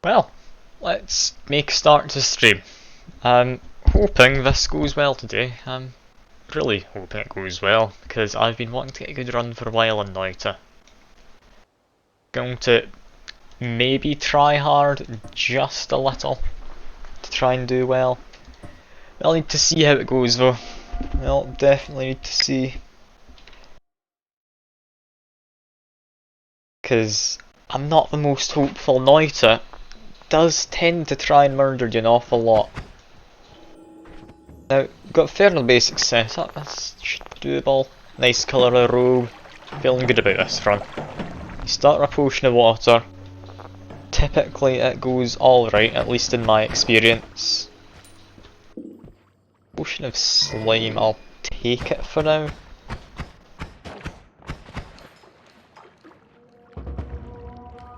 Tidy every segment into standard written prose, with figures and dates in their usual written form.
Well, let's make a start to stream. I'm hoping this goes well today. I'm really hoping it goes well, because I've been wanting to get a good run for a while in Noita. Going to maybe try hard just a little to try and do well. I'll need to see how it goes though. I'll definitely need to see. Because I'm not the most hopeful. Noita does tend to try and murder you an awful lot. Now, got a fairly basic setup, that's doable. Nice colour of robe, feeling good about this run. You start with a potion of water. Typically it goes alright, at least in my experience. Potion of slime, I'll take it for now.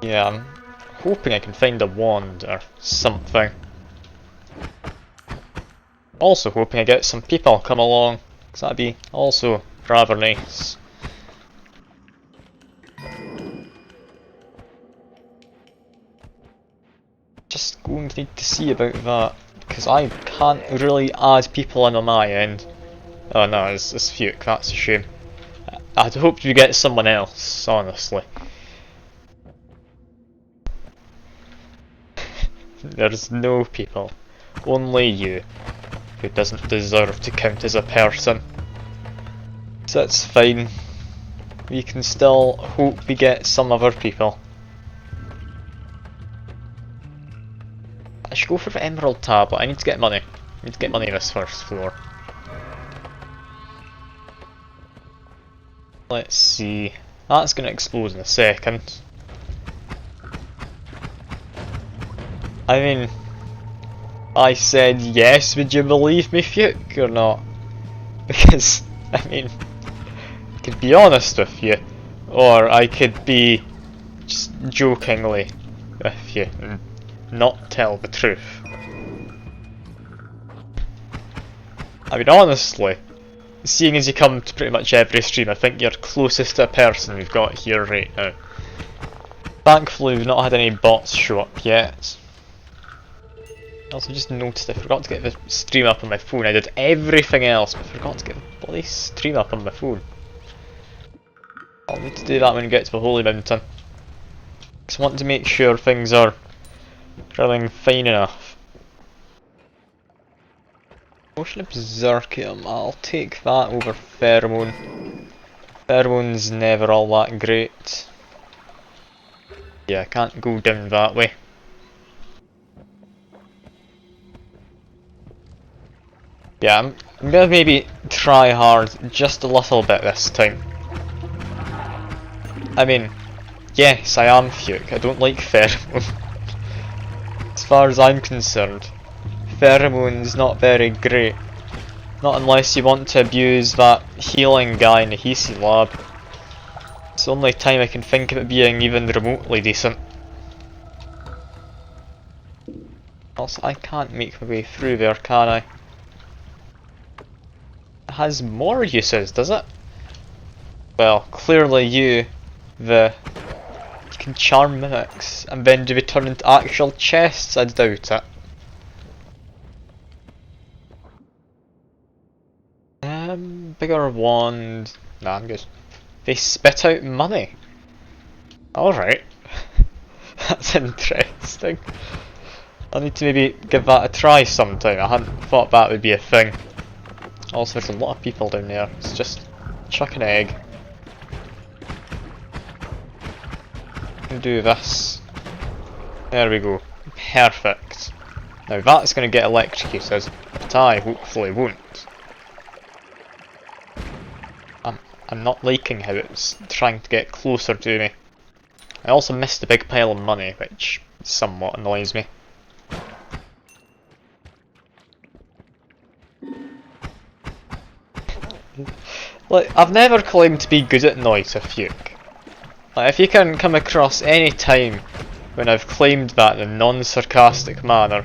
Yeah, I'm hoping I can find a wand or something. Also hoping I get some people come along, because that'd be also rather nice. Just going to need to see about that, because I can't really add people in on my end. Oh no, it's Fuke, that's a shame. I'd hoped we get someone else, honestly. There's no people, only you, who doesn't deserve to count as a person. So that's fine. We can still hope we get some other people. I should go for the Emerald Tablet. I need to get money. I need to get money this first floor. Let's see. That's going to explode in a second. I mean, I said yes, would you believe me, Fuke, or not? Because, I mean, I could be honest with you, or I could be just jokingly with you and not tell the truth. I mean, honestly, seeing as you come to pretty much every stream, I think you're closest to a person we've got here right now. Thankfully, we've not had any bots show up yet. I also just noticed I forgot to get the stream up on my phone. I did everything else, but forgot to get the bloody stream up on my phone. I'll need to do that when we get to the Holy Mountain. Just want to make sure things are running fine enough. Potion of Berserkium, I'll take that over Pheromone. Pheromone's never all that great. Yeah, I can't go down that way. Yeah, I'm gonna maybe try hard just a little bit this time. I mean, yes, I am Fuke, I don't like Pheromone. As far as I'm concerned, Pheromone's not very great. Not unless you want to abuse that healing guy in the Hisi lab. It's the only time I can think of it being even remotely decent. Also, I can't make my way through there, can I? It has more uses, does it? Well, clearly you can charm mimics, and then do they turn into actual chests? I doubt it. Bigger wand. Nah, I'm good. They spit out money. Alright. That's interesting. I need to maybe give that a try sometime. I hadn't thought that would be a thing. Also, there's a lot of people down there. It's just chuck an egg. Do this. There we go. Perfect. Now that's going to get electrocuted, but I hopefully won't. I'm not liking how it's trying to get closer to me. I also missed the big pile of money, which somewhat annoys me. Like, I've never claimed to be good at Noita, Fuke. Like, if you can come across any time when I've claimed that in a non-sarcastic manner,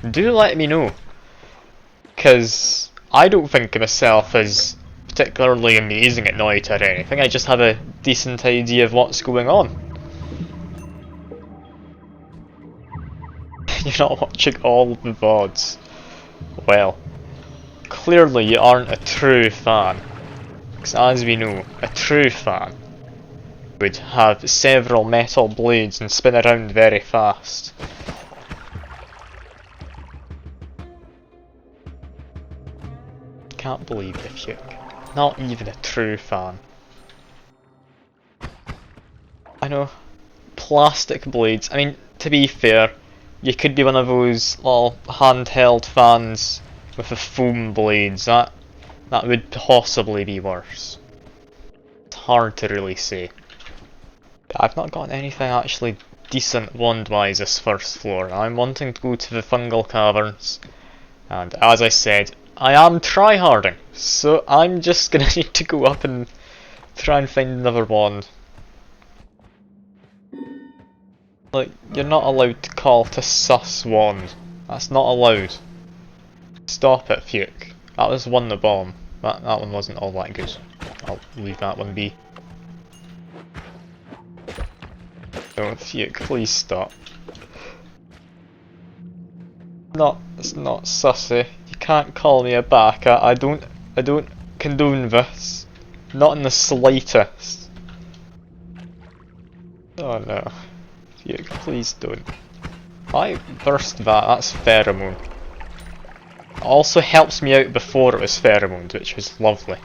do let me know. Because I don't think of myself as particularly amazing at Noita or anything, I just have a decent idea of what's going on. You're not watching all the VODs. Well, clearly you aren't a true fan. Because as we know, a true fan would have several metal blades and spin around very fast. Can't believe if you're not even a true fan. I know, plastic blades. I mean, to be fair, you could be one of those little handheld fans with the foam blades. That would possibly be worse. It's hard to really say. I've not got anything actually decent wand-wise this first floor. I'm wanting to go to the fungal caverns, and as I said, I am tryharding, so I'm just gonna need to go up and try and find another wand. Like, you're not allowed to call it a sus wand. That's not allowed. Stop it, Fuke. That was one the bomb. That one wasn't all that good. I'll leave that one be. Oh, Fuke, please stop. It's not sussy. You can't call me a baka. I don't condone this. Not in the slightest. Oh no. Fuke, please don't. I burst that's pheromone. It also helps me out before it was pheromoned, which was lovely.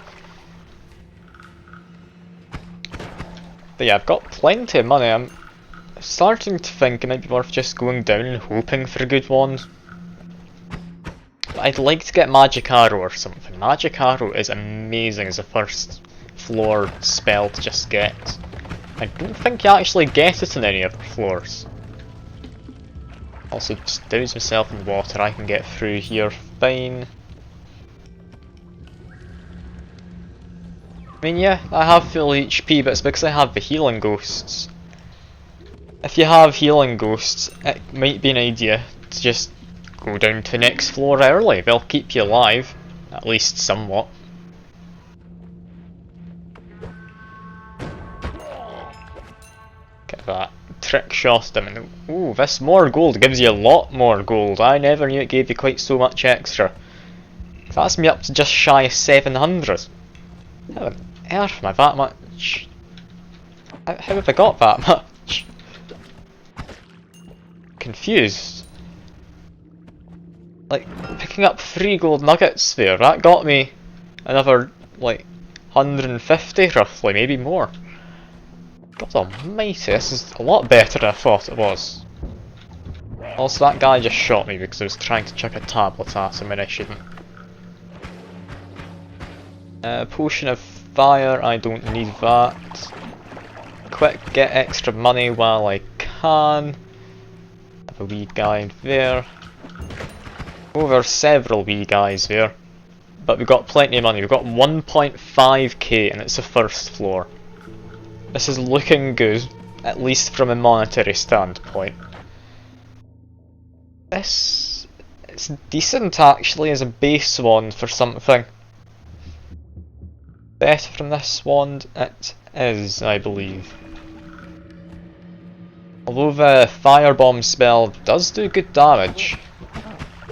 But yeah, I've got plenty of money. I'm starting to think it might be worth just going down and hoping for a good wand. But I'd like to get Magic Arrow or something. Magic Arrow is amazing as a first floor spell to just get. I don't think you actually get it in any of the floors. Also, just douse myself in water, I can get through here fine. I mean, yeah, I have full HP, but it's because I have the healing ghosts. If you have healing ghosts, it might be an idea to just go down to the next floor early. They'll keep you alive, at least somewhat. Get that trick shot him, and ooh, this more gold gives you a lot more gold. I never knew it gave you quite so much extra. That's me up to just shy of 700. How on earth am I that much? How have I got that much? Confused. Like, picking up 3 gold nuggets there, that got me another, like, 150 roughly, maybe more. God almighty, this is a lot better than I thought it was. Also, that guy just shot me because I was trying to chuck a tablet at him and I shouldn't. Potion of fire, I don't need that. Quick, get extra money while I can. Have a wee guy there. Oh, there's several wee guys there. But we've got plenty of money. We've got 1.5k and it's the first floor. This is looking good, at least from a monetary standpoint. It's decent actually as a base wand for something. Better from this wand it is, I believe. Although the firebomb spell does do good damage,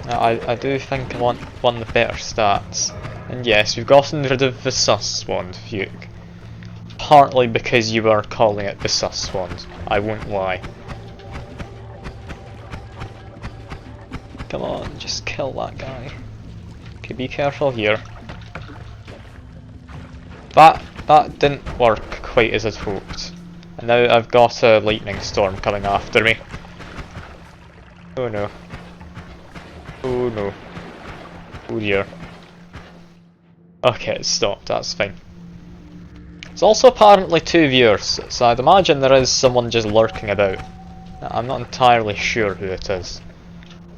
I do think I want one with better stats. And yes, we've gotten rid of the sus wand, Fuke. Partly because you were calling it the sus wand, I won't lie. Come on, just kill that guy. Okay, be careful here. That didn't work quite as I'd hoped. And now I've got a lightning storm coming after me. Oh no. Oh no. Oh dear. Okay, it stopped, that's fine. There's also apparently 2 viewers, so I'd imagine there is someone just lurking about. I'm not entirely sure who it is,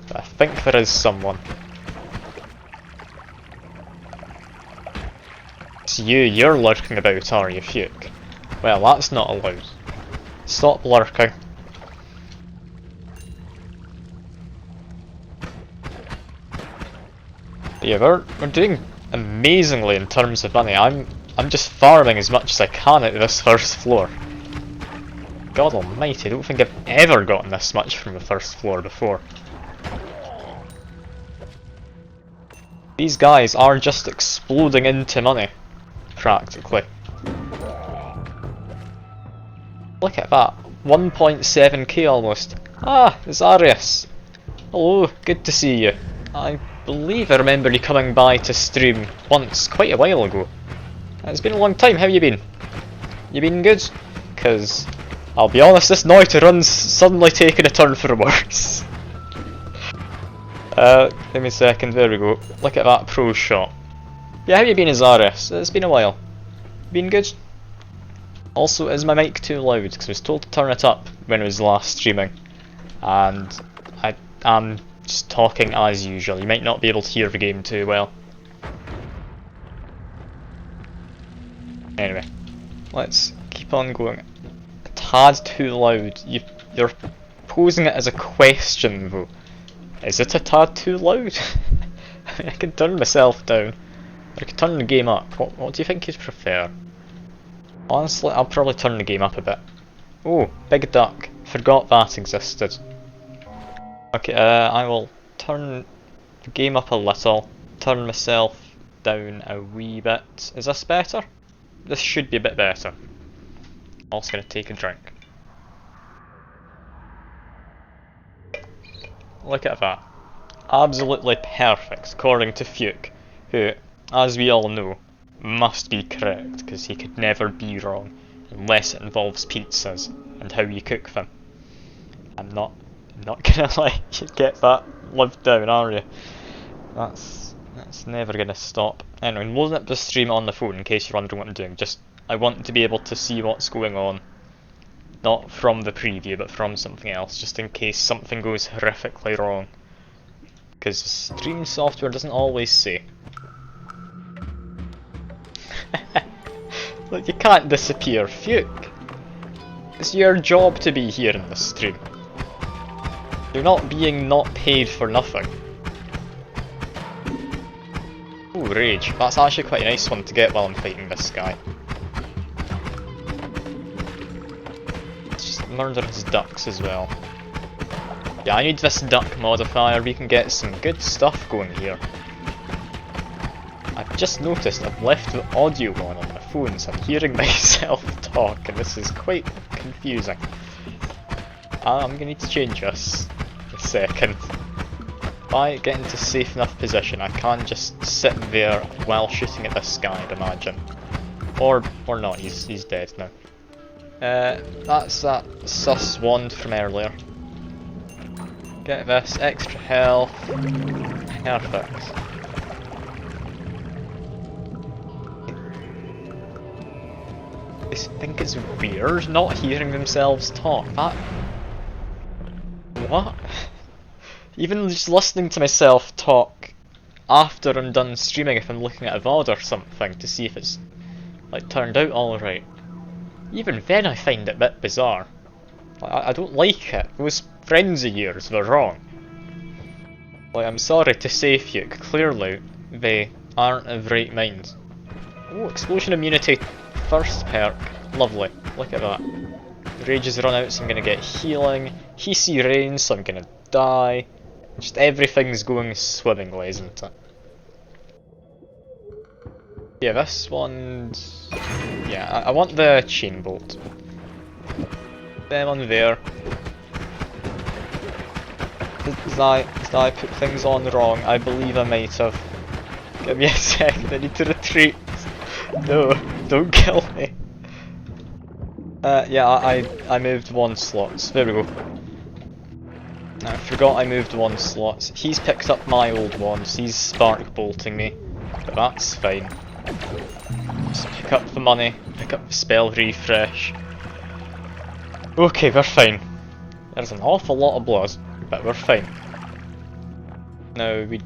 but I think there is someone. It's you're lurking about, are you, Fuke? Well, that's not allowed. Stop lurking. But yeah, we're doing amazingly in terms of money. I'm just farming as much as I can at this first floor. God almighty, I don't think I've ever gotten this much from the first floor before. These guys are just exploding into money, practically. Look at that, 1.7k almost. Ah, it's Arius. Hello, good to see you. I believe I remember you coming by to stream once, quite a while ago. It's been a long time, how you been? You been good? Because, I'll be honest, this Noita run's suddenly taking a turn for the worse. Give me a second, there we go. Look at that pro shot. Yeah, how you been, Azarius? It's been a while. Been good? Also, is my mic too loud? Because I was told to turn it up when I was last streaming. And I am just talking as usual. You might not be able to hear the game too well. Anyway, let's keep on going. A tad too loud. You're posing it as a question though. Is it a tad too loud? I can turn myself down. Or I can turn the game up. What do you think you'd prefer? Honestly, I'll probably turn the game up a bit. Oh, big duck. Forgot that existed. Okay, I will turn the game up a little. Turn myself down a wee bit. Is this better? This should be a bit better. Also gonna take a drink. Look at that. Absolutely perfect, according to Fuke, who, as we all know, must be correct, because he could never be wrong, unless it involves pizzas, and how you cook them. I'm not gonna let you get that lived down, are you? That's never gonna stop. Anyway, I'm loading up the stream on the phone in case you're wondering what I'm doing. I want to be able to see what's going on. Not from the preview, but from something else, just in case something goes horrifically wrong. Because stream software doesn't always say. Look, you can't disappear, Fuke. It's your job to be here in this stream. You're not being not paid for nothing. Ooh, rage. That's actually quite a nice one to get while I'm fighting this guy. Murder his ducks as well. Yeah, I need this duck modifier, we can get some good stuff going here. I've just noticed I've left the audio on my phone, so I'm hearing myself talk, and this is quite confusing. I'm gonna need to change this in a second. If I get into a safe enough position, I can't just sit there while shooting at this guy, I'd imagine. Or not, he's dead now. That's that sus wand from earlier. Get this, extra health. Perfect. I think it's weird not hearing themselves talk. What? Even just listening to myself talk after I'm done streaming, if I'm looking at a VOD or something, to see if it's like turned out alright. Even then I find it a bit bizarre. I don't like it. Those friends of yours were wrong. Like, I'm sorry to say, Fuke, clearly they aren't of right mind. Oh, explosion immunity first perk. Lovely. Look at that. Rage has run out, so I'm gonna get healing. Hisi rain, so I'm gonna die. Just everything's going swimmingly, isn't it? Yeah, this one's... yeah, I want the chain bolt. Them on there. Did I put things on wrong? I believe I might have. Give me a second, I need to retreat. No, don't kill me. Yeah, I moved one slot. There we go. I forgot I moved one slot. He's picked up my old ones. He's spark bolting me, but that's fine. Just pick up the money, pick up the spell refresh. Okay, we're fine. There's an awful lot of blood, but we're fine. Now, we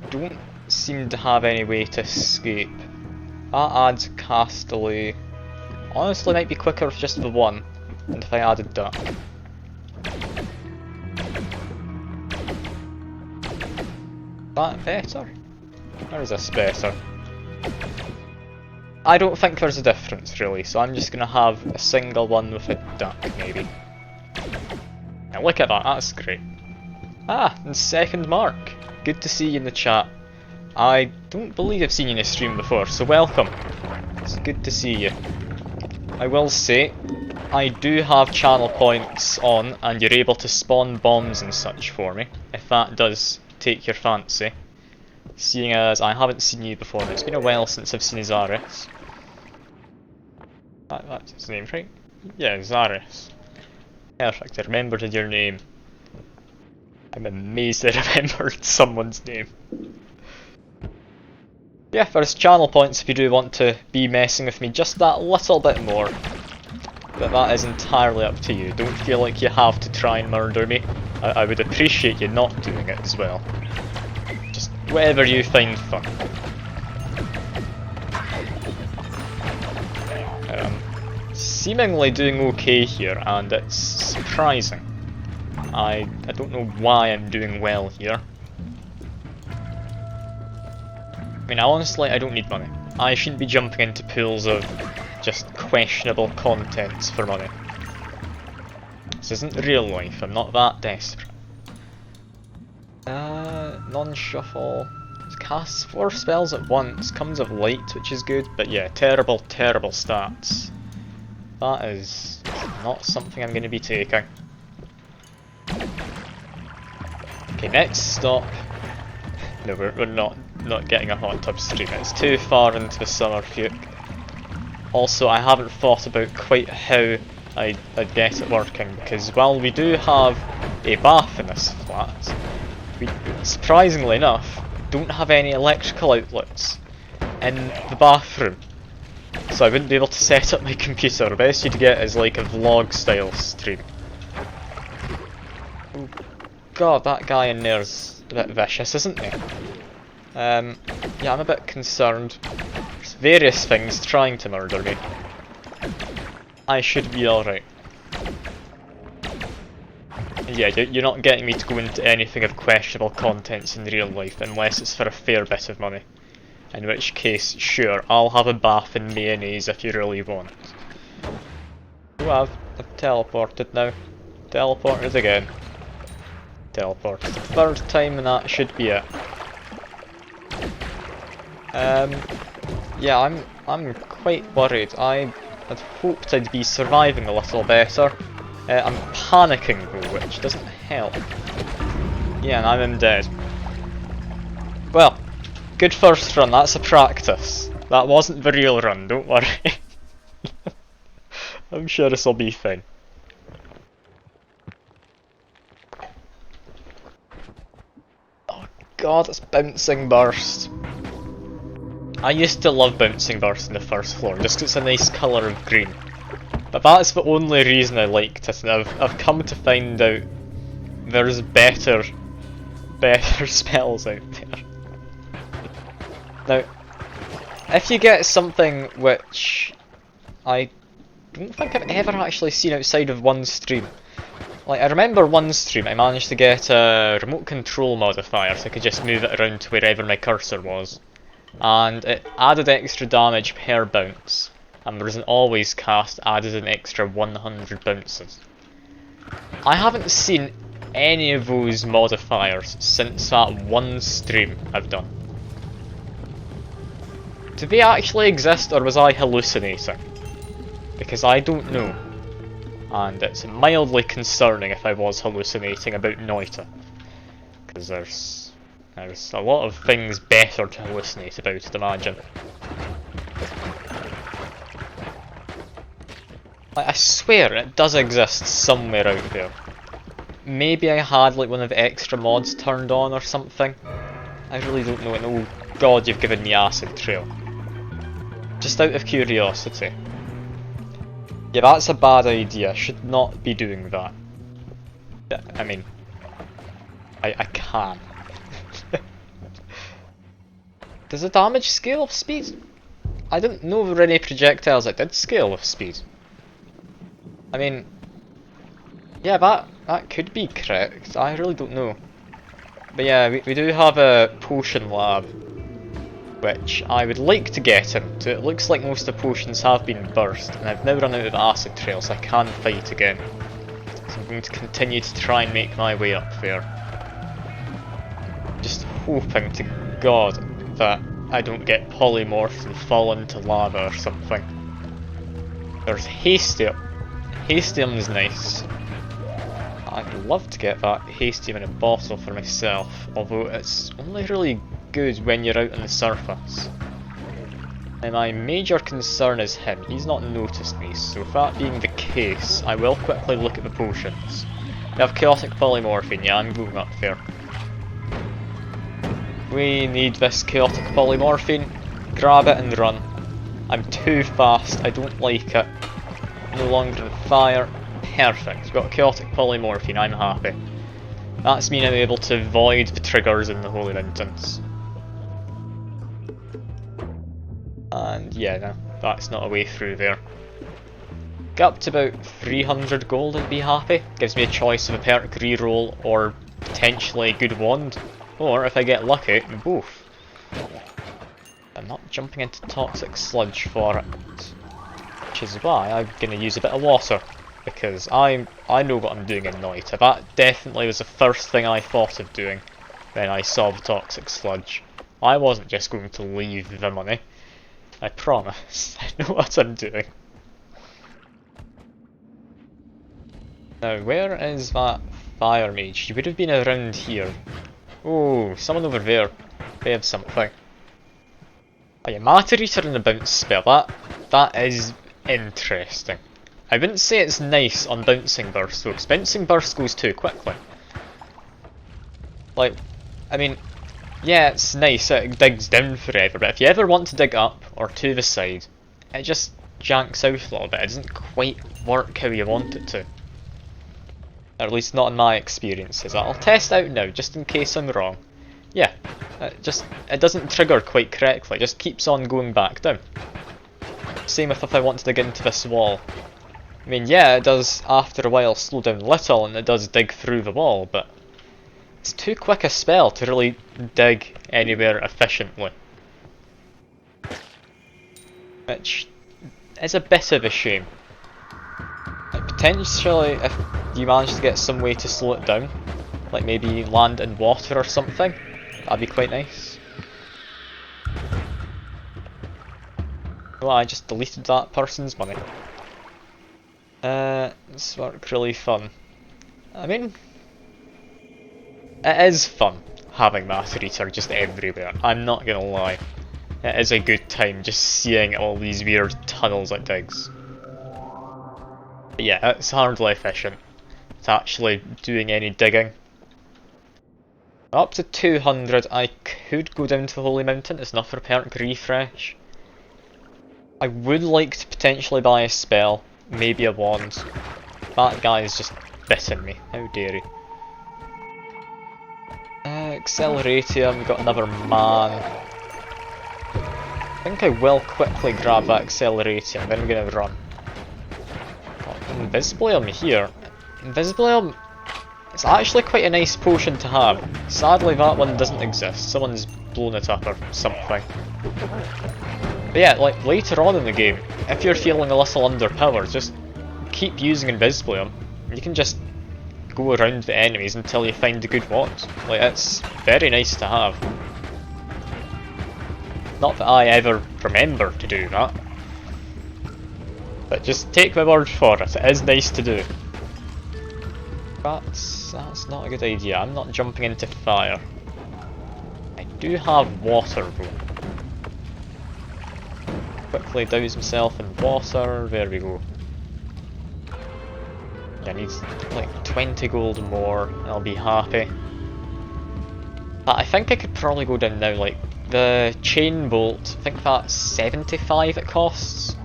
don't seem to have any way to escape. That adds cast delay. Honestly, might be quicker with just the one, and if I added duck. That better? Or is this better? I don't think there's a difference really, so I'm just gonna have a single one with a duck maybe. Now look at that, that's great. Ah, and second Mark. Good to see you in the chat. I don't believe I've seen you in a stream before, so welcome. It's good to see you. I will say, I do have channel points on, and you're able to spawn bombs and such for me, if that does take your fancy. Seeing as I haven't seen you before, and it's been a while since I've seen Zaris. That's his name, right? Yeah, Zaris. Perfect, I remembered your name. I'm amazed I remembered someone's name. Yeah, there's channel points if you do want to be messing with me just that little bit more. But that is entirely up to you. Don't feel like you have to try and murder me. I would appreciate you not doing it as well. Just whatever you find fun. Seemingly doing okay here, and it's surprising. I don't know why I'm doing well here. I mean, honestly, I don't need money. I shouldn't be jumping into pools of just questionable contents for money. This isn't real life, I'm not that desperate. Non-shuffle. Casts 4 spells at once, comes of light, which is good, but yeah, terrible, terrible stats. That is not something I'm going to be taking. Okay, next stop. No, we're not getting a hot tub stream. It's too far into the summer fuke. Also, I haven't thought about quite how I'd get it working, because while we do have a bath in this flat, we, surprisingly enough, don't have any electrical outlets in the bathroom. So I wouldn't be able to set up my computer. The best you'd get is like a vlog style stream. Oh god, that guy in there's a bit vicious, isn't he? Yeah, I'm a bit concerned. There's various things trying to murder me. I should be alright. Yeah, you're not getting me to go into anything of questionable contents in real life unless it's for a fair bit of money. In which case, sure, I'll have a bath in mayonnaise if you really want. Oh, I've teleported now. Teleported again. Teleported the third time and that should be it. Yeah, I'm quite worried. I had hoped I'd be surviving a little better. I'm panicking though, which doesn't help. Yeah, and I'm dead. Well, good first run, that's a practice. That wasn't the real run, don't worry. I'm sure this'll be fine. Oh god, it's bouncing burst. I used to love bouncing burst in the first floor, just 'cause it's a nice colour of green. But that's the only reason I liked it, and I've come to find out there's better spells out there. Now, if you get something which I don't think I've ever actually seen outside of one stream. Like, I remember one stream I managed to get a remote control modifier so I could just move it around to wherever my cursor was. And it added extra damage per bounce. And there was an always cast added an extra 100 bounces. I haven't seen any of those modifiers since that one stream I've done. Do they actually exist or was I hallucinating? Because I don't know. And it's mildly concerning if I was hallucinating about Noita. Because there's a lot of things better to hallucinate about, I'd imagine. Like, I swear it does exist somewhere out there. Maybe I had like one of the extra mods turned on or something. I really don't know, and oh god, you've given me acid trail. Just out of curiosity. Yeah, that's a bad idea. I should not be doing that. I mean, I can. Does the damage scale with speed? I didn't know there were any projectiles that did scale with speed. I mean, yeah, that could be correct. I really don't know. But yeah, we do have a potion lab, which I would like to get into. It looks like most of the potions have been burst, and I've now run out of acid trail, so I can fight again. So I'm going to continue to try and make my way up there. Just hoping to God that I don't get polymorphed and fall into lava or something. There's Hastium. Hastium is nice. I'd love to get that Hastium in a bottle for myself, although it's only really good when you're out on the surface. And my major concern is him. He's not noticed me, so if that being the case, I will quickly look at the potions. We have Chaotic Polymorphine, yeah, I'm going up there. We need this Chaotic Polymorphine. Grab it and run. I'm too fast, I don't like it. No longer on fire. Perfect, we've got Chaotic Polymorphine, I'm happy. That's mean I'm able to avoid the triggers in the Holy Mountains. And yeah, no, that's not a way through there. Get up to about 300 gold and be happy. Gives me a choice of a perk reroll or potentially a good wand. Or if I get lucky, both. I'm not jumping into toxic sludge for it. Which is why I'm going to use a bit of water. Because I know what I'm doing in Noita. That definitely was the first thing I thought of doing when I saw the toxic sludge. I wasn't just going to leave the money. I promise. I know what I'm doing. Now, where is that fire mage? He would have been around here. Oh, someone over there. They have something. Oh yeah, Matter Eater and the bounce spell. That is interesting. I wouldn't say it's nice on Bouncing Burst though, because Bouncing Burst goes too quickly. Like, I mean, yeah, it's nice, it digs down forever, but if you ever want to dig up, or to the side, it just janks out a little bit. It doesn't quite work how you want it to. Or at least not in my experiences. I'll test out now, just in case I'm wrong. Yeah, it doesn't trigger quite correctly, it just keeps on going back down. Same with if I want to dig into this wall. I mean, yeah, it does after a while slow down a little, and it does dig through the wall, but it's too quick a spell to really dig anywhere efficiently. Which is a bit of a shame. Like, potentially, if you manage to get some way to slow it down, like maybe land in water or something, that'd be quite nice. Well, I just deleted that person's money. This worked really fun. I mean, it is fun having Matter Eater just everywhere, I'm not gonna lie. It is a good time just seeing all these weird tunnels it digs. But yeah, it's hardly efficient. It's actually doing any digging. Up to 200, I could go down to the Holy Mountain, it's not for a perk refresh. I would like to potentially buy a spell, maybe a wand. That guy is just bitten me, how dare he. Acceleratium, we've got another man. I think I will quickly grab that Acceleratium, then I'm gonna run. Got Invisibilium here. Invisibilium, it's actually quite a nice potion to have. Sadly that one doesn't exist, someone's blown it up or something. But yeah, like later on in the game, if you're feeling a little underpowered, just keep using Invisibilium. You can just go around the enemies until you find a good wand. Like, it's very nice to have. Not that I ever remember to do that. But just take my word for it, it is nice to do. That's not a good idea, I'm not jumping into fire. I do have water though. Quickly douse himself in water, there we go. I need like 20 gold more and I'll be happy. But I think I could probably go down now, like the chain bolt, I think that's 75 it costs.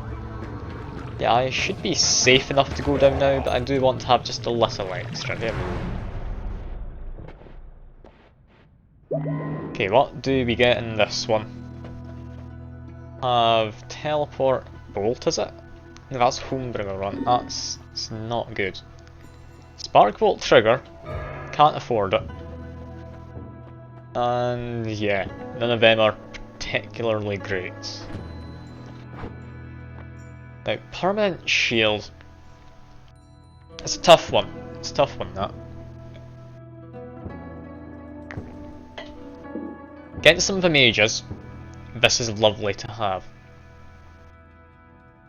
Yeah, I should be safe enough to go down now, but I do want to have just a little extra. There we go. Okay, what do we get in this one? Have teleport bolt, is it? No, that's Homebringer run, that's not good. Spark Bolt trigger, can't afford it. And yeah, none of them are particularly great. Now, permanent shield. It's a tough one. It's a tough one, that. Get some of the mages. this is lovely to have.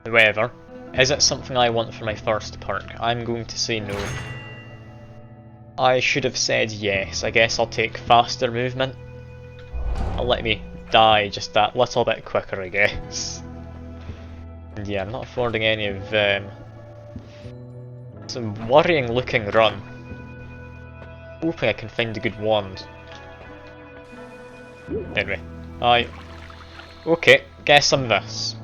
However, is it something I want for my first perk? I'm going to say no. I should have said yes. I guess I'll take faster movement. It'll let me die just that little bit quicker, I guess. And yeah, I'm not affording any of them. It's a worrying looking run. Hoping I can find a good wand. Anyway, okay, guess I'm this.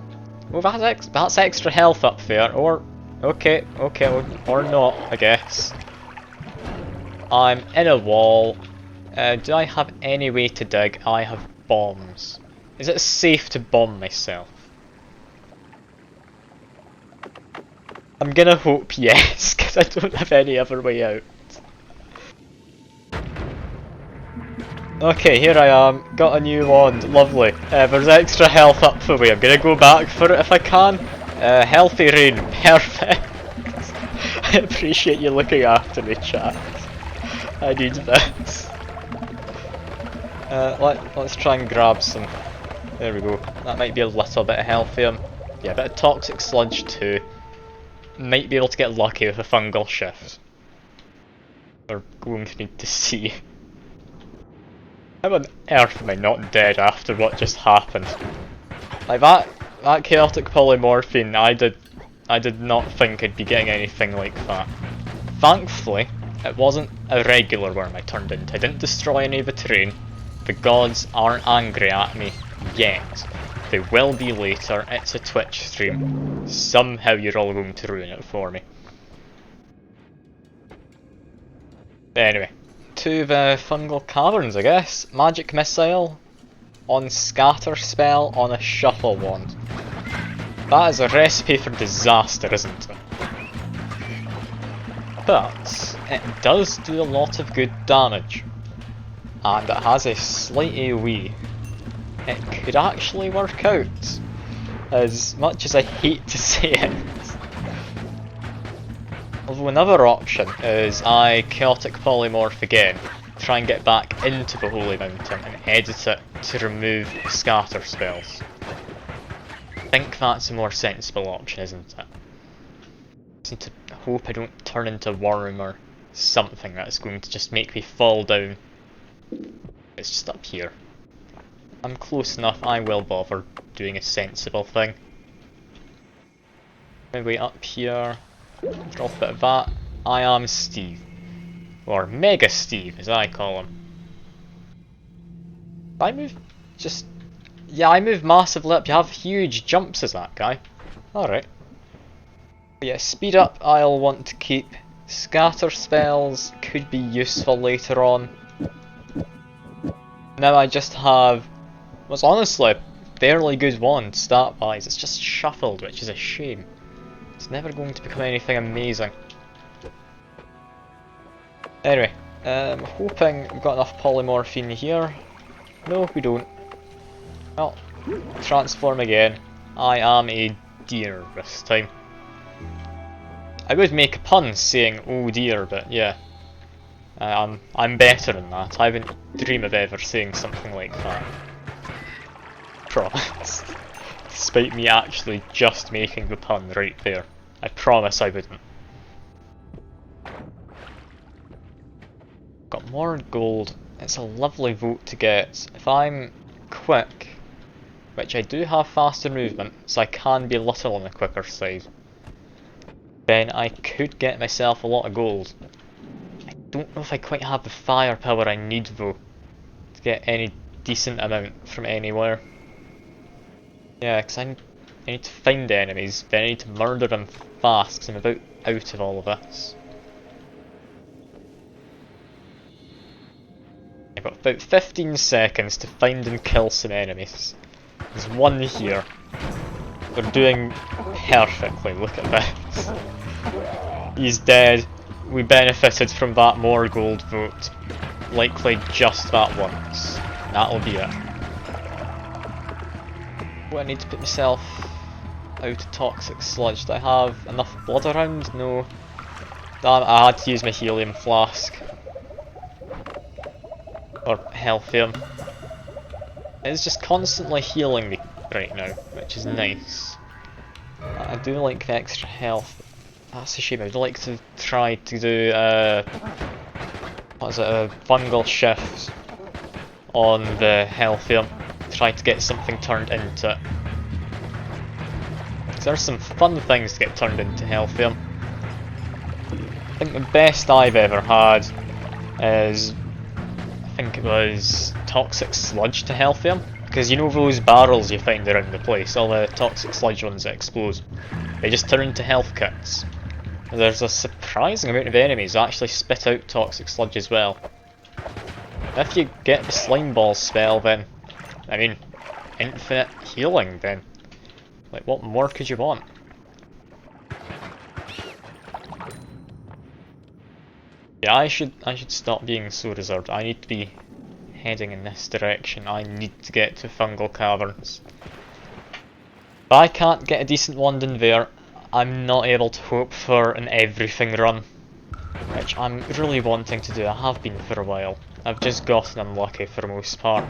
Oh, that's extra health up there, or... Okay, or not, I guess. I'm in a wall. Do I have any way to dig? I have bombs. Is it safe to bomb myself? I'm gonna hope yes, because I don't have any other way out. Okay, here I am. Got a new wand. Lovely. There's extra health up the way. I'm gonna go back for it if I can. Healthy rain. Perfect. I appreciate you looking after me, chat. I need this. Let's try and grab some. There we go. That might be a little bit healthier. Yeah, a bit of toxic sludge too. Might be able to get lucky with a fungal shift. We're going to need to see. How on earth am I not dead after what just happened? Like that chaotic polymorphine, I did not think I'd be getting anything like that. Thankfully, it wasn't a regular worm I turned into. I didn't destroy any of the terrain. The gods aren't angry at me yet. They will be later. It's a Twitch stream. Somehow you're all going to ruin it for me. Anyway, to the fungal caverns, I guess. Magic missile on scatter spell on a shuffle wand. That is a recipe for disaster, isn't it? But it does do a lot of good damage, and it has a slight AoE. It could actually work out, as much as I hate to say it. Although another option is I chaotic polymorph again, try and get back into the Holy Mountain and edit it to remove scatter spells. I think that's a more sensible option, isn't it? Just need to hope I don't turn into a worm or something that's going to just make me fall down. It's just up here. I'm close enough, I will bother doing a sensible thing. Maybe up here, drop a bit of that. I am Steve. Or Mega Steve, as I call him. I move just... Yeah, I move massively up. You have huge jumps as that guy. Alright. Yeah, speed up I'll want to keep. Scatter spells could be useful later on. Now I just have what's honestly a fairly good wand stat wise. It's just shuffled, which is a shame. It's never going to become anything amazing. Anyway, I'm hoping we've got enough polymorphine here. No, we don't. Well, transform again. I am a deer this time. I would make a pun saying "oh dear," but yeah. I'm better than that. I wouldn't dream of ever saying something like that. Promise. Despite me actually just making the pun right there. I promise I wouldn't. Got more gold. It's a lovely vote to get. If I'm quick, which I do have faster movement, so I can be a little on the quicker side, then I could get myself a lot of gold. I don't know if I quite have the firepower I need though to get any decent amount from anywhere. Yeah, because I need to find enemies, then I need to murder them fast because I'm about out of all of this. I've got about 15 seconds to find and kill some enemies. There's one here. They're doing perfectly, look at this. He's dead. We benefited from that more gold vote. Likely just that once. That'll be it. Oh, I need to put myself out of toxic sludge. Do I have enough blood around? No. Damn, I had to use my helium flask. Or healthium. It's just constantly healing me right now, which is nice. I do like the extra health. That's a shame. I'd like to try to do what is it, a fungal shift on the healthium. Try to get something turned into it. Because there's some fun things to get turned into healthium. I think the best I've ever had is, I think it was toxic sludge to healthium. Because you know those barrels you find around the place, all the toxic sludge ones that explode, they just turn into health kits. There's a surprising amount of enemies that actually spit out toxic sludge as well. If you get the slime ball spell, then, I mean, infinite healing then. Like, what more could you want? Yeah, I should stop being so reserved. I need to be heading in this direction. I need to get to fungal caverns. If I can't get a decent one in there, I'm not able to hope for an everything run, which I'm really wanting to do. I have been for a while. I've just gotten unlucky for the most part.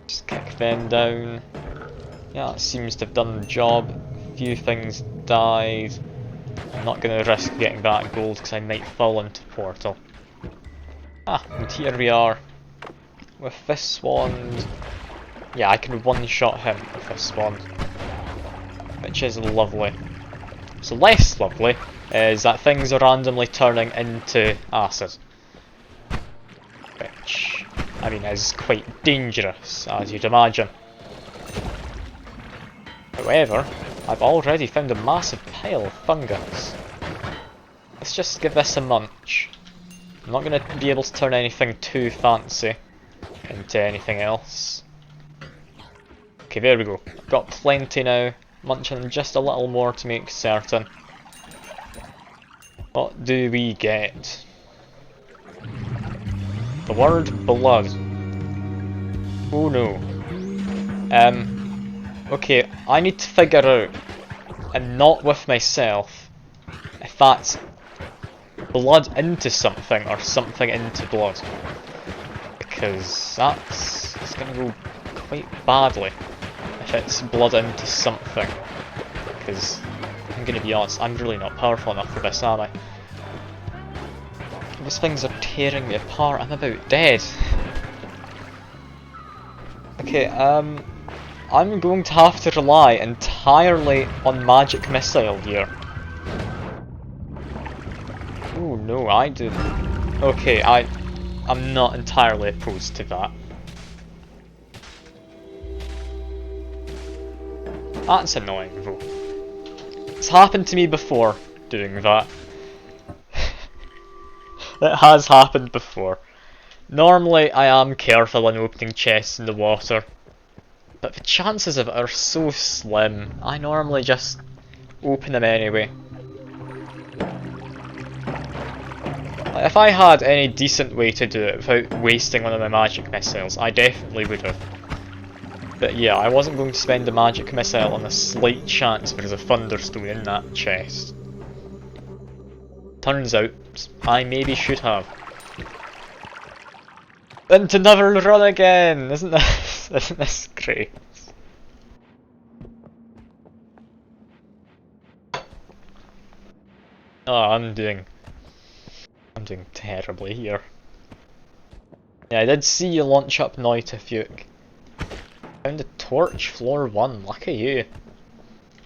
Just kick them down. Yeah, that seems to have done the job. A few things died. I'm not going to risk getting that gold because I might fall into portal. Ah, and here we are. With this wand. Yeah, I can one-shot him with this wand. Which is lovely. So less lovely is that things are randomly turning into acid. Which, I mean, is quite dangerous, as you'd imagine. However, I've already found a massive pile of fungus. Let's just give this a munch. I'm not going to be able to turn anything too fancy into anything else. Okay, there we go. I've got plenty now. Munching just a little more to make certain. What do we get? The word blood. Oh no. Okay, I need to figure out, and not with myself, if that's blood into something or something into blood. Because it's gonna go quite badly if it's blood into something. Because I'm gonna be honest, I'm really not powerful enough for this, am I? These things are tearing me apart, I'm about dead. Okay, I'm going to have to rely entirely on magic missile here. Oh no, I do. Okay, I'm not entirely opposed to that. That's annoying though. It's happened to me before, doing that. It has happened before. Normally I am careful when opening chests in the water, but the chances of it are so slim, I normally just open them anyway. Like, if I had any decent way to do it without wasting one of my magic missiles, I definitely would have. But yeah, I wasn't going to spend a magic missile on a slight chance there's a thunderstone in that chest. Turns out, I maybe should have. And to never run again! Isn't this great? Oh, I'm doing terribly here. Yeah, I did see you launch up Noita Fuke. Found a torch, floor 1, lucky you.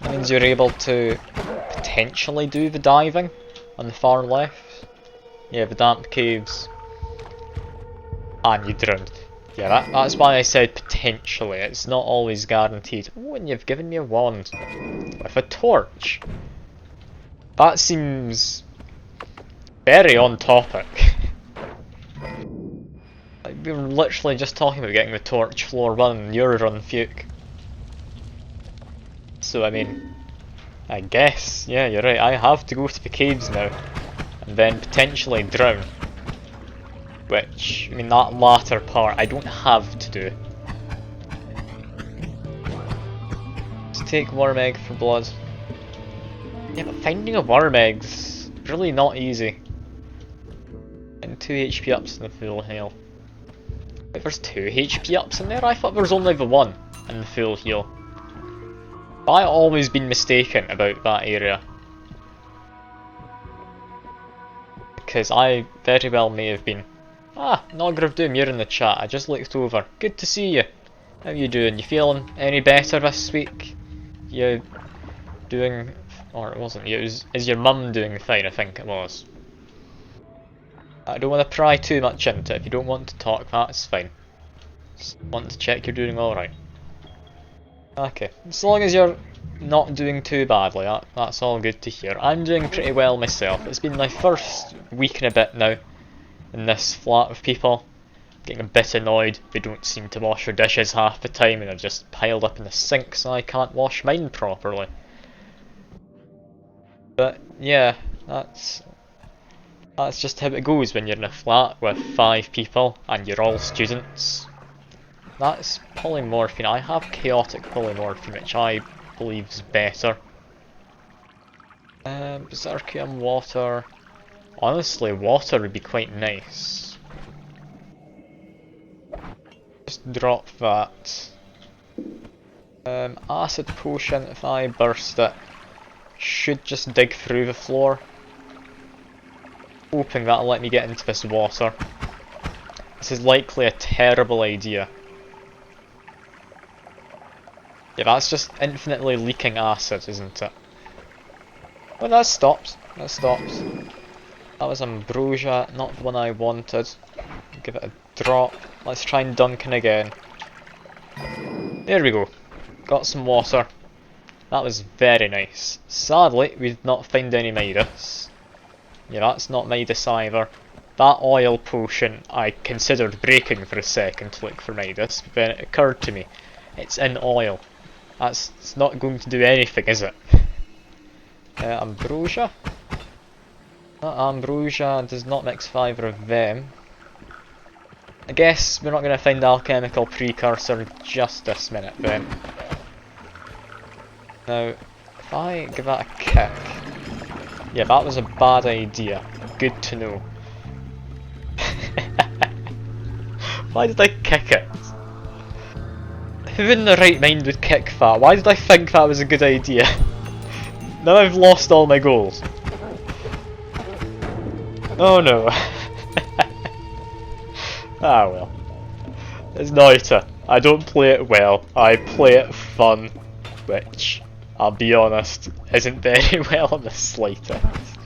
That means you're able to potentially do the diving on the far left. Yeah, the damp caves. And you drowned. Yeah, that's why I said potentially, it's not always guaranteed. Oh, and you've given me a wand. With a torch. That seems very on topic. Like, we were literally just talking about getting the torch floor 1 and you're on Fuke. So I mean, I guess, yeah, you're right, I have to go to the caves now. And then potentially drown. Which, I mean, that latter part I don't have to do. Let's take worm egg for blood. Yeah, but finding a worm egg's really not easy. And 2 HP ups in the full health. Wait, there's 2 HP ups in there? I thought there was only the 1 in the full heal. I've always been mistaken about that area. Because I very well may have been. Ah, Nogger of Doom, you're in the chat. I just looked over. Good to see you. How you doing? You feeling any better this week? You doing... or it wasn't you, is your mum doing fine? I think it was. I don't want to pry too much into it. If you don't want to talk, that's fine. Just want to check you're doing alright. Okay, as long as you're not doing too badly, that's all good to hear. I'm doing pretty well myself. It's been my first week and a bit now in this flat with people. Getting a bit annoyed. They don't seem to wash their dishes half the time and they're just piled up in the sink, so I can't wash mine properly. But yeah, that's just how it goes when you're in a flat with 5 people and you're all students. That's polymorphine. I have chaotic polymorphine, which I believe is better. Berserkium, water. Honestly, water would be quite nice. Just drop that. Acid potion, if I burst it, should just dig through the floor. Hoping that'll let me get into this water. This is likely a terrible idea. Yeah, that's just infinitely leaking acid, isn't it? Well, that stops. That stops. That was ambrosia, not the one I wanted. Give it a drop. Let's try and Duncan again. There we go. Got some water. That was very nice. Sadly, we did not find any Midas. Yeah, that's not Midas either. That oil potion, I considered breaking for a second to look for Midas, but then it occurred to me, it's in oil. It's not going to do anything, is it? Ambrosia? Ambrosia does not mix with either of them. I guess we're not going to find the alchemical precursor just this minute then. Now, if I give that a kick... Yeah, that was a bad idea. Good to know. Why did I kick it? Who in the right mind would kick that? Why did I think that was a good idea? Now I've lost all my goals. Oh no. Ah well. It's Noita. I don't play it well, I play it fun. Which, I'll be honest, isn't very well in the slightest.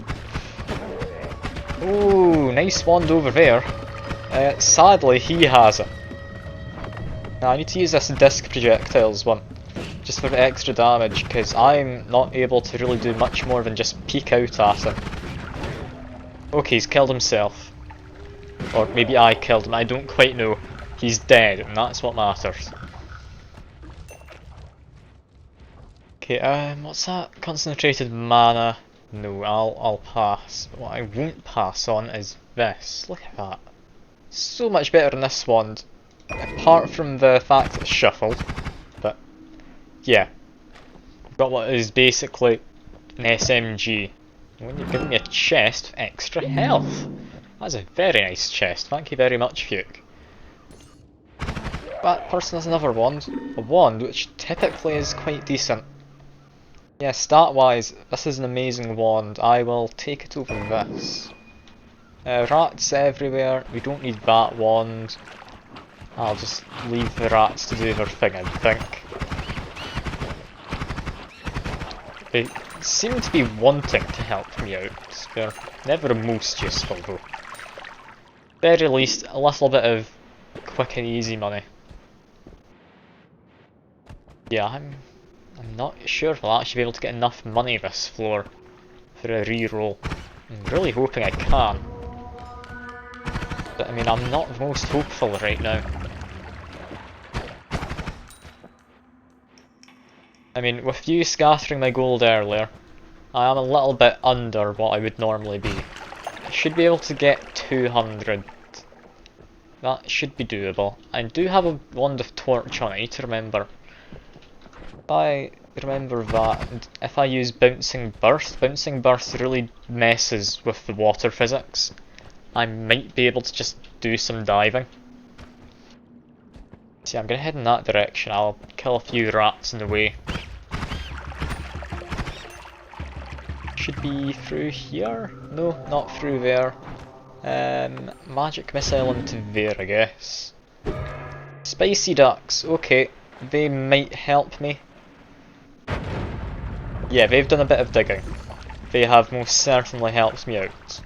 Ooh, nice wand over there. Sadly, he has it. Now I need to use this disc projectiles one, just for the extra damage, because I'm not able to really do much more than just peek out at him. Okay, he's killed himself. Or maybe I killed him, I don't quite know. He's dead, and that's what matters. Okay, what's that? Concentrated mana. No, I'll pass. What I won't pass on is this. Look at that. So much better than this wand. Apart from the fact it's shuffled. But, yeah. Got what is basically an SMG. When you're giving me a chest, extra health. That's a very nice chest. Thank you very much, Fuke. That person has another wand. A wand which typically is quite decent. Yeah, stat-wise, this is an amazing wand. I will take it over this. Rats everywhere. We don't need that wand. I'll just leave the rats to do their thing, I think. They seem to be wanting to help me out. They're never most useful though. Very least, a little bit of quick and easy money. Yeah, I'm not sure if I'll actually be able to get enough money this floor for a reroll. I'm really hoping I can. But I mean, I'm not the most hopeful right now. I mean, with you scattering my gold earlier, I am a little bit under what I would normally be. I should be able to get 200. That should be doable. I do have a wand of torch on, I need to remember. If I remember that, and if I use bouncing burst really messes with the water physics. I might be able to just do some diving. See, I'm gonna head in that direction. I'll kill a few rats in the way. Should be through here? No, not through there. Magic missile into there, I guess. Spicy ducks, okay. They might help me. Yeah, they've done a bit of digging. They have most certainly helped me out.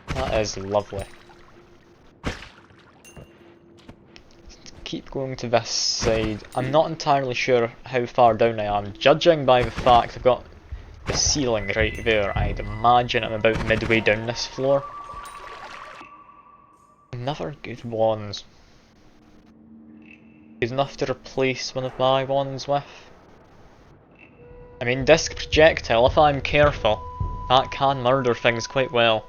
That is lovely. Keep going to this side. I'm not entirely sure how far down I am. Judging by the fact I've got the ceiling right there, I'd imagine I'm about midway down this floor. Another good wands. Good enough to replace one of my wands with. I mean, disc projectile, if I'm careful, that can murder things quite well.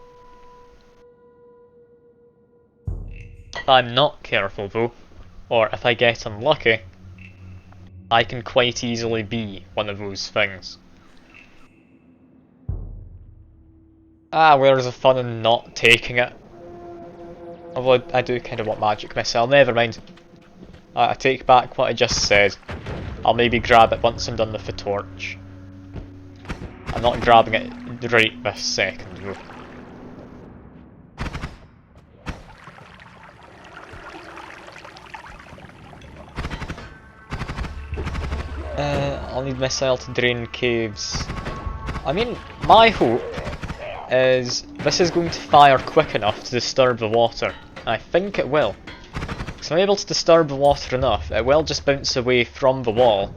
If I'm not careful though, or if I get unlucky, I can quite easily be one of those things. Ah, where's the fun in not taking it? Although I do kind of want magic missile, never mind. I take back what I just said. I'll maybe grab it once I'm done with the torch. I'm not grabbing it right this second though. I'll need missile to drain caves. I mean, my hope is this is going to fire quick enough to disturb the water. I think it will. So I'm able to disturb the water enough, it will just bounce away from the wall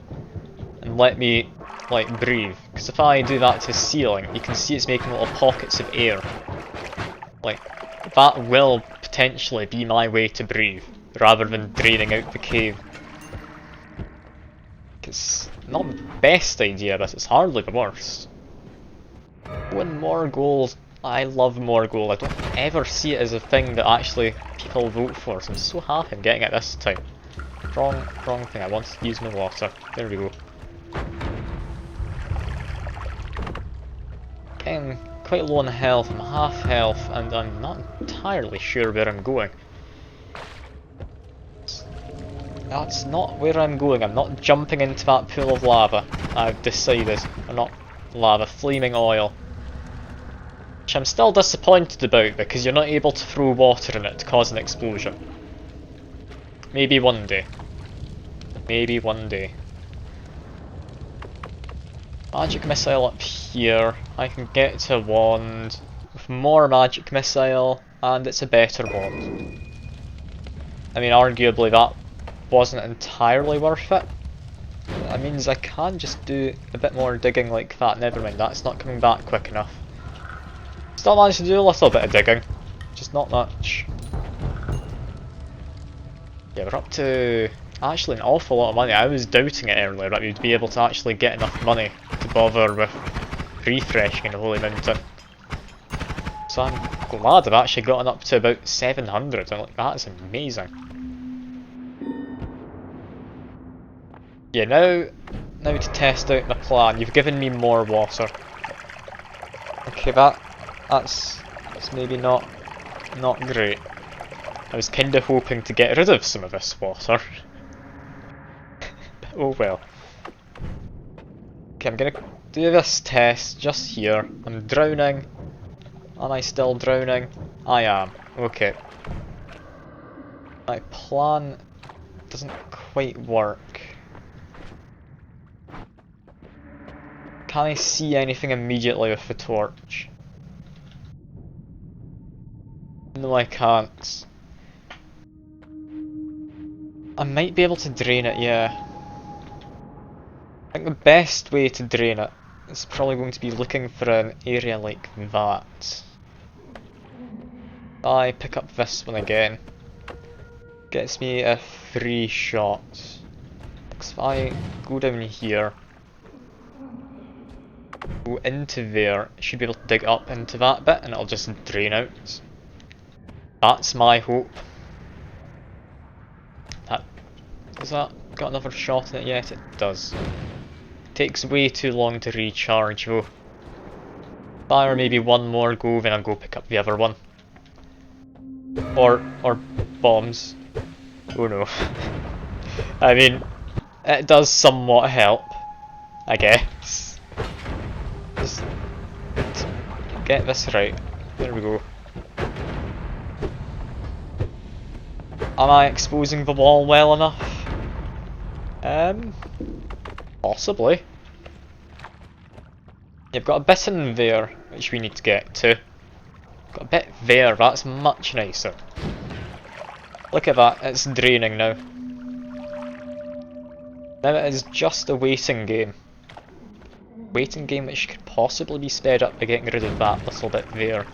and let me, like, breathe. Because if I do that to the ceiling, you can see it's making little pockets of air. Like, that will potentially be my way to breathe, rather than draining out the cave. It's not the best idea, but it's hardly the worst. Win more gold. I love more gold. I don't ever see it as a thing that actually people vote for, so I'm so happy I'm getting it this time. Wrong thing. I wanted to use my water. There we go. Getting quite low on health. I'm half health, and I'm not entirely sure where I'm going. That's not where I'm going. I'm not jumping into that pool of lava. I've decided. Or not lava, flaming oil. Which I'm still disappointed about because you're not able to throw water in it to cause an explosion. Maybe one day. Maybe one day. Magic missile up here. I can get to a wand with more magic missile, and it's a better wand. I mean, arguably that wasn't entirely worth it. That means I can just do a bit more digging like that. Never mind, that's not coming back quick enough. Still managed to do a little bit of digging, just not much. Yeah, we're up to actually an awful lot of money. I was doubting it earlier that we'd be able to actually get enough money to bother with refreshing in the Holy Mountain. So I'm glad I've actually gotten up to about 700, and like, that's amazing. Yeah, now to test out my plan. You've given me more water. Okay, that's maybe not great. I was kinda hoping to get rid of some of this water. Oh well. Okay, I'm gonna do this test just here. I'm drowning. Am I still drowning? I am. Okay. My plan doesn't quite work. Can I see anything immediately with the torch? No, I can't. I might be able to drain it, yeah. I think the best way to drain it is probably going to be looking for an area like that. I pick up this one again. Gets me a free shot. So if I go down here, go into there, I should be able to dig up into that bit and it'll just drain out. That's my hope. Has that got another shot in it yet? It does. Takes way too long to recharge though. Fire maybe one more go, then I'll go pick up the other one. Or bombs. Oh no. I mean, it does somewhat help, I guess. Just get this right. There we go. Am I exposing the wall well enough? Possibly. You've got a bit in there, which we need to get to. Got a bit there, that's much nicer. Look at that, it's draining now. Now it is just a waiting game. Waiting game which could possibly be sped up by getting rid of that little bit there.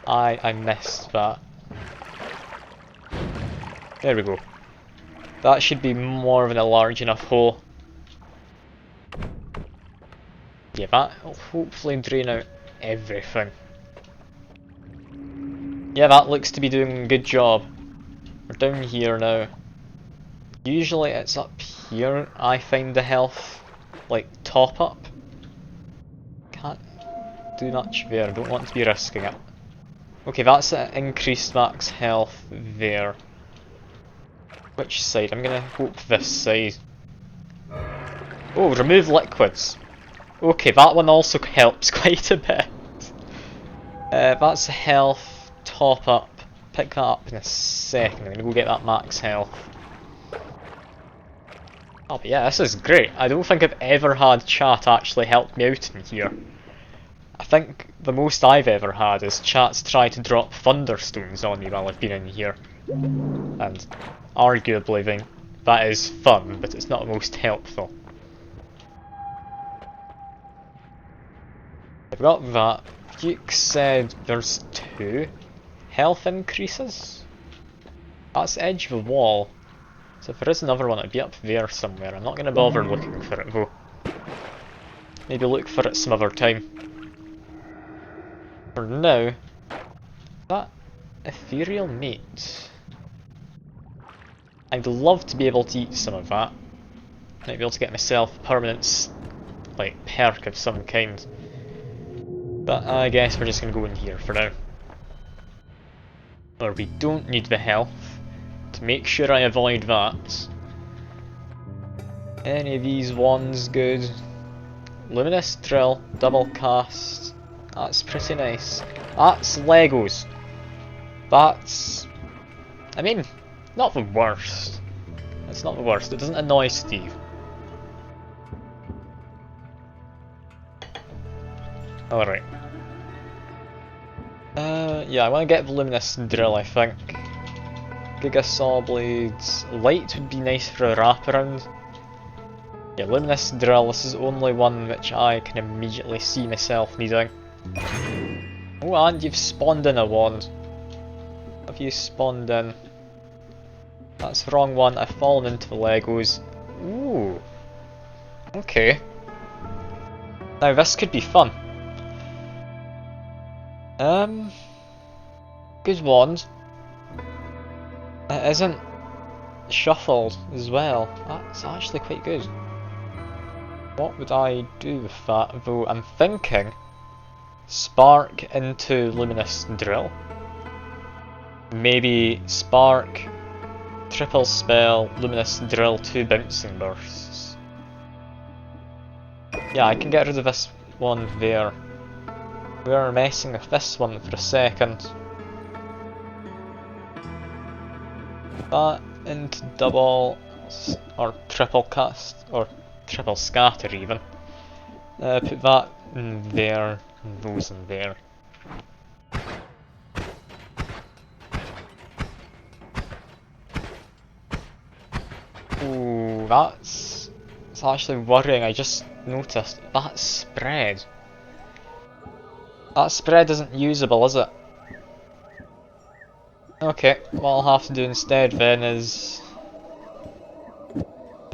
I missed that. There we go. That should be more than a large enough hole. Yeah, that'll hopefully drain out everything. Yeah, that looks to be doing a good job. We're down here now. Usually it's up here I find the health, like, top up. Can't do much there, don't want to be risking it. Okay, that's an increased max health there. Which side? I'm gonna hope this side. Oh, remove liquids. Okay, that one also helps quite a bit. That's health top up. Pick that up in a second. I'm gonna go get that max health. Oh, but yeah, this is great. I don't think I've ever had chat actually help me out in here. I think the most I've ever had is chats try to drop thunderstones on me while I've been in here. And arguably that is fun, but it's not most helpful. I've got that. Duke said there's 2 health increases. That's the edge of the wall. So if there is another one, it'd be up there somewhere. I'm not going to bother looking for it though. Maybe look for it some other time. For now, that ethereal meat. I'd love to be able to eat some of that. Might be able to get myself a permanent, like, perk of some kind. But I guess we're just going to go in here for now. Or we don't need the health. To make sure I avoid that. Any of these ones good? Luminous drill, double cast. That's pretty nice. That's Legos. That's... I mean, not the worst. It's not the worst. It doesn't annoy Steve. Alright. Yeah, I want to get the luminous drill, I think. Giga saw blades. Light would be nice for a wraparound. Yeah, luminous drill. This is the only one which I can immediately see myself needing. Oh, and you've spawned in a wand. Have you spawned in? That's the wrong one. I've fallen into the Legos. Ooh. Okay. Now this could be fun. Good wand. It isn't shuffled as well. That's actually quite good. What would I do with that though? I'm thinking spark into luminous drill. Maybe spark, triple spell, luminous drill, 2 bouncing bursts. Yeah, I can get rid of this one there. We were messing with this one for a second. That into double or triple cast or triple scatter even. Put that in there, and those in there. Ooh, that's actually worrying. I just noticed that spread. That spread isn't usable, is it? Okay, what I'll have to do instead then is, I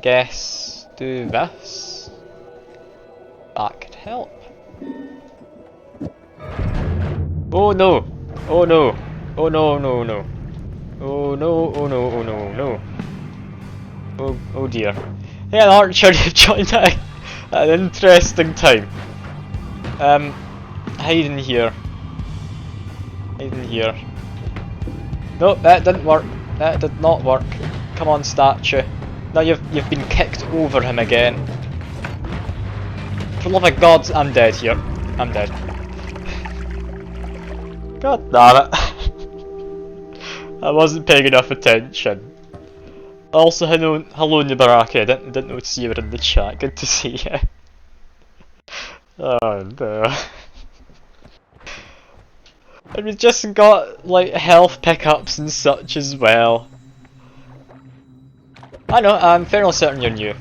guess, do this. That could help. Oh no! Oh no! Oh no, no, no. Oh no, oh no, oh no, no. Oh dear. Yeah, an archer, you've joined at an interesting time. Hide in here. Hide in here. Nope, that didn't work. That did not work. Come on, statue. Now you've been kicked over him again. For the love of God, I'm dead here. I'm dead. God damn it. I wasn't paying enough attention. Also, hello Nibaraki. I didn't notice you were in the chat. Good to see you. Oh no. And we've just got like health pickups and such as well. I know, I'm fairly certain you're new.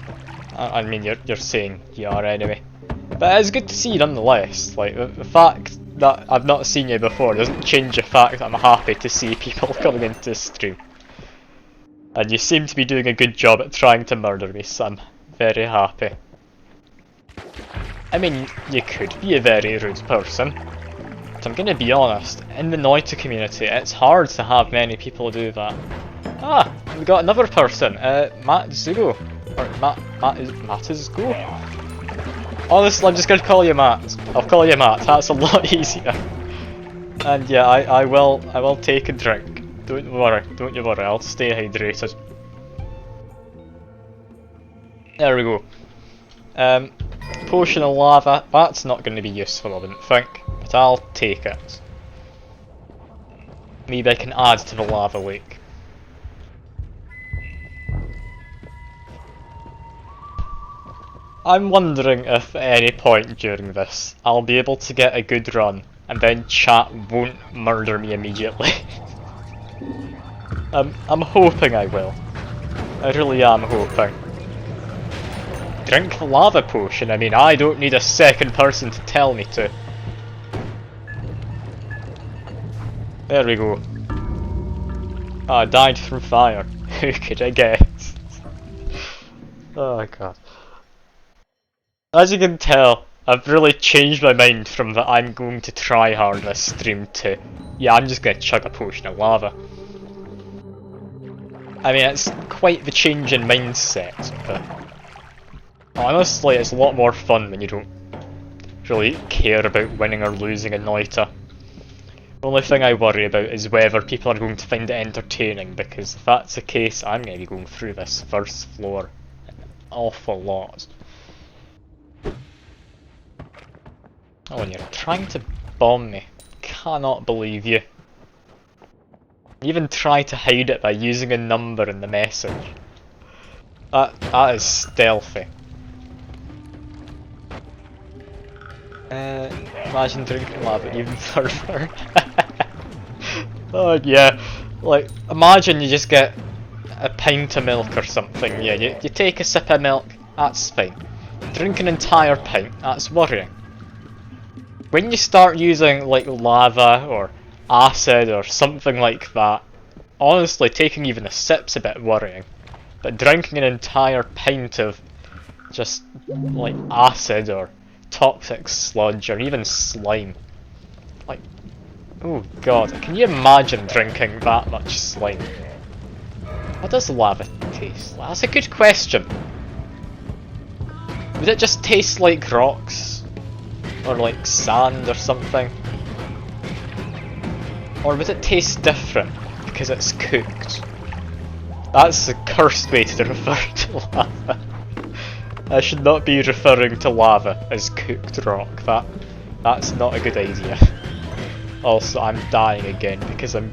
I mean, you're saying you are anyway. But it's good to see you nonetheless. Like, the fact that I've not seen you before doesn't change the fact that I'm happy to see people coming into the stream. And you seem to be doing a good job at trying to murder me, so I'm very happy. I mean, you could be a very rude person. But I'm gonna be honest, in the Noita community, it's hard to have many people do that. Ah, we got another person, Matt Zugo. Or Matt is Go? Honestly, I'm just gonna call you Matt. I'll call you Matt, that's a lot easier. And yeah, I will take a drink. Don't you worry, I'll stay hydrated. There we go. Potion of lava, that's not going to be useful I wouldn't think, but I'll take it. Maybe I can add to the lava lake. I'm wondering if at any point during this I'll be able to get a good run and then chat won't murder me immediately. I'm hoping I will. I really am hoping. Drink the lava potion, I mean, I don't need a second person to tell me to. There we go. I died from fire. Who could I guess? Oh god. As you can tell, I've really changed my mind from that I'm going to try hard this stream to, yeah, I'm just going to chug a potion of lava. I mean, it's quite the change in mindset, but honestly, it's a lot more fun when you don't really care about winning or losing in Noita. The only thing I worry about is whether people are going to find it entertaining, because if that's the case, I'm going to be going through this first floor an awful lot. Oh, and you're trying to bomb me. Cannot believe you. You even try to hide it by using a number in the message. That is stealthy. Imagine drinking lava even further. Oh yeah, like imagine you just get a pint of milk or something. Yeah, you take a sip of milk, that's fine. Drink an entire pint, that's worrying. When you start using like lava or acid or something like that, honestly taking even a sip's a bit worrying. But drinking an entire pint of just like acid or toxic sludge or even slime, like, oh god, can you imagine drinking that much slime? What does lava taste like? That's a good question. Would it just taste like rocks? Or like sand or something? Or would it taste different because it's cooked? That's the cursed way to refer to lava. I should not be referring to lava as cooked rock. That's not a good idea. Also, I'm dying again because I'm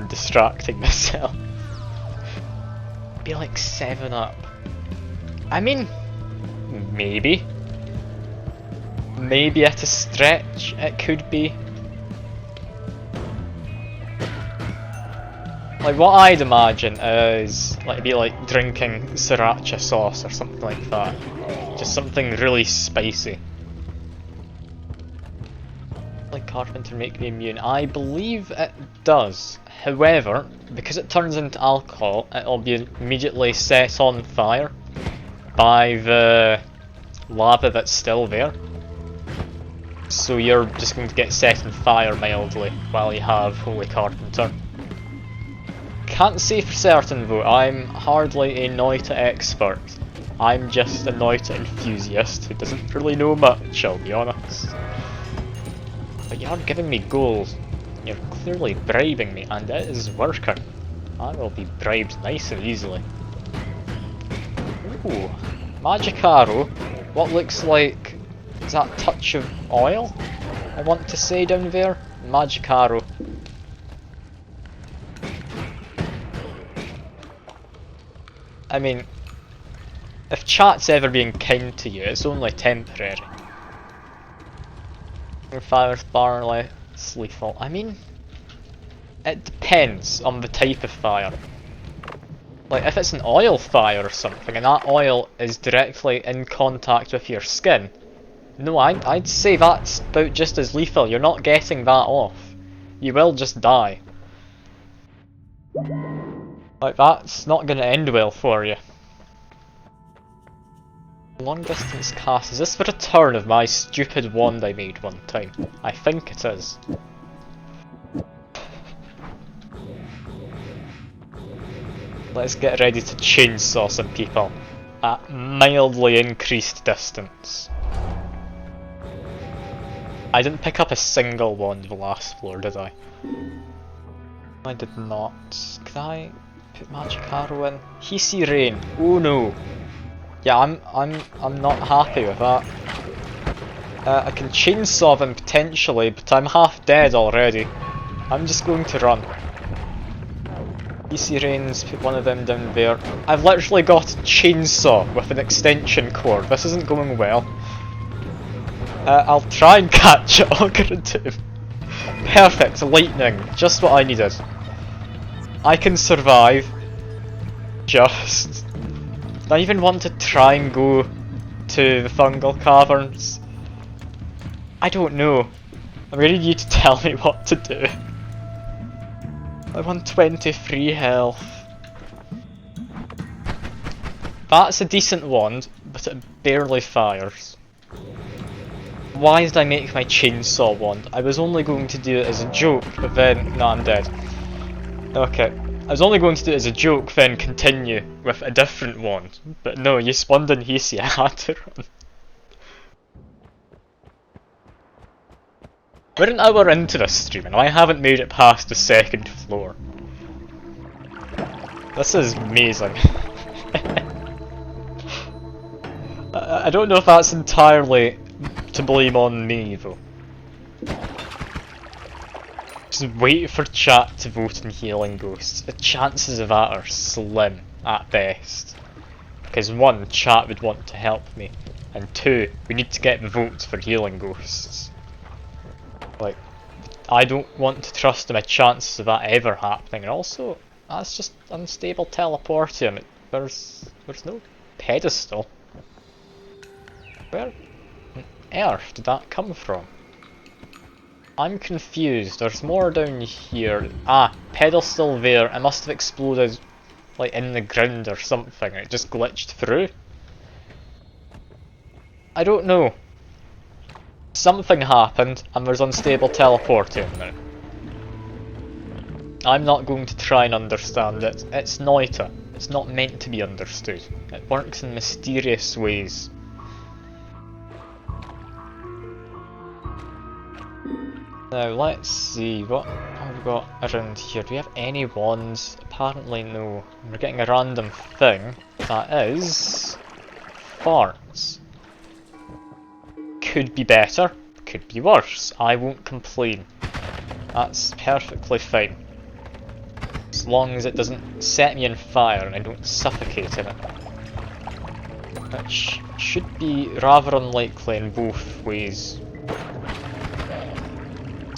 distracting myself. Be like 7-Up. I mean, maybe. Maybe at a stretch it could be. Like what I'd imagine is like it'd be like drinking sriracha sauce or something like that. Just something really spicy. Like Carpenter make me immune? I believe it does. However, because it turns into alcohol, it'll be immediately set on fire by the lava that's still there. So you're just going to get set on fire mildly while you have Holy Carpenter. Can't say for certain though, I'm hardly a Noita expert. I'm just a Noita enthusiast who doesn't really know much, I'll be honest. But you are giving me gold. You're clearly bribing me, and it is working. I will be bribed nice and easily. Ooh, magic arrow. What looks like, is that a touch of oil? I want to say down there. Magic arrow. I mean, if chat's ever being kind to you, it's only temporary. Fires barley, it's lethal. I mean, it depends on the type of fire. Like, if it's an oil fire or something, and that oil is directly in contact with your skin, no, I'd say that's about just as lethal. You're not getting that off. You will just die. Like, that's not going to end well for you. Long distance cast. Is this the return of my stupid wand I made one time? I think it is. Let's get ready to chainsaw some people at mildly increased distance. I didn't pick up a single wand the last floor, did I? I did not. Can I put magic arrow in? Hissy rain. Oh no. Yeah, I'm not happy with that. I can chainsaw them potentially, but I'm half dead already. I'm just going to run. Easy Rains, put one of them down there. I've literally got a chainsaw with an extension cord. This isn't going well. I'll try and catch it. All gonna do. Perfect, lightning. Just what I needed. I can survive. Just. I even want to try and go to the fungal caverns. I don't know. I'm gonna need you to tell me what to do. I'm on 23 health. That's a decent wand, but it barely fires. Why did I make my chainsaw wand? I was only going to do it as a joke, but then... No, I'm dead. Okay. I was only going to do it as a joke, then continue with a different wand. But no, you spawned in Hasty, I had to run. We're an hour into this stream and I haven't made it past the second floor. This is amazing. I don't know if that's entirely to blame on me though. Just wait for chat to vote on healing ghosts. The chances of that are slim at best. Because one, chat would want to help me, and two, we need to get the votes for healing ghosts. Like, I don't want to trust my chances of that ever happening, and also, that's just unstable teleportium. There's no pedestal. Where on earth did that come from? I'm confused. There's more down here. Ah, pedestal there. It must have exploded, like, in the ground or something. It just glitched through. I don't know. Something happened, and there's unstable teleporting now. I'm not going to try and understand it. It's Noita. It's not meant to be understood. It works in mysterious ways. Now let's see, what have we got around here? Do we have any wands? Apparently no. We're getting a random thing. That is... farts. Could be better, could be worse. I won't complain. That's perfectly fine. As long as it doesn't set me on fire and I don't suffocate in it. Which should be rather unlikely in both ways.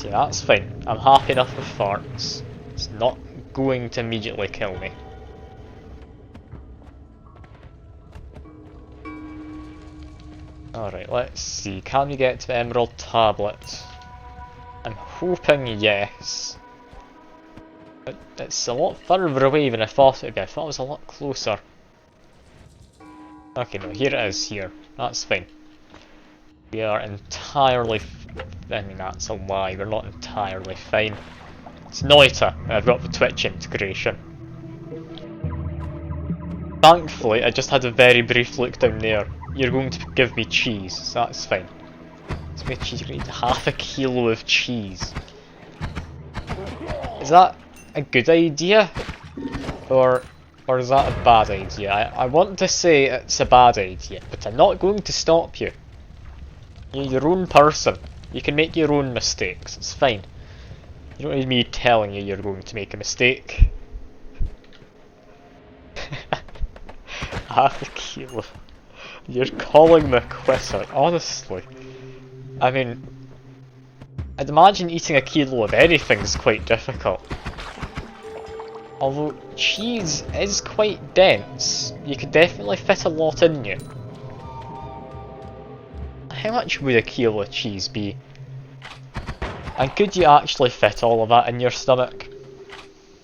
Yeah, that's fine. I'm happy enough with farts. It's not going to immediately kill me. Alright, let's see. Can we get to the Emerald Tablet? I'm hoping yes. But it's a lot further away than I thought it would be. I thought it was a lot closer. Okay, no, here it is, here. That's fine. We are entirely... I mean, that's a lie. We're not entirely fine. It's Noita. I've got the Twitch integration. Thankfully, I just had a very brief look down there. You're going to give me cheese, so that's fine. Let's make cheese. We need half a kilo of cheese. Is that a good idea? Or is that a bad idea? I want to say it's a bad idea, but I'm not going to stop you. You're your own person. You can make your own mistakes, it's fine. You don't need me telling you you're going to make a mistake. Half a kilo. You're calling me a quitter, honestly. I mean, I'd imagine eating a kilo of anything's quite difficult. Although cheese is quite dense, you could definitely fit a lot in you. How much would a kilo of cheese be? And could you actually fit all of that in your stomach?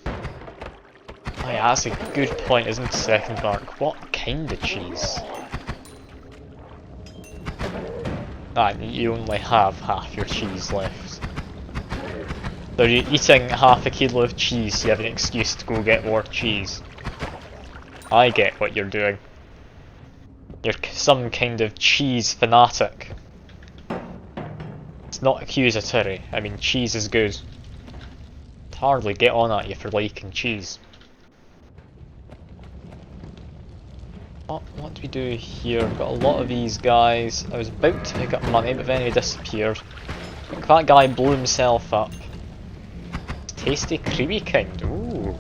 Oh yeah, that's a good point, isn't it, second mark? What kind of cheese? Ah, you only have half your cheese left. So you're eating half a kilo of cheese, so you have an excuse to go get more cheese. I get what you're doing. You're some kind of cheese fanatic. It's not accusatory, I mean cheese is good. I'd hardly get on at you for liking cheese. What do we do here? We've got a lot of these guys. I was about to pick up money, but then he disappeared. I think that guy blew himself up. Tasty, creamy kind. Ooh,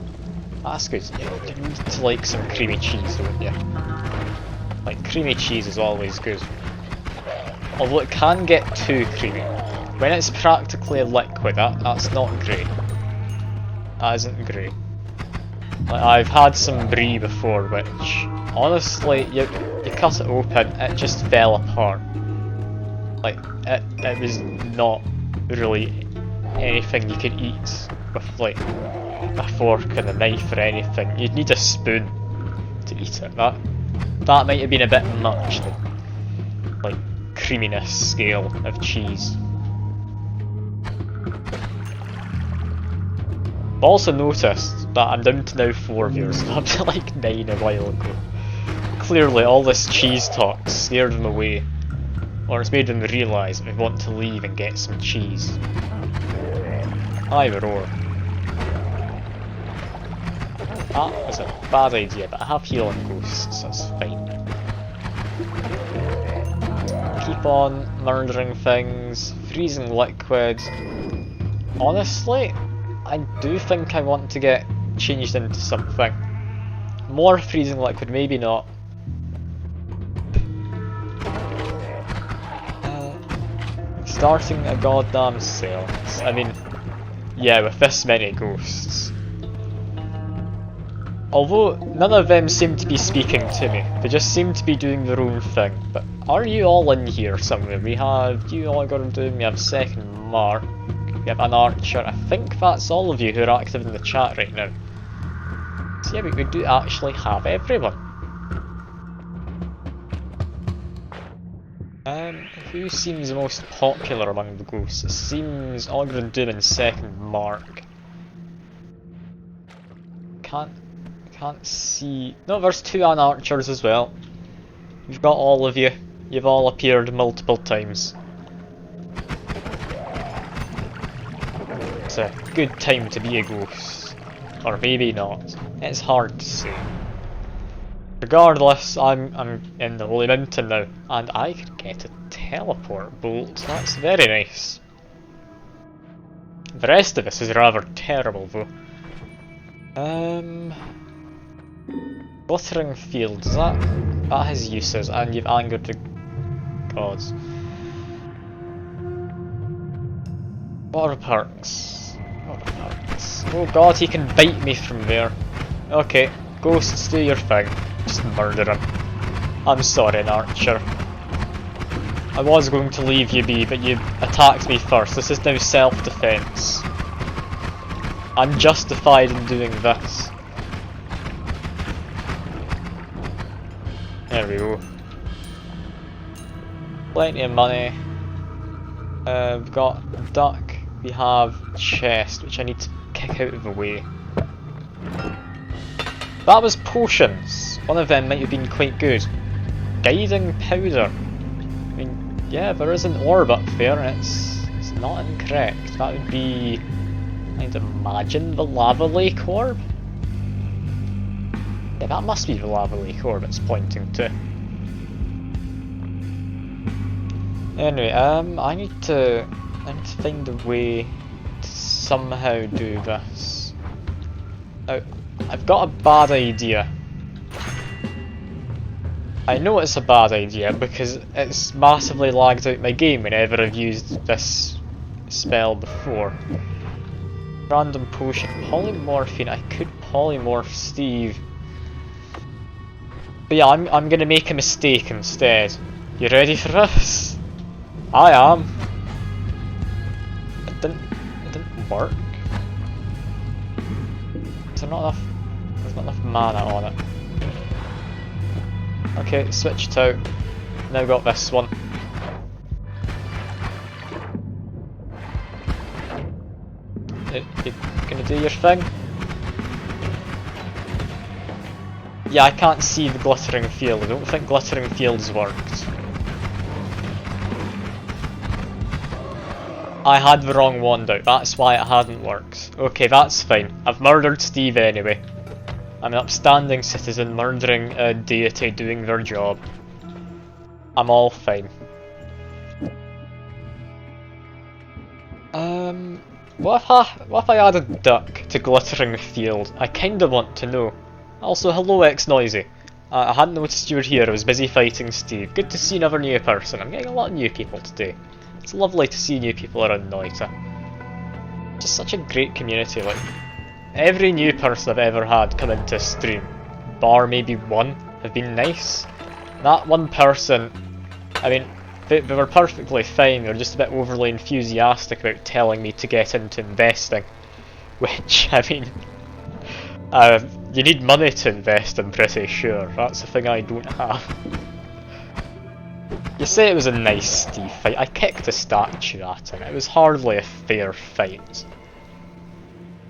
that's good. You need to like some creamy cheese, don't you? Like, creamy cheese is always good. Although it can get too creamy. When it's practically liquid, that's not great. That isn't great. Like, I've had some brie before, which, honestly, you cut it open, it just fell apart. Like, it was not really anything you could eat with like a fork and a knife or anything. You'd need a spoon to eat it. That might have been a bit much, the like creaminess scale of cheese. I've also noticed that I'm down to now 4 viewers, I'm up to like 9 a while ago. Clearly all this cheese talk scared them away, or it's made them realise that we want to leave and get some cheese. Either or. That was a bad idea, but I have healing ghosts, so it's fine. Keep on murdering things, freezing liquid. Honestly, I do think I want to get changed into something. More freezing liquid, maybe not. Starting a goddamn sale. I mean, yeah, with this many ghosts. Although none of them seem to be speaking to me, they just seem to be doing their own thing. But are you all in here somewhere? We have you all got to do. We have second mark. We have an archer. I think that's all of you who are active in the chat right now. So yeah, we do actually have everyone. Who seems the most popular among the ghosts? It seems Ogre and Doom and second mark. Can't see. No, there's 2 archers as well. We've got all of you. You've all appeared multiple times. It's a good time to be a ghost. Or maybe not. It's hard to say. Regardless, I'm in the Holy Mountain now, and I can get a teleport bolt. That's very nice. The rest of this is rather terrible though. Watering fields, that has uses, and you've angered the gods. Water perks. Water perks. Oh god, he can bite me from there. Okay, ghosts, do your thing. Just murder him. I'm sorry, an archer. I was going to leave you be, but you attacked me first. This is now self-defense. I'm justified in doing this. There we go. Plenty of money. We've got a duck. We have chest, which I need to kick out of the way. That was potions. One of them might have been quite good. Guiding powder. I mean, yeah, there is an orb up there, and it's not incorrect. That would be, I'd imagine, the lava lake orb. Yeah, that must be the lava lake orb it's pointing to. Anyway, I need to find a way to somehow do this. Now, I've got a bad idea. I know it's a bad idea because it's massively lagged out my game whenever I've used this spell before. Random potion, polymorphine. I could polymorph Steve. But yeah, I'm gonna make a mistake instead. You ready for this? I am. It didn't work. There's not enough mana on it. Okay, switched out. Now got this one. You gonna do your thing? Yeah, I can't see the glittering field. I don't think glittering fields worked. I had the wrong wand out, that's why it hadn't worked. Okay, that's fine. I've murdered Steve anyway. I'm an upstanding citizen murdering a deity doing their job. I'm all fine. What if I add a duck to glittering field? I kinda want to know. Also, hello X-Noisy. I hadn't noticed you were here, I was busy fighting Steve. Good to see another new person. I'm getting a lot of new people today. It's lovely to see new people around Noita. Just such a great community, like, every new person I've ever had come into stream, bar maybe one, have been nice. That one person, I mean, they were perfectly fine, they were just a bit overly enthusiastic about telling me to get into investing. Which, I mean, you need money to invest, I'm pretty sure. That's the thing I don't have. You say it was a nice Steve fight. I kicked a statue at him. It was hardly a fair fight.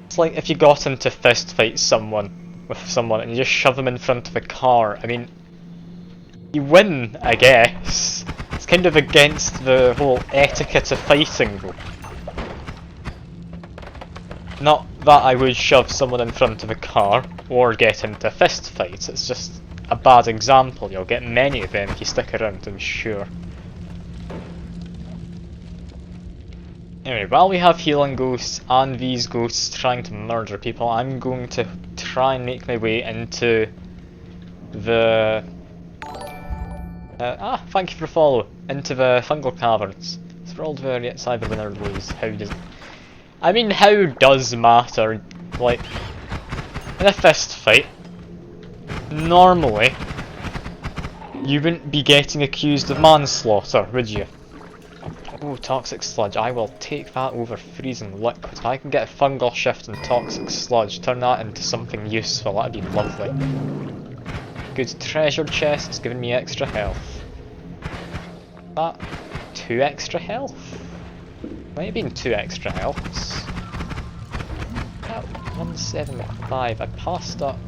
It's like if you got into fist fight with someone and you just shove them in front of a car. I mean, you win, I guess. It's kind of against the whole etiquette of fighting though. Not that I would shove someone in front of a car or get into fist fights, it's just a bad example. You'll get many of them if you stick around, I'm sure. Anyway, while we have healing ghosts and these ghosts trying to murder people, I'm going to try and make my way into the... thank you for follow. Into the fungal caverns. It's rolled variants either win or lose. How does... I mean, how does matter? Like, in a fist fight, normally, you wouldn't be getting accused of manslaughter, would you? Oh, toxic sludge. I will take that over freezing liquid. If I can get a fungal shift and toxic sludge, turn that into something useful, that'd be lovely. Good treasure chest, it's giving me extra health. That 2 extra health? Might have been 2 extra healths. That 175, I passed up.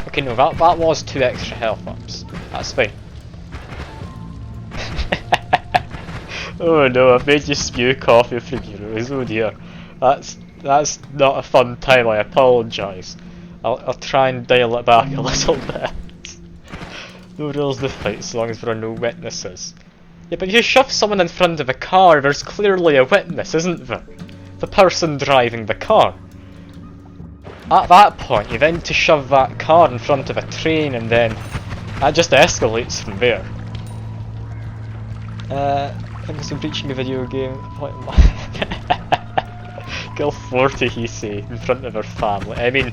Okay, no, that was 2 extra health ups. That's fine. Oh no, I've made you spew coffee from your nose, oh dear. That's not a fun time, I apologise. I'll try and dial it back a little bit. No rules to fight so long as there are no witnesses. Yeah, but if you shove someone in front of a car, there's clearly a witness, isn't there? The person driving the car. At that point, you then to shove that car in front of a train and then that just escalates from there. Thanks for breaching a video game. Kill 40, he say, in front of her family. I mean,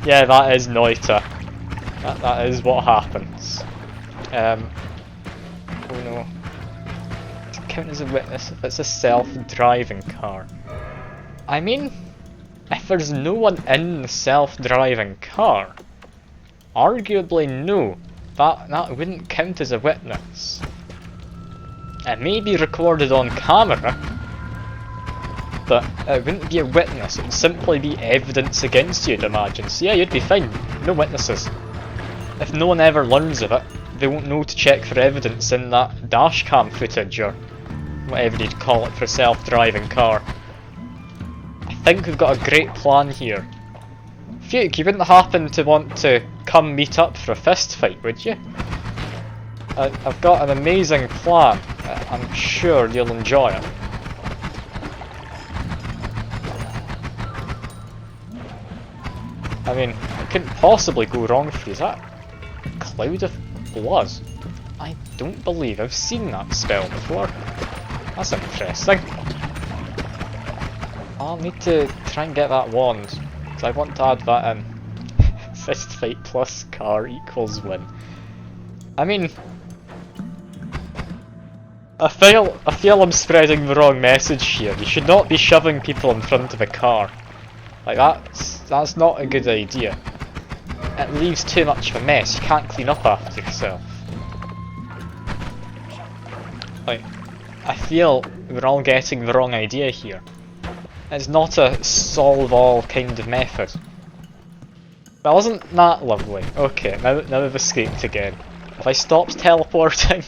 yeah, that is Noita. That is what happens. Oh no. To count as a witness if it's a self-driving car. I mean, if there's no one in the self-driving car, arguably no, that wouldn't count as a witness. It may be recorded on camera, but it wouldn't be a witness, it would simply be evidence against you, I'd imagine. So yeah, you'd be fine, no witnesses. If no one ever learns of it, they won't know to check for evidence in that dashcam footage or whatever you'd call it for a self-driving car. I think we've got a great plan here. Fuke, you wouldn't happen to want to come meet up for a fist fight, would you? I've got an amazing plan. I'm sure you'll enjoy it. I mean, it couldn't possibly go wrong for you. Is that a cloud of blood? I don't believe I've seen that spell before. That's interesting. I'll need to try and get that wand, because I want to add that in. Fist fight plus car equals win. I mean, I feel I'm spreading the wrong message here. You should not be shoving people in front of a car. Like that's not a good idea. It leaves too much of a mess. You can't clean up after yourself. Like, I feel we're all getting the wrong idea here. It's not a solve all kind of method. That wasn't that lovely. Okay, now we've escaped again. Have I stopped teleporting?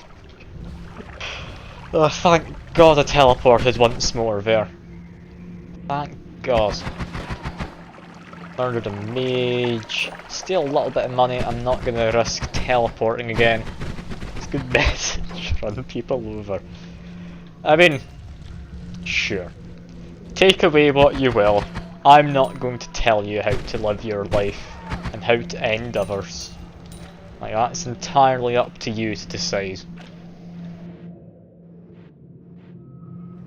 Oh, thank God I teleported once more there. Thank God. Murdered a mage. Still a little bit of money. I'm not going to risk teleporting again. It's a good message. Run people over. I mean, sure. Take away what you will. I'm not going to tell you how to live your life and how to end others. Like, that's entirely up to you to decide.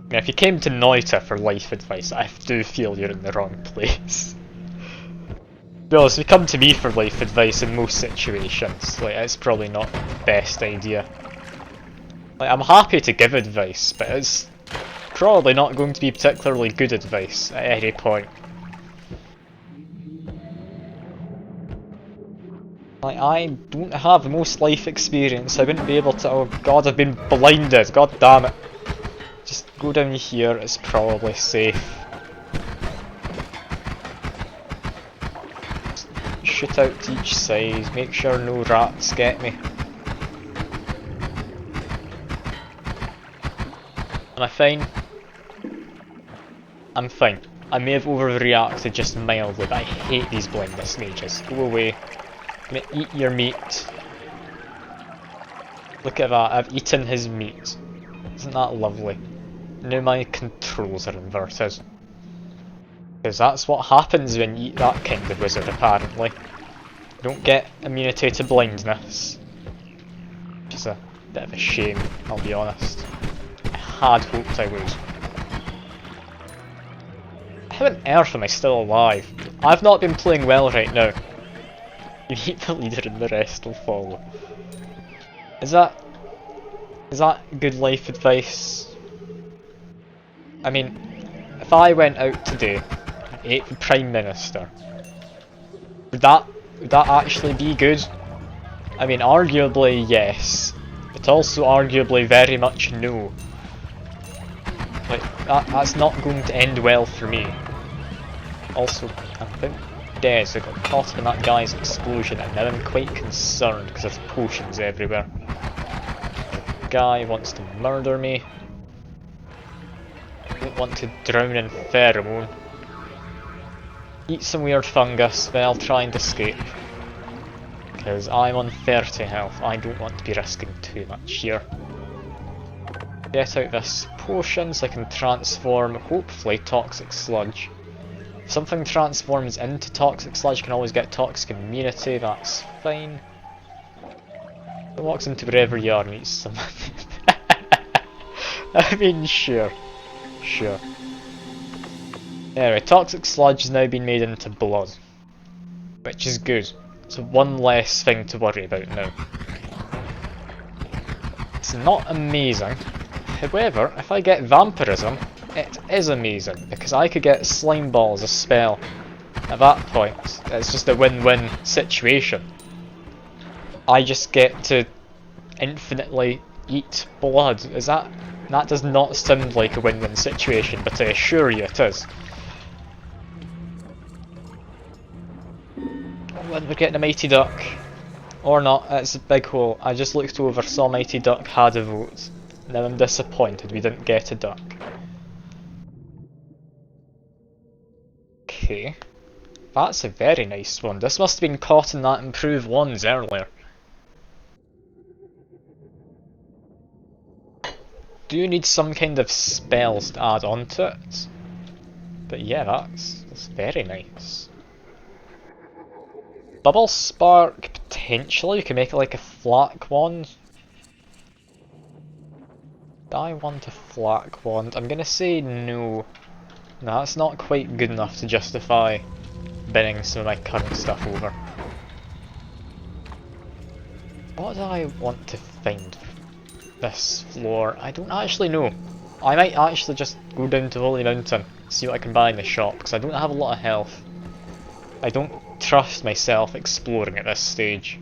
Now, if you came to Noita for life advice, I do feel you're in the wrong place. Well, if you come to me for life advice in most situations, like, it's probably not the best idea. Like, I'm happy to give advice, but it's probably not going to be particularly good advice at any point. Like, I don't have the most life experience. I wouldn't be able to. Oh God, I've been blinded. God damn it! Just go down here. It's probably safe. Just shoot out to each side. Make sure no rats get me. Am I fine? I'm fine. I may have overreacted just mildly, but I hate these blindness mages. Go away. I'm gonna eat your meat. Look at that, I've eaten his meat. Isn't that lovely? Now my controls are inverted. Because that's what happens when you eat that kind of wizard, apparently. You don't get immunity to blindness. Which is a bit of a shame, I'll be honest. I had hoped I would. How on earth am I still alive? I've not been playing well right now. You meet the leader and the rest will follow. Is that good life advice? I mean, if I went out today and ate the Prime Minister, would that actually be good? I mean, arguably yes, but also arguably very much no. Like, that's not going to end well for me. Also, I'm about dead, so I got caught in that guy's explosion, and now I'm quite concerned because there's potions everywhere. The guy wants to murder me. I don't want to drown in pheromone. Eat some weird fungus, then I'll try and escape. Because I'm on 30 health, I don't want to be risking too much here. Get out this potion so I can transform, hopefully, toxic sludge. If something transforms into toxic sludge, you can always get toxic immunity, that's fine. It walks into wherever you are and eats someone. I mean, sure. Sure. Anyway, toxic sludge has now been made into blood. Which is good. So one less thing to worry about now. It's not amazing. However, if I get vampirism, it is amazing, because I could get slime ball as a spell. At that point, it's just a win-win situation. I just get to infinitely eat blood. That does not sound like a win-win situation, but I assure you it is. When we're getting a mighty duck. Or not, it's a big hole. I just looked over, saw mighty duck had a vote. Now I'm disappointed we didn't get a duck. Okay. That's a very nice one. This must have been caught in that improved ones earlier. Do you need some kind of spells to add on to it? But yeah, that's very nice. Bubble Spark, potentially, you can make it like a flak wand. Do I want a flak wand? I'm gonna say no. No, that's not quite good enough to justify binning some of my current stuff over. What do I want to find this floor? I don't actually know. I might actually just go down to Holy Mountain, see what I can buy in the shop, because I don't have a lot of health. I don't trust myself exploring at this stage.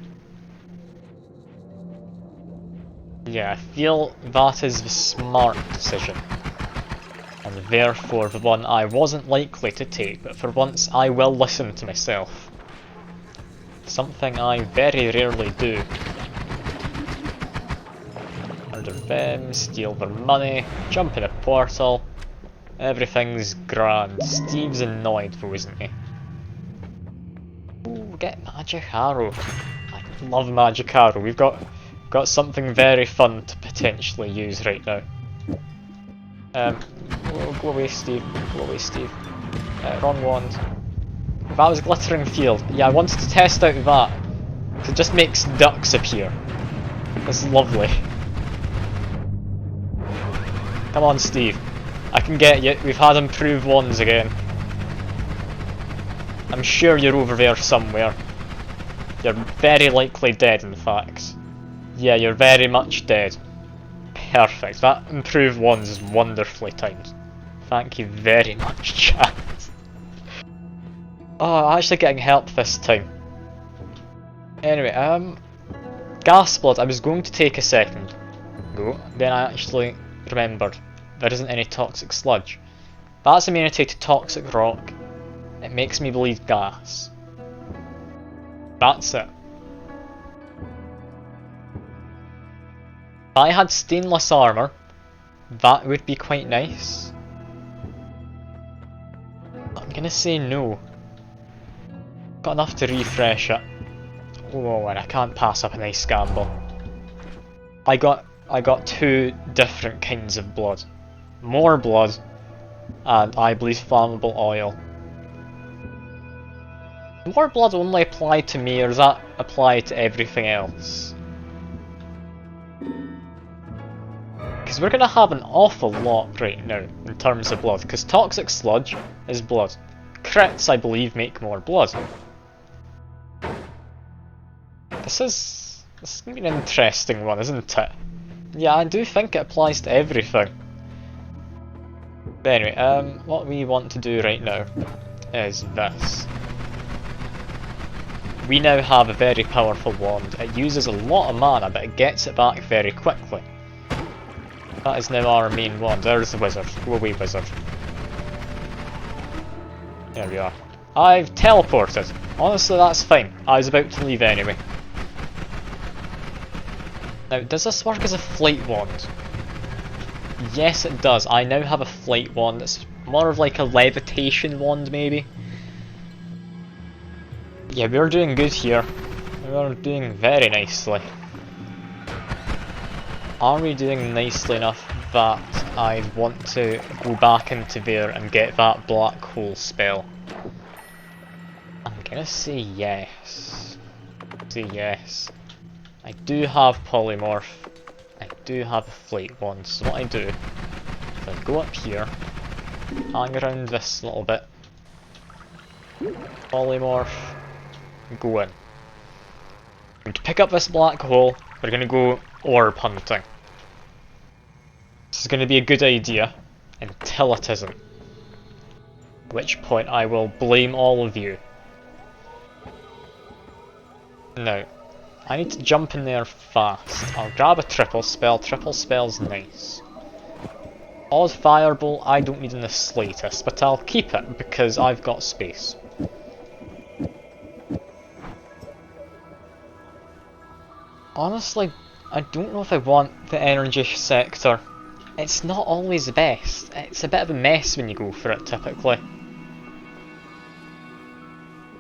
Yeah, I feel that is the smart decision. And therefore the one I wasn't likely to take, but for once I will listen to myself. Something I very rarely do. Murder them, steal their money, jump in a portal. Everything's grand. Steve's annoyed though, isn't he? Ooh, get Magic Arrow. I love Magic Arrow. We've got something very fun to potentially use right now. Go away, Steve. Go away, Steve. Wrong wand. That was Glittering Field. Yeah, I wanted to test out that. It just makes ducks appear. That's lovely. Come on, Steve. I can get you. We've had improved wands again. I'm sure you're over there somewhere. You're very likely dead, in fact. Yeah, you're very much dead. Perfect. That improved wands is wonderfully timed. Thank you very much, chat. Oh, I'm actually getting help this time. Anyway, gas blood. I was going to take a second go, then I actually remembered there isn't any toxic sludge. That's immunity to toxic rock. It makes me bleed gas. That's it. If I had stainless armour, that would be quite nice. I'm gonna say no. Got enough to refresh it. Oh, and I can't pass up a nice gamble. I got two different kinds of blood. More blood, and I believe flammable oil. More blood only apply to me, or does that apply to everything else? Because we're going to have an awful lot right now in terms of blood, because toxic sludge is blood. Crits, I believe, make more blood. This is going to be an interesting one, isn't it? Yeah, I do think it applies to everything. But anyway, what we want to do right now is this. We now have a very powerful wand. It uses a lot of mana, but it gets it back very quickly. That is now our main wand. There's the wizard. Go away, wizard. There we are. I've teleported. Honestly, that's fine. I was about to leave anyway. Now, does this work as a flight wand? Yes, it does. I now have a flight wand. It's more of like a levitation wand, maybe. Yeah, we're doing good here. We're doing very nicely. Are we doing nicely enough that I want to go back into there and get that black hole spell? I'm gonna say yes. Say yes. I do have polymorph. I do have a flight wand, so what I do, if I go up here, hang around this little bit, polymorph, go in. I'm going to pick up this black hole, we're going to go orb hunting. This is going to be a good idea, until it isn't. At which point I will blame all of you. Now, I need to jump in there fast. I'll grab a triple spell's nice. Odd Fireball I don't need in the slightest, but I'll keep it because I've got space. Honestly, I don't know if I want the energy sector. It's not always the best. It's a bit of a mess when you go for it typically.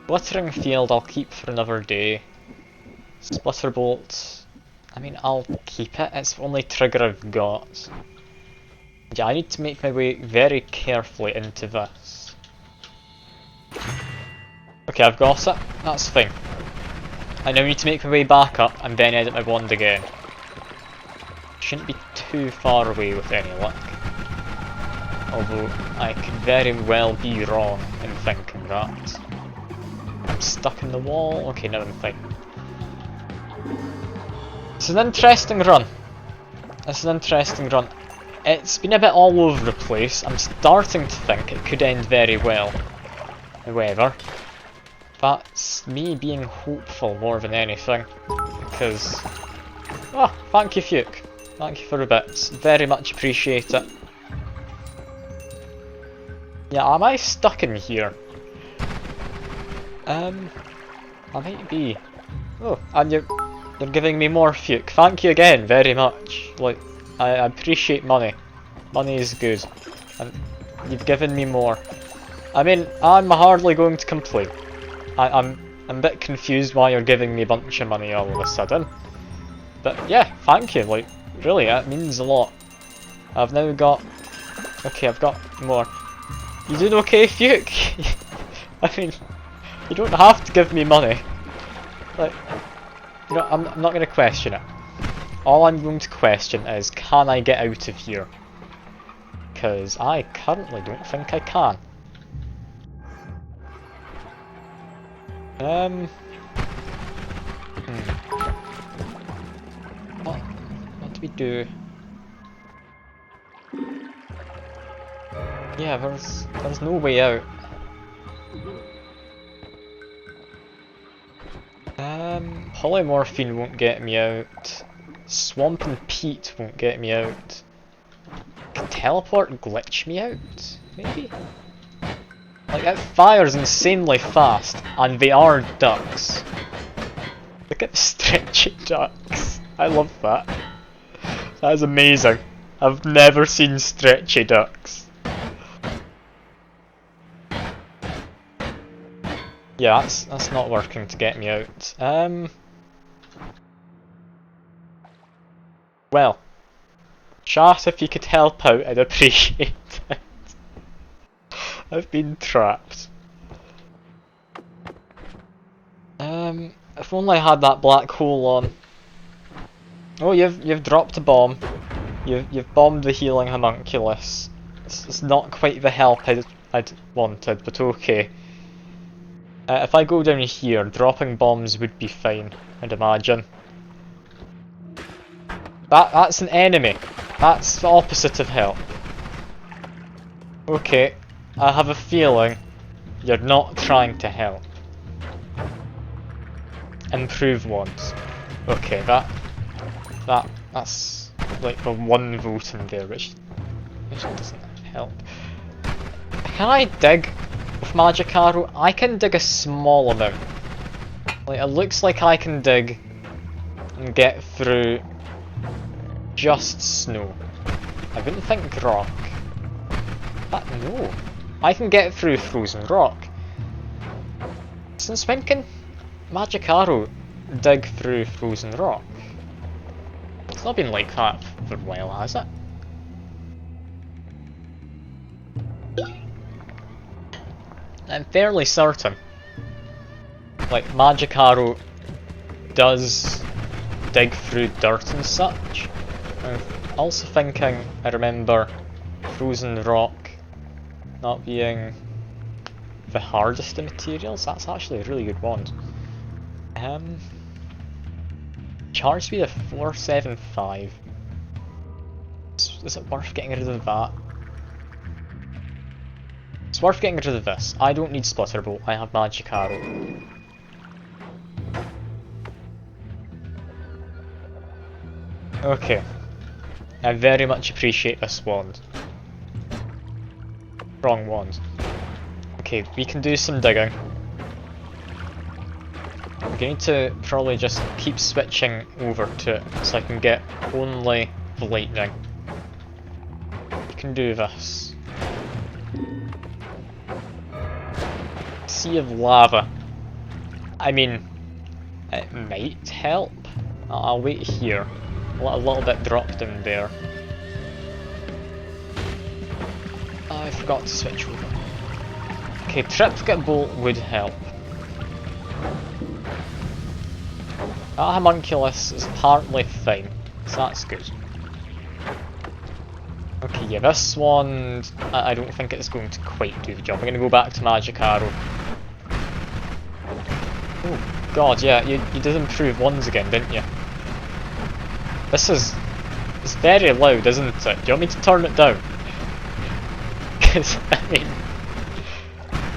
Glittering Field I'll keep for another day. Splitterbolt, I mean, I'll keep it, it's the only trigger I've got. Yeah, I need to make my way very carefully into this. Okay, I've got it, that's fine. I now need to make my way back up and then edit my wand again. Shouldn't be too far away with any luck. Although, I could very well be wrong in thinking that. I'm stuck in the wall, okay, now I'm fine. It's an interesting run. It's been a bit all over the place. I'm starting to think it could end very well. However, that's me being hopeful more than anything. Because... oh, thank you Fuke. Thank you for the bits. Very much appreciate it. Yeah, am I stuck in here? I might be. Oh, and you're giving me more Fuke. Thank you again, very much. Like, I appreciate money. Money is good. And you've given me more. I mean, I'm hardly going to complain. I'm a bit confused why you're giving me a bunch of money all of a sudden. But yeah, thank you, like, really, that means a lot. I've now got... okay, I've got more. You doing okay, Fuke? I mean, you don't have to give me money. Like, you know, I'm not going to question it. All I'm going to question is, can I get out of here? Because I currently don't think I can. What do we do? Yeah, there's no way out. Polymorphine won't get me out. Swamp and Peat won't get me out. Can teleport glitch me out? Maybe? Like, it fires insanely fast, and they are ducks. Look at the stretchy ducks. I love that. That is amazing. I've never seen stretchy ducks. Yeah, that's not working to get me out. Well, chat, if you could help out, I'd appreciate it. I've been trapped. If only I had that black hole on. Oh, you've dropped a bomb. You've bombed the healing homunculus. It's not quite the help I'd wanted, but okay. If I go down here, dropping bombs would be fine, I'd imagine. That's an enemy. That's the opposite of help. Okay, I have a feeling you're not trying to help. Improve wands. Okay, that's like the one vote in there, which doesn't help. Can I dig with magic arrow? I can dig a small amount. Like, it looks like I can dig and get through just snow. I wouldn't think rock. But no, I can get through frozen rock. Since when can magic arrow dig through frozen rock? It's not been like that for a while, has it? I'm fairly certain, like, magic arrow does dig through dirt and such. I'm also thinking I remember frozen rock not being the hardest of materials. That's actually a really good wand. Charge speed of 475. Is it worth getting rid of that? It's worth getting rid of this. I don't need Splitterbolt, I have magic arrow. Okay. I very much appreciate this wand. Wrong wand. Okay, we can do some digging. I'm going to probably just keep switching over to it so I can get only the lightning. We can do this. Sea of lava. I mean, it might help. I'll wait here. A little bit dropped in there. I forgot to switch over. Okay, triplicate bolt would help. That homunculus is apparently fine, so that's good. Okay, yeah, this one, I don't think it's going to quite do the job. I'm going to go back to Magic Arrow. Oh god, yeah, you did improve ones again, didn't you? This is... it's very loud, isn't it? Do you want me to turn it down? Because, I mean...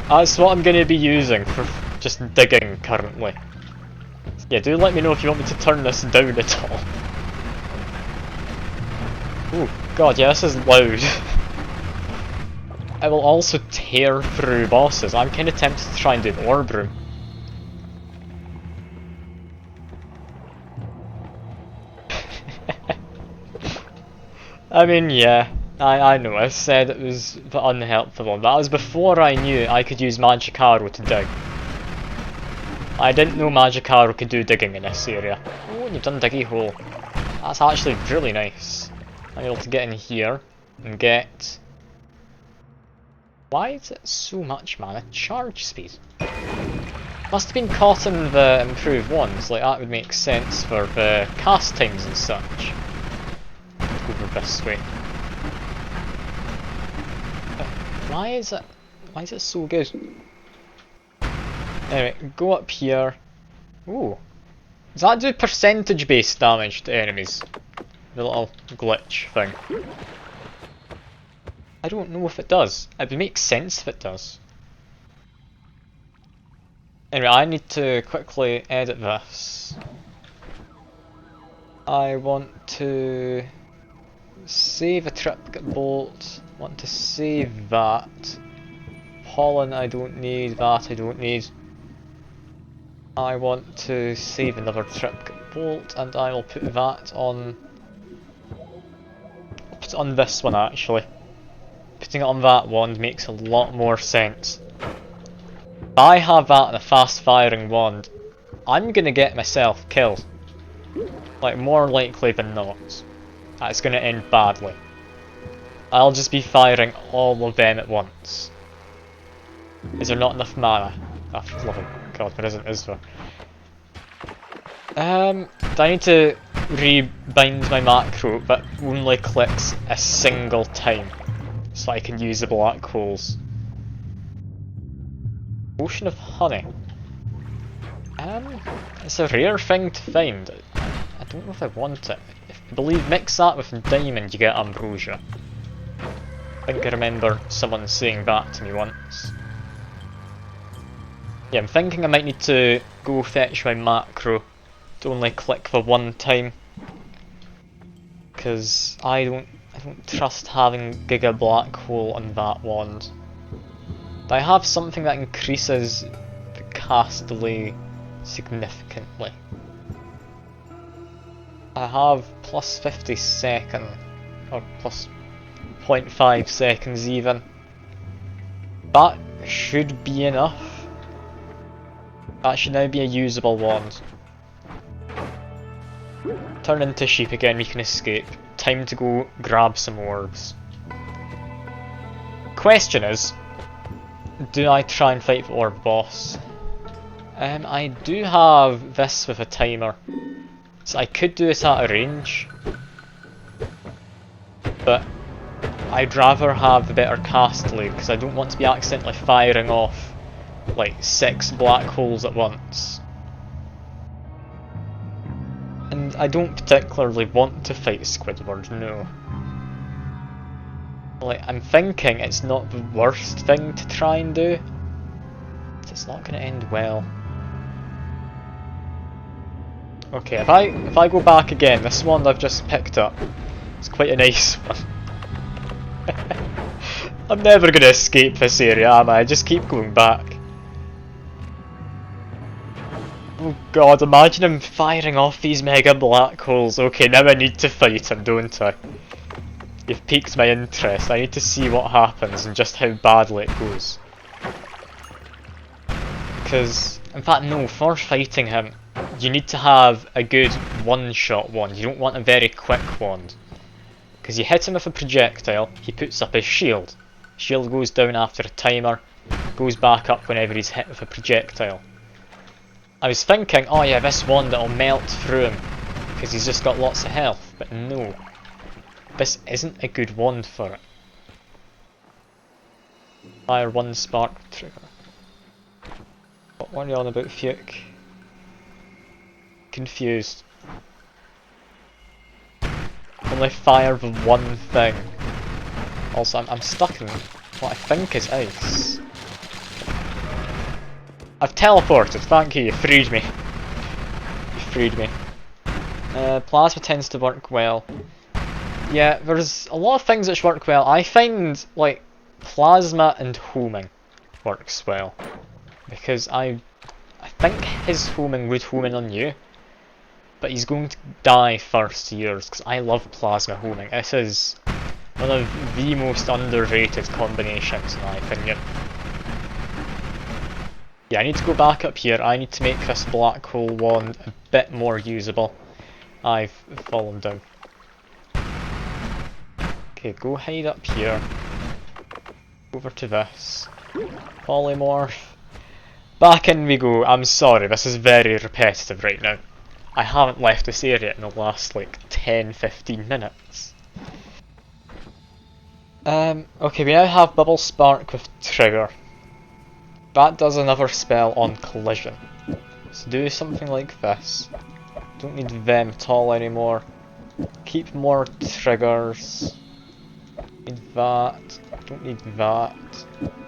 that's what I'm going to be using for just digging currently. Yeah, do let me know if you want me to turn this down at all. Oh god, yeah, this is loud. It will also tear through bosses. I'm kind of tempted to try and do an orb room. I mean, yeah, I know, I said it was a bit unhelpful, but that was before I knew I could use Magic Arrow to dig. I didn't know Magic Arrow could do digging in this area. Oh, and you've done Diggy Hole. That's actually really nice. I'm able to get in here and get... why is it so much mana? Charge speed. Must have been caught in the improved ones, like that would make sense for the cast times and such. Over this way. Why is it so good? Anyway, go up here. Ooh. Does that do percentage based damage to enemies? The little glitch thing. I don't know if it does. It would make sense if it does. Anyway, I need to quickly edit this. I want to save a triplicate bolt. Want to save that. Pollen I don't need, that I don't need. I want to save another triplicate bolt and I will put that on... I'll put it on this one actually. Putting it on that wand makes a lot more sense. If I have that and a fast firing wand, I'm gonna get myself killed. Like, more likely than not. That's gonna end badly. I'll just be firing all of them at once. Is there not enough mana? After loving god, there isn't, is there? Do I need to rebind my macro, but only clicks a single time, so I can use the black holes? Ocean of honey. It's a rare thing to find. I don't know if I want it. I believe mix that with diamond, you get ambrosia. I think I remember someone saying that to me once. Yeah, I'm thinking I might need to go fetch my macro to only click the one time, because I don't trust having Giga Black Hole on that wand. I have something that increases the cast delay significantly. I have plus 50 seconds, or plus 0.5 seconds even. That should be enough. That should now be a usable wand. Turn into sheep again, we can escape. Time to go grab some orbs. Question is, do I try and fight the orb boss? I do have this with a timer, so I could do it at a range, but I'd rather have the better cast delay because I don't want to be accidentally firing off like 6 black holes at once. And I don't particularly want to fight Squidward, no. Like, I'm thinking it's not the worst thing to try and do, but it's not going to end well. Okay, if I go back again, this one I've just picked up, it's quite a nice one. I'm never going to escape this area, am I? Just keep going back. Oh god, imagine him firing off these mega black holes. Okay, now I need to fight him, don't I? You've piqued my interest. I need to see what happens and just how badly it goes. Because In fact, no, for fighting him, you need to have a good one-shot wand. You don't want a very quick wand. Because you hit him with a projectile, he puts up his shield. Shield goes down after a timer, goes back up whenever he's hit with a projectile. I was thinking, oh yeah, this wand that'll melt through him, because he's just got lots of health, but no. This isn't a good wand for it. Fire one spark trigger. What are you on about, Fuke? Confused. Only fire the one thing. Also, I'm stuck in what I think is ice. I've teleported, thank you, you freed me. You freed me. Plasma tends to work well. Yeah, there's a lot of things which work well. I find, like, plasma and homing works well. Because I think his homing would home in on you. But he's going to die first to yours, because I love plasma homing. This is one of the most underrated combinations in my opinion. Yeah, I need to go back up here. I need to make this black hole wand a bit more usable. I've fallen down. Okay, go hide up here. Over to this. Polymorph. Back in we go. I'm sorry, this is very repetitive right now. I haven't left this area in the last like 10-15 minutes. Okay, we now have Bubble Spark with Trigger. That does another spell on collision. So do something like this. Don't need them at all anymore. Keep more triggers. Need that. Don't need that.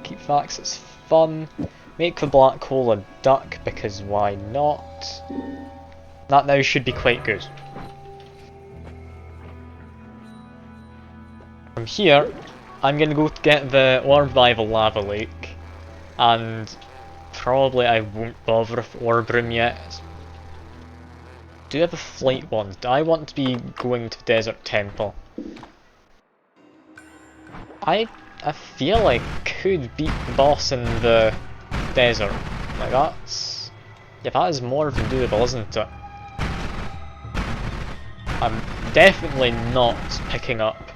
Keep that 'cause it's fun. Make the black hole a duck because why not? That now should be quite good. From here, I'm gonna go to get the orb by the lava lake, and probably I won't bother with orb room yet. Do you have a flight wand? I want to be going to Desert Temple. I feel I could beat the boss in the desert. Like that's... yeah, that is more than doable, isn't it? I'm definitely not picking up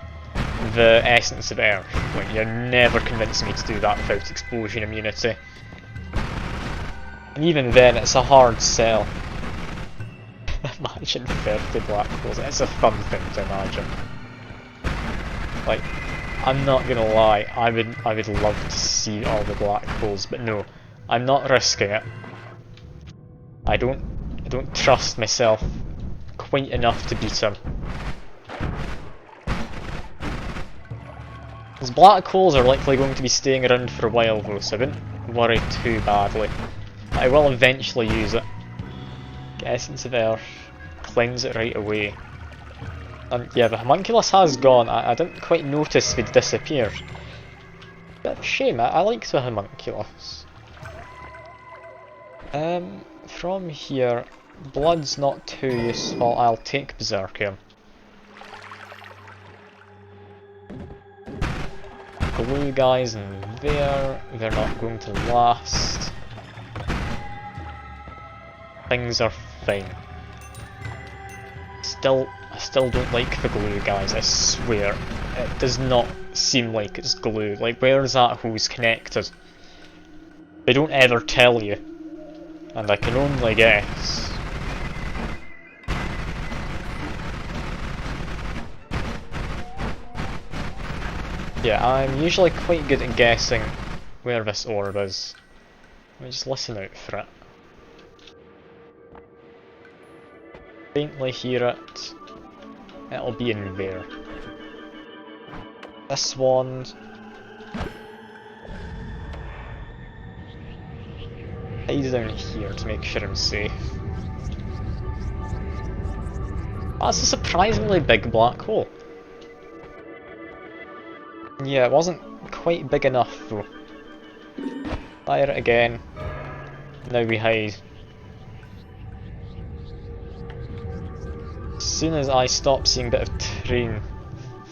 the Essence of Earth. Like, you're never convincing me to do that without explosion immunity. And even then, it's a hard sell. Imagine 30 black holes. It's a fun thing to imagine. Like, I'm not gonna lie, I would love to see all the black holes, but no, I'm not risking it. I don't trust myself quite enough to beat him. His black holes are likely going to be staying around for a while though, so I wouldn't worry too badly. I will eventually use it. Get Essence of Earth, cleanse it right away. And yeah, the homunculus has gone. I didn't quite notice they'd disappeared. Bit of a shame, I like the homunculus. From here, blood's not too useful, I'll take Berserker. Glue guys in there, they're not going to last. Things are fine. I still don't like the glue guys, I swear. It does not seem like it's glue. Like, where is that hose connected? They don't ever tell you. And I can only guess. Yeah, I'm usually quite good at guessing where this orb is. Let me just listen out for it. Faintly hear it. It'll be in there. This wand. Hide down here to make sure I'm safe. That's a surprisingly big black hole. Yeah, it wasn't quite big enough though. Fire it again. Now we hide. As soon as I stop seeing a bit of terrain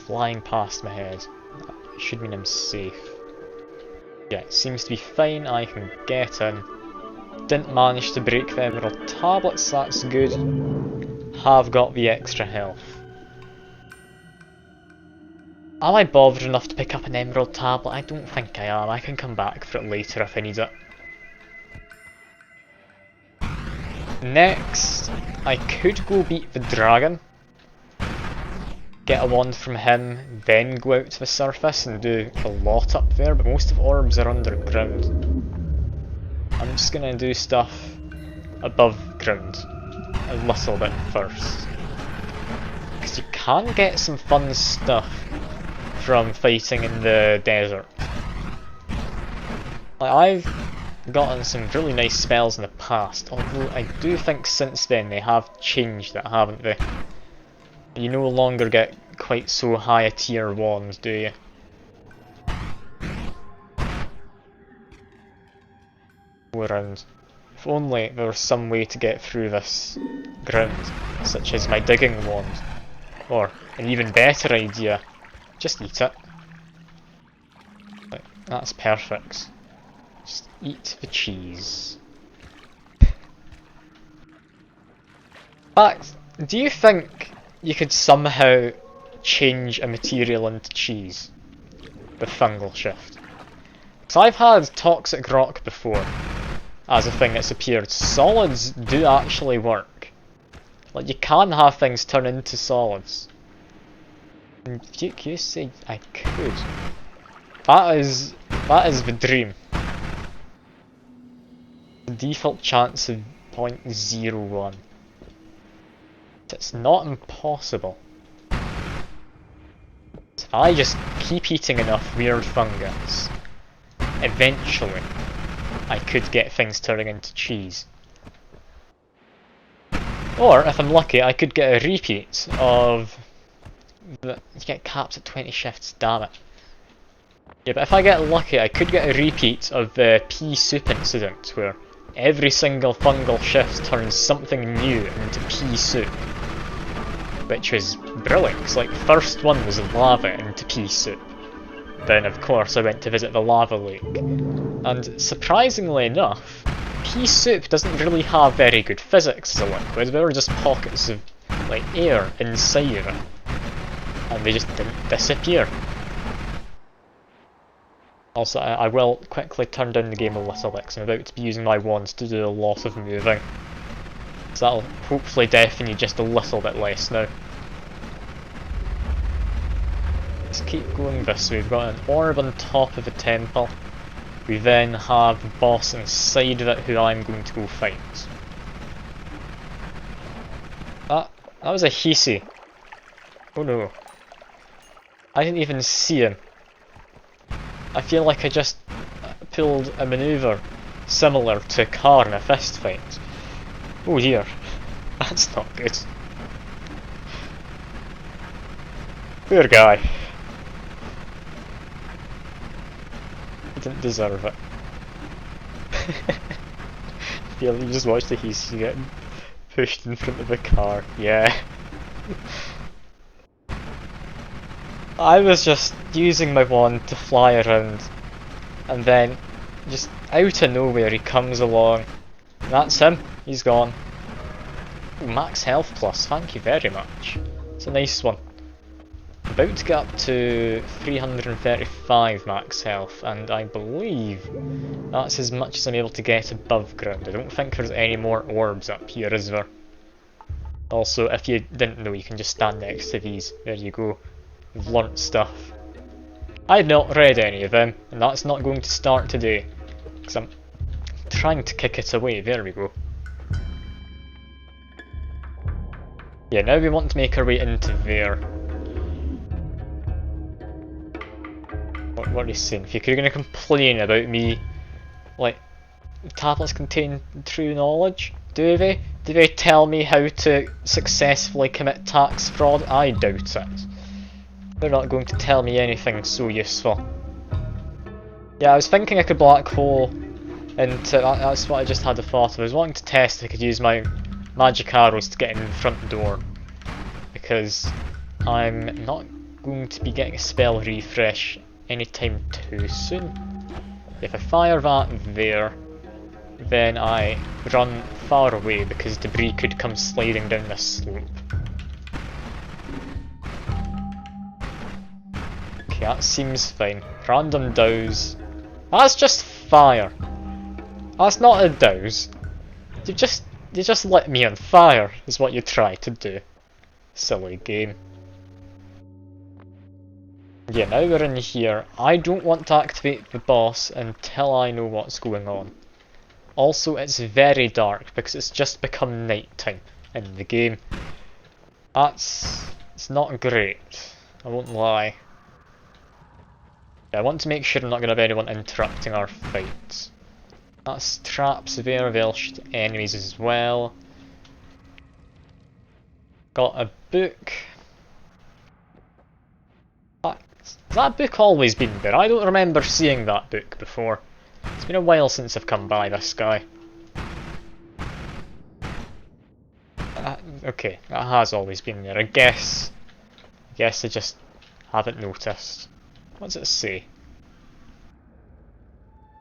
flying past my head, it should mean I'm safe. Yeah, it seems to be fine, I can get in. Didn't manage to break the emerald tablets, that's good. Have got the extra health. Am I bothered enough to pick up an emerald tablet? I don't think I am. I can come back for it later if I need it. Next, I could go beat the dragon, get a wand from him, then go out to the surface and do a lot up there, but most of the orbs are underground. I'm just gonna do stuff above ground a little bit first, because you can get some fun stuff from fighting in the desert. Like, I've gotten some really nice spells in the past, although I do think since then they have changed it, haven't they? You no longer get quite so high a tier wands, do you? Go around. If only there was some way to get through this ground, such as my digging wand. Or, an even better idea, just eat it. Like, that's perfect. Just eat the cheese. But, do you think you could somehow change a material into cheese with fungal shift? So I've had toxic rock before as a thing that's appeared. Solids do actually work. Like, you can have things turn into solids. And you say I could. That is the dream. The default chance of 0.01. It's not impossible. If I just keep eating enough weird fungus, eventually I could get things turning into cheese. Or, if I'm lucky, I could get a repeat of you get capped at 20 shifts, damn it. Yeah, but if I get lucky, I could get a repeat of the pea soup incident, where every single fungal shift turns something new into pea soup. Which was brilliant, because like, the first one was lava into pea soup. Then of course I went to visit the lava lake. And surprisingly enough, pea soup doesn't really have very good physics as a liquid. There were just pockets of like air inside of it. And they just didn't disappear. Also, I will quickly turn down the game a little bit, because I'm about to be using my wands to do a lot of moving. So that'll hopefully deafen you just a little bit less now. Let's keep going this way. We've got an orb on top of the temple. We then have the boss inside of it, who I'm going to go fight. That was a Hisi. Oh no. I didn't even see him. I feel like I just pulled a manoeuvre similar to a car in a fist fight. Oh dear, that's not good. Poor guy. He didn't deserve it. I feel you just watched the Hisi getting pushed in front of a car. Yeah. I was just using my wand to fly around, and then just out of nowhere he comes along. That's him, he's gone. Ooh, max health plus, thank you very much. It's a nice one. About to get up to 335 max health, and I believe that's as much as I'm able to get above ground. I don't think there's any more orbs up here, is there? Also, if you didn't know, you can just stand next to these. There you go. You've learnt stuff. I've not read any of them, and that's not going to start today, because I'm trying to kick it away. There we go. Yeah, now we want to make our way into there. What are you saying? If you're going to complain about me, like, tablets contain true knowledge? Do they? Do they tell me how to successfully commit tax fraud? I doubt it. They're not going to tell me anything so useful. Yeah, I was thinking I could black hole into... That's what I just had a thought of. I was wanting to test if I could use my magic arrows to get in the front door. Because I'm not going to be getting a spell refresh anytime too soon. If I fire that there, then I run far away because debris could come sliding down this slope. Okay, that seems fine. Random douse. That's just fire. That's not a douse. You just lit me on fire, is what you try to do. Silly game. Yeah, now we're in here. I don't want to activate the boss until I know what's going on. Also, it's very dark because it's just become nighttime in the game. It's not great, I won't lie. Yeah, I want to make sure I'm not going to have anyone interrupting our fights. That's traps there, they'll shoot enemies as well. Got a book. Has that book always been there? I don't remember seeing that book before. It's been a while since I've come by this guy. Okay, that has always been there. I guess I just haven't noticed. What does it say?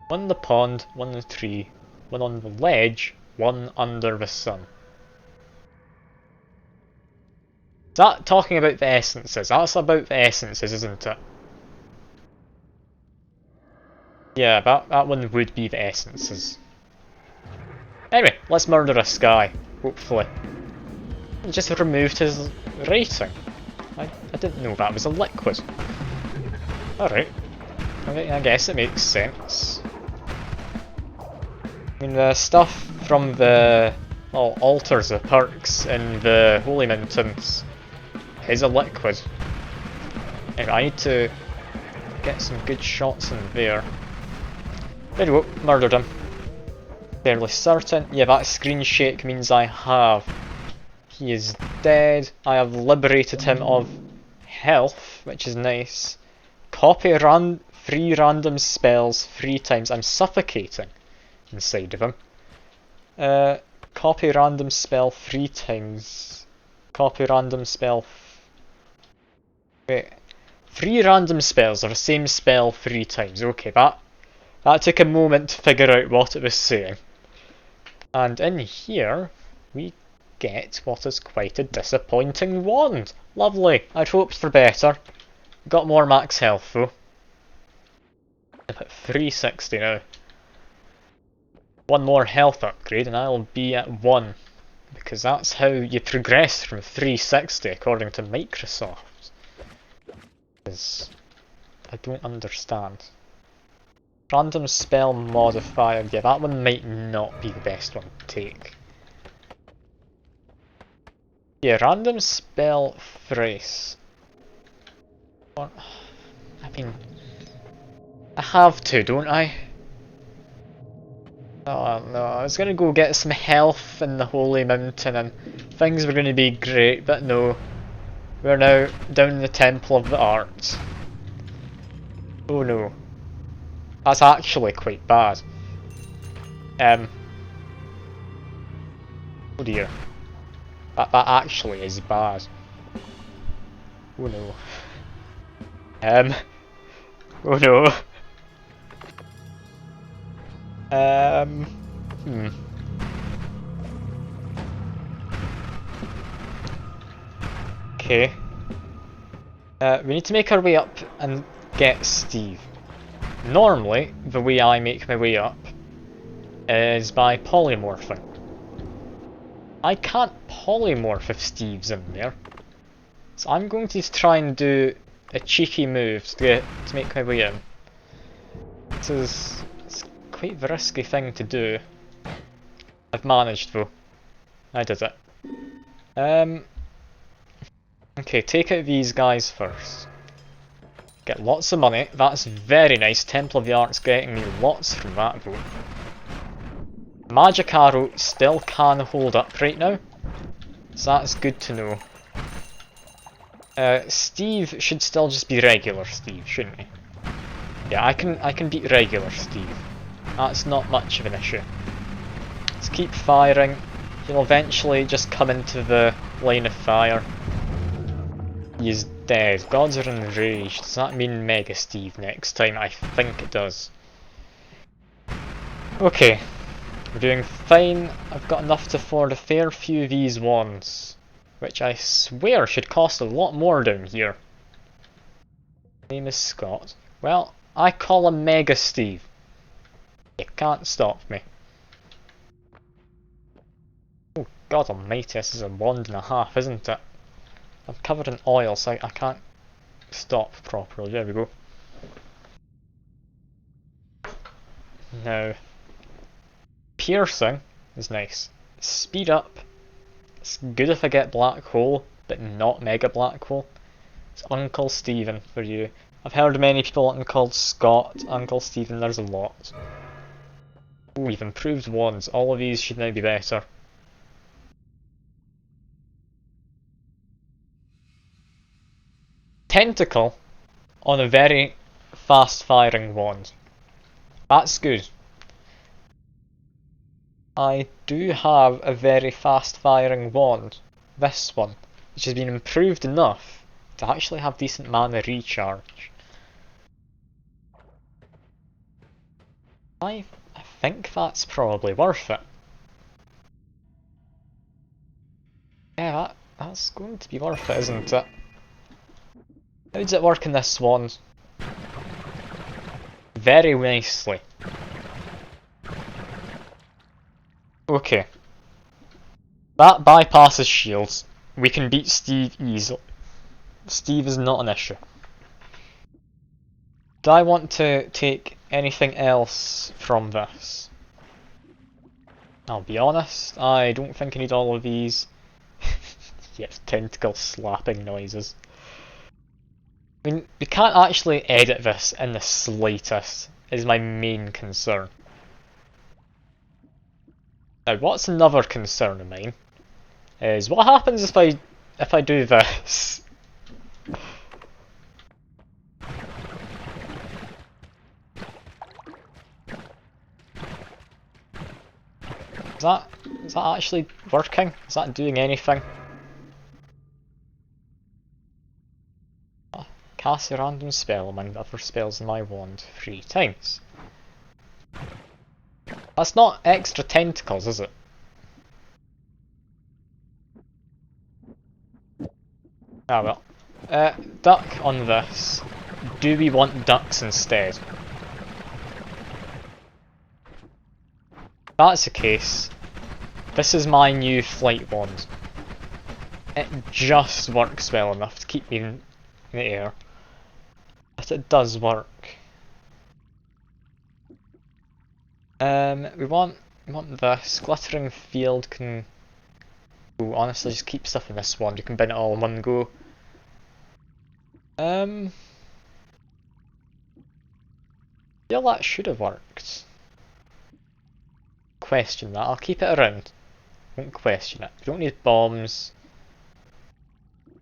One in the pond, one in the tree, one on the ledge, one under the sun. Is that talking about the essences? That's about the essences, isn't it? Yeah, that one would be the essences. Anyway, let's murder this guy, hopefully. He just removed his rating. I didn't know that was a liquid. Alright. I guess it makes sense. I mean, the stuff from the altars, the perks in the Holy Mountains is a liquid. Anyway, I need to get some good shots in there. There we go, murdered him. Fairly certain. Yeah, that screen shake means I have. He is dead. I have liberated him of health, which is nice. Copy 3 random spells 3 times. I'm suffocating inside of him. Copy random spell 3 times. Copy random spell. Wait. 3 random spells are the same spell 3 times. Okay, that took a moment to figure out what it was saying. And in here, we get what is quite a disappointing wand. Lovely. I'd hoped for better. Got more max health though. I'm at 360 now. One more health upgrade and I'll be at 1. Because that's how you progress from 360 according to Microsoft. Because I don't understand. Random spell modifier, yeah, that one might not be the best one to take. Yeah, random spell phrase. I mean, I have to, don't I? Oh no, I was gonna go get some health in the Holy Mountain and things were gonna be great, but no. We're now down in the Temple of the Arts. Oh no. That's actually quite bad. Oh dear. That actually is bad. Oh no. Oh no. Okay. We need to make our way up and get Steve. Normally, the way I make my way up is by polymorphing. I can't polymorph if Steve's in there. So I'm going to try and do a cheeky move to make my way in. It's quite the risky thing to do. I've managed though. I did it. Okay, take out these guys first. Get lots of money. That's very nice. Temple of the Arts getting me lots from that though. Magic Arrow still can hold up right now, so that's good to know. Steve should still just be regular Steve, shouldn't he? Yeah, I can beat regular Steve. That's not much of an issue. Let's keep firing. He'll eventually just come into the line of fire. He is dead. Gods are enraged. Does that mean Mega Steve next time? I think it does. Okay. We're doing fine. I've got enough to afford a fair few of these wands, which I swear should cost a lot more down here. Name is Scott. Well, I call him Mega Steve. You can't stop me. Oh god almighty, this is a wand and a half, isn't it? I'm covered in oil, so I can't stop properly. There we go. Now, piercing is nice. Speed up. It's good if I get black hole, but not mega black hole. It's Uncle Stephen for you. I've heard many people wanting called Scott, Uncle Stephen, there's a lot. Ooh, we've improved wands. All of these should now be better. Tentacle on a very fast firing wand. That's good. I do have a very fast firing wand. This one, which has been improved enough to actually have decent mana recharge. I think that's probably worth it. Yeah, that's going to be worth it, isn't it? How does it work in this wand? Very nicely. Okay. That bypasses shields. We can beat Steve easily. Steve is not an issue. Do I want to take anything else from this? I'll be honest, I don't think I need all of these. Yes, tentacle slapping noises. I mean, we can't actually edit this in the slightest, is my main concern. Now, what's another concern of mine is what happens if I do this? Is that actually working? Is that doing anything? Cast a random spell among the other spells in my wand 3 times. That's not extra tentacles, is it? Ah well. Duck on this. Do we want ducks instead? If that's the case, this is my new flight wand. It just works well enough to keep me in the air. But it does work. We want this. Glittering field can honestly just keep stuff in this wand. You can bin it all in one go. Yeah, that should have worked. Question that. I'll keep it around. Won't question it. We don't need bombs.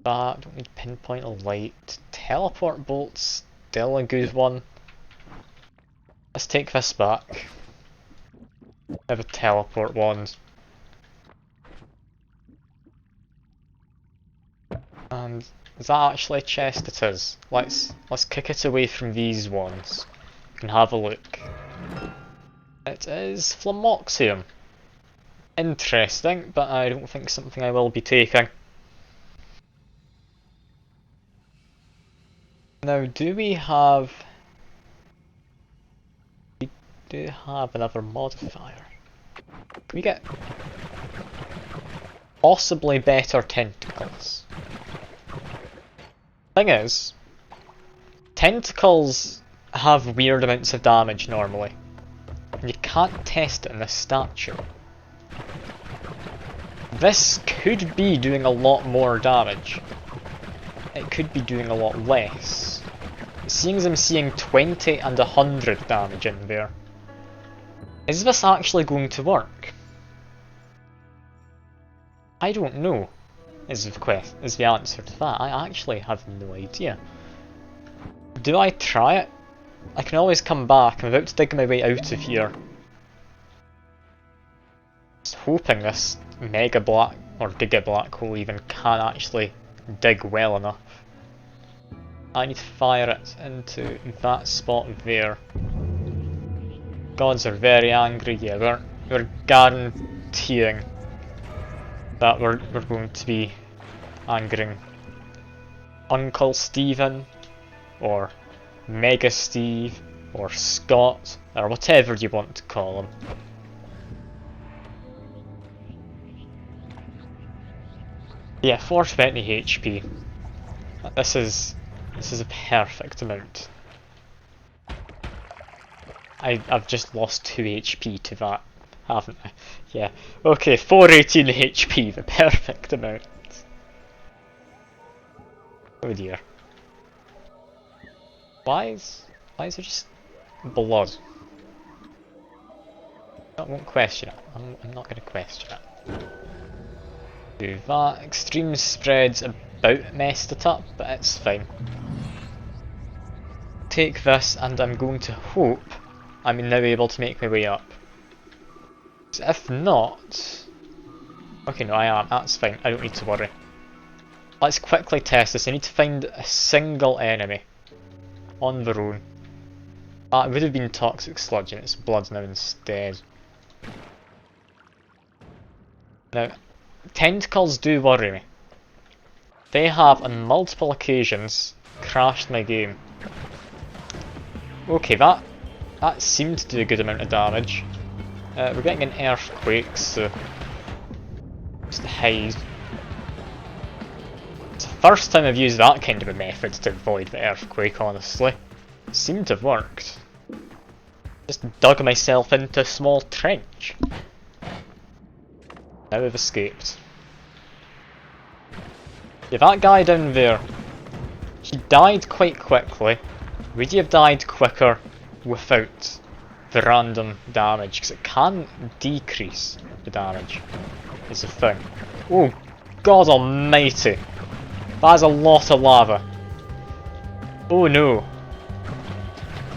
That don't need pinpoint of light. Teleport bolts, still a good one. Let's take this back. I have a teleport wand. And is that actually a chest? It is. Let's kick it away from these ones. We can have a look. It is Flamoxium. Interesting, but I don't think something I will be taking. Now, do we have another modifier? Can we get possibly better tentacles? Thing is, tentacles have weird amounts of damage normally, and you can't test it in this statue. This could be doing a lot more damage. It could be doing a lot less. Seeing as I'm seeing 20 and 100 damage in there, is this actually going to work? I don't know, is the answer to that. I actually have no idea. Do I try it? I can always come back. I'm about to dig my way out of here. Just hoping this mega black, or giga black hole even can actually dig well enough. I need to fire it into that spot there. Gods are very angry, yeah, we're guaranteeing that we're going to be angering Uncle Stephen, or Mega Steve, or Scott, or whatever you want to call him. Yeah, 420 HP. This is a perfect amount. I've just lost 2 HP to that, haven't I? Yeah. Okay, 418 HP, the perfect amount. Oh dear. Why is there just blood? I won't question it. I'm not going to question it. Do that. Extreme spreads about messed it up, but it's fine. Take this, and I'm going to hope I'm now able to make my way up. So if not... Okay, no, I am. That's fine. I don't need to worry. Let's quickly test this. I need to find a single enemy on their own. It would have been toxic sludge, and it's blood now instead. Now, tentacles do worry me. They have, on multiple occasions, crashed my game. Okay, that seemed to do a good amount of damage. We're getting an earthquake, so just hide. It's the first time I've used that kind of a method to avoid the earthquake, honestly. It seemed to have worked. Just dug myself into a small trench. Now we've escaped. Yeah, that guy down there, he died quite quickly. Would you have died quicker without the random damage? Because it can decrease the damage, is the thing. Oh, God almighty. That is a lot of lava. Oh no.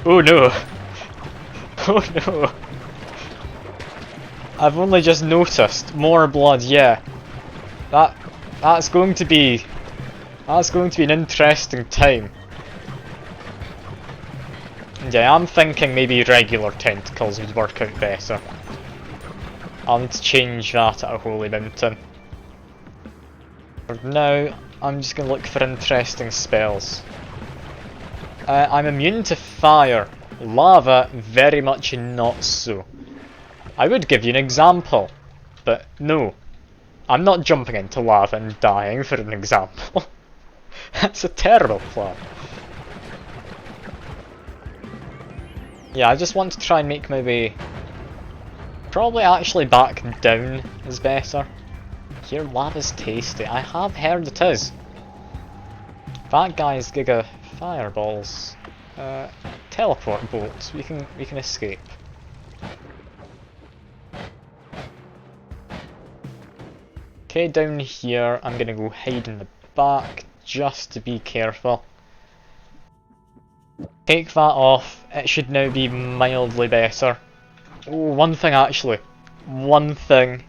Oh no. Oh no. I've only just noticed. More blood, yeah. That's going to be an interesting time. And yeah, I'm thinking maybe regular tentacles would work out better. I'll need to change that at a holy mountain. For now, I'm just going to look for interesting spells. I'm immune to fire. Lava, very much not so. I would give you an example, but no. I'm not jumping into lava and dying for an example. That's a terrible plan. Yeah, I just want to try and make my way... Probably actually back down is better. Here, lava's tasty. I have heard it is. That guy's giga fireballs. Teleport bolts. We can escape. Okay, down here, I'm gonna go hide in the back just to be careful. Take that off. It should now be mildly better. Oh, one thing actually. One thing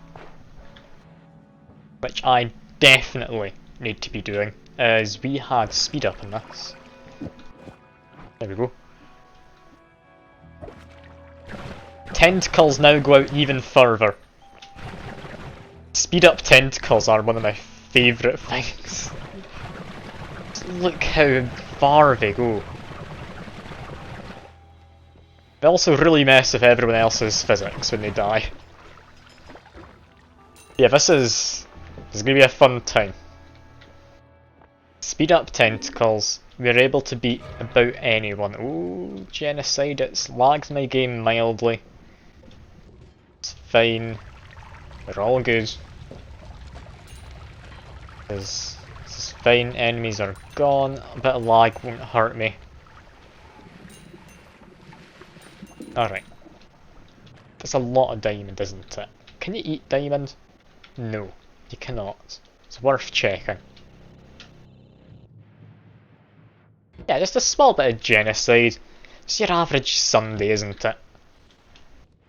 which I definitely need to be doing is we had speed up in this. There we go. Tentacles now go out even further. Speed up tentacles are one of my favourite things. Just look how far they go. They also really mess with everyone else's physics when they die. Yeah, this is going to be a fun time. Speed up tentacles. We're able to beat about anyone. Ooh, genocide. It's lagged my game mildly. It's fine. We're all good. This is fine. Enemies are gone. A bit of lag won't hurt me. Alright. That's a lot of diamond, isn't it? Can you eat diamond? No, you cannot. It's worth checking. Yeah, just a small bit of genocide. It's your average Sunday, isn't it?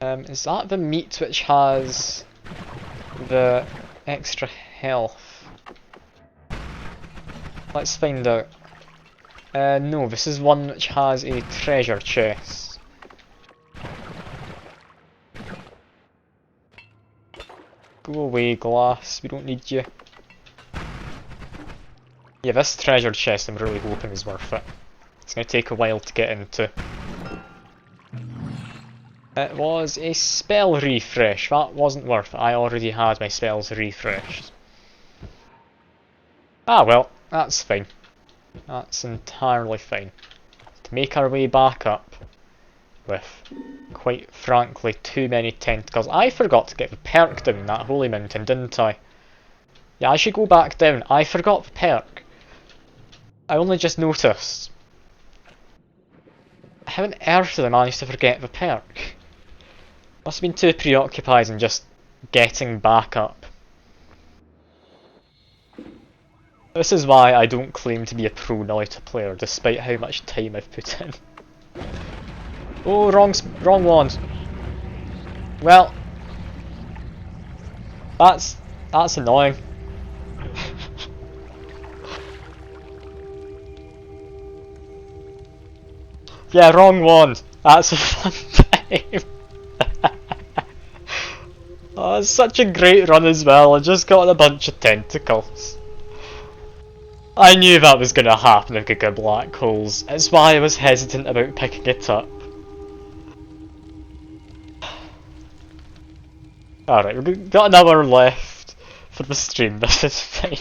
Is that the meat which has the extra health? Let's find out. No, this is one which has a treasure chest. Go away, glass. We don't need you. Yeah, this treasure chest I'm really hoping is worth it. It's going to take a while to get into. It was a spell refresh. That wasn't worth it. I already had my spells refreshed. Ah well, that's fine. That's entirely fine. To make our way back up with, quite frankly, too many tentacles. I forgot to get the perk down that holy mountain, didn't I? Yeah, I should go back down. I forgot the perk. I only just noticed. How on earth did I manage to forget the perk? Must have been too preoccupied in just getting back up. This is why I don't claim to be a pro Noita player, despite how much time I've put in. Oh, wrong wand. Well, that's annoying. Yeah, wrong wand. That's a fun time. Oh, it's such a great run as well. I just got a bunch of tentacles. I knew that was going to happen if I got black holes. It's why I was hesitant about picking it up. Alright, we've got an hour left for the stream, this is fine.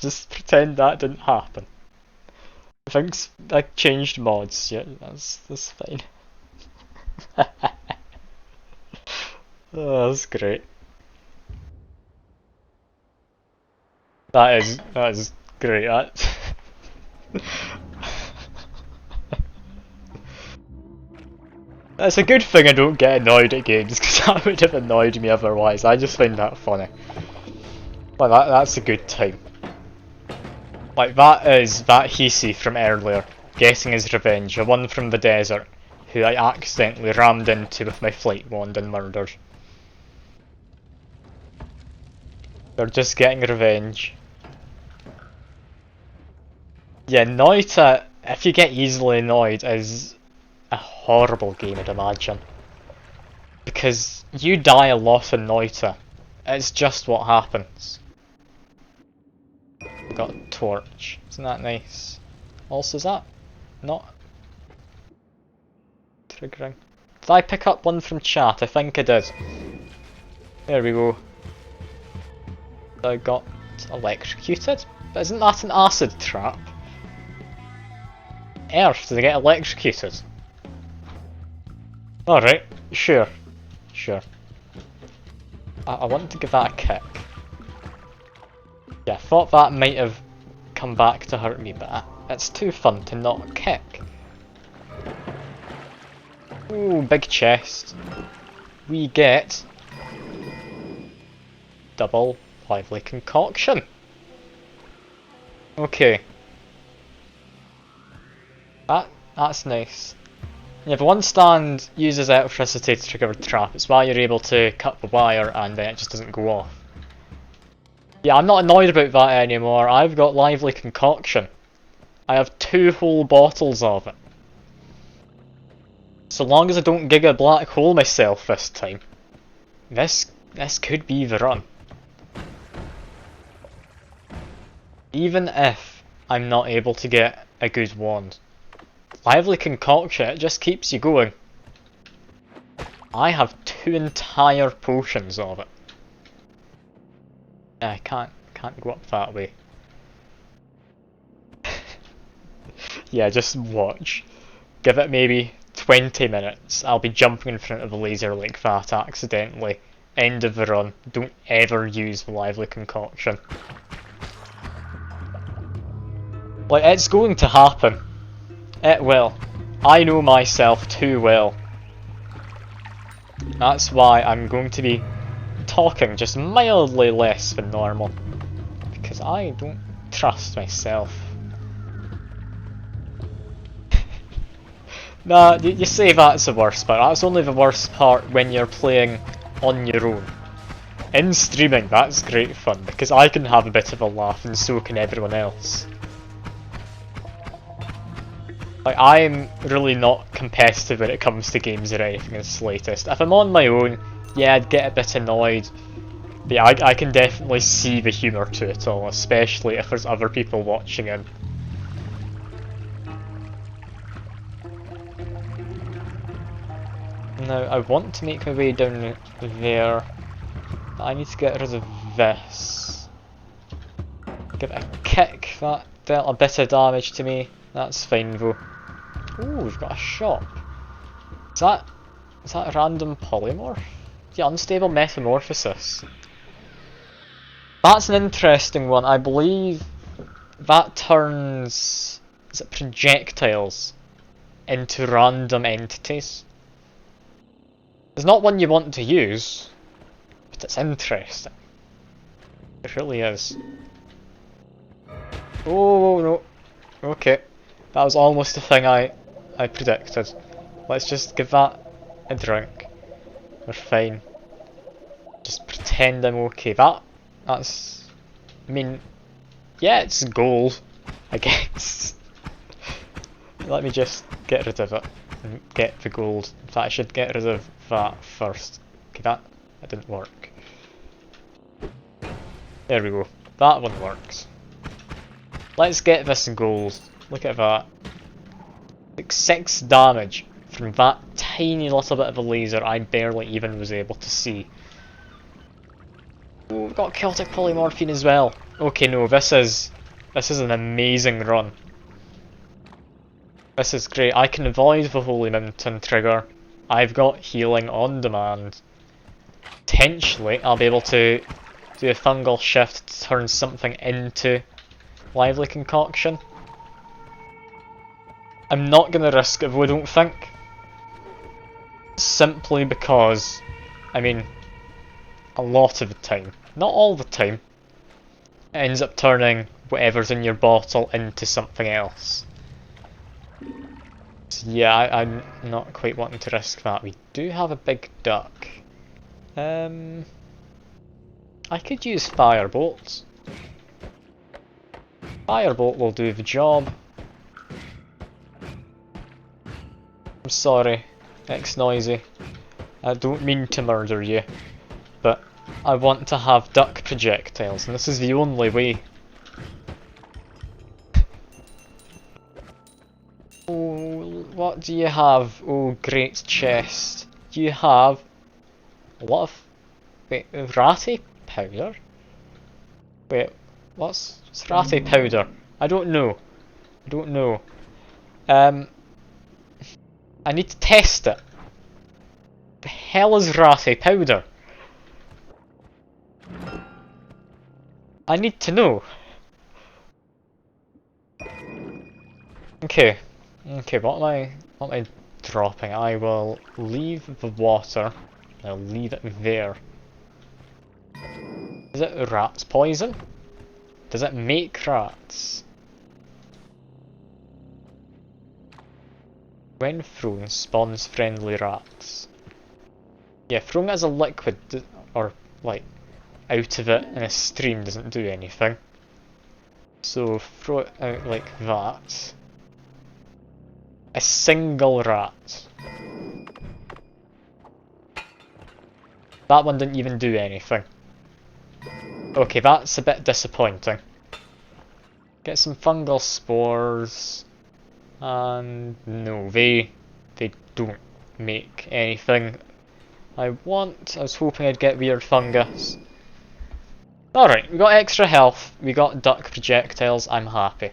Just pretend that didn't happen. I think I changed mods, yeah, that's fine. Oh, that's great. That is great. That's a good thing I don't get annoyed at games, because that would have annoyed me otherwise. I just find that funny. But that's a good time. Like, that is that Hisi from earlier, getting his revenge, the one from the desert, who I accidentally rammed into with my flight wand and murdered. They're just getting revenge. Yeah, Noita, if you get easily annoyed, is a horrible game, I'd imagine. Because you die a lot in Noita. It's just what happens. We've got a torch. Isn't that nice? Also, is that not triggering? Did I pick up one from chat? I think I did. There we go. I got electrocuted? But isn't that an acid trap? Earth, did I get electrocuted? Alright, sure. I want to give that a kick. Yeah, I thought that might have come back to hurt me, but it's too fun to not kick. Ooh, big chest. We get double lively concoction. Okay. That's nice. Yeah, the one stand uses electricity to trigger a trap. It's why you're able to cut the wire and then it just doesn't go off. Yeah, I'm not annoyed about that anymore. I've got lively concoction. I have 2 whole bottles of it. So long as I don't giga black hole myself this time, this could be the run. Even if I'm not able to get a good wand. Lively concoction, it just keeps you going. I have 2 entire potions of it. I can't go up that way. Yeah, just watch. Give it maybe 20 minutes. I'll be jumping in front of a laser like that accidentally. End of the run. Don't ever use the lively concoction. Like, it's going to happen. It will. I know myself too well. That's why I'm going to be talking just mildly less than normal. Because I don't trust myself. Nah, you say that's the worst part. That's only the worst part when you're playing on your own. In streaming, that's great fun, because I can have a bit of a laugh and so can everyone else. Like, I'm really not competitive when it comes to games or anything in the slightest. If I'm on my own, yeah, I'd get a bit annoyed But yeah, I can definitely see the humour to it all, especially if there's other people watching in. Now, I want to make my way down there, but I need to get rid of this. Give it a kick, that dealt a bit of damage to me. That's fine though. Ooh, we've got a shop. Is that a random polymorph? Yeah, unstable metamorphosis. That's an interesting one. I believe that turns, is it projectiles, into random entities. It's not one you want to use, but it's interesting. It really is. Oh no. Okay. That was almost the thing I predicted. Let's just give that a drink. We're fine. Just pretend I'm okay. That's... I mean... Yeah, it's gold, I guess. Let me just get rid of it and get the gold. In fact, I should get rid of that first. Okay, that didn't work. There we go. That one works. Let's get this gold. Look at that. Like 6 damage from that tiny little bit of a laser I barely even was able to see. Oh, we've got Celtic Polymorphine as well. Okay, no, this is an amazing run. This is great. I can avoid the Holy Mountain trigger. I've got healing on demand. Potentially, I'll be able to do a fungal shift to turn something into lively concoction. I'm not going to risk it though, I don't think. Simply because, I mean, a lot of the time, not all the time, it ends up turning whatever's in your bottle into something else. So yeah, I'm not quite wanting to risk that. We do have a big duck. I could use Firebolt. Firebolt will do the job. I'm sorry, X-Noisy. I don't mean to murder you, but I want to have duck projectiles, and this is the only way. Oh, what do you have? Oh, great chest. You have a lot of... Wait, ratty powder? Wait, what's ratty powder? I don't know. I don't know. I need to test it. The hell is ratty powder? I need to know. Okay. Okay, what am I dropping? I will leave the water. I'll leave it there. Is it rat's poison? Does it make rats? When thrown, spawns friendly rats. Yeah, throwing it as a liquid, or like out of it in a stream doesn't do anything. So throw it out like that. A single rat. That one didn't even do anything. Okay, that's a bit disappointing. Get some fungal spores. And no, they don't make anything I want. I was hoping I'd get weird fungus. Alright, we got extra health, we got duck projectiles, I'm happy.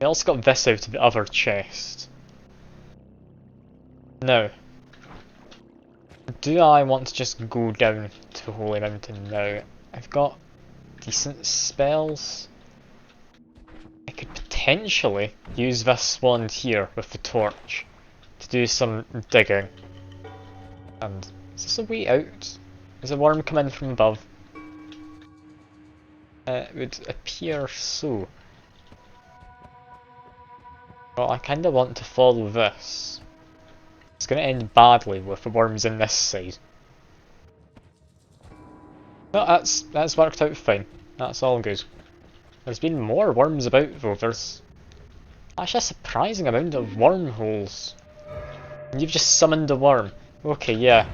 We also got this out of the other chest. Now, do I want to just go down to Holy Mountain now? I've got decent spells. I could potentially use this wand here with the torch to do some digging. And is this a way out? Is a worm coming from above? It would appear so. Well, I kinda want to follow this. It's gonna end badly with the worms in this side. No, that's worked out fine. That's all good. There's been more worms about though. There's actually a surprising amount of wormholes. And you've just summoned a worm. Okay, yeah.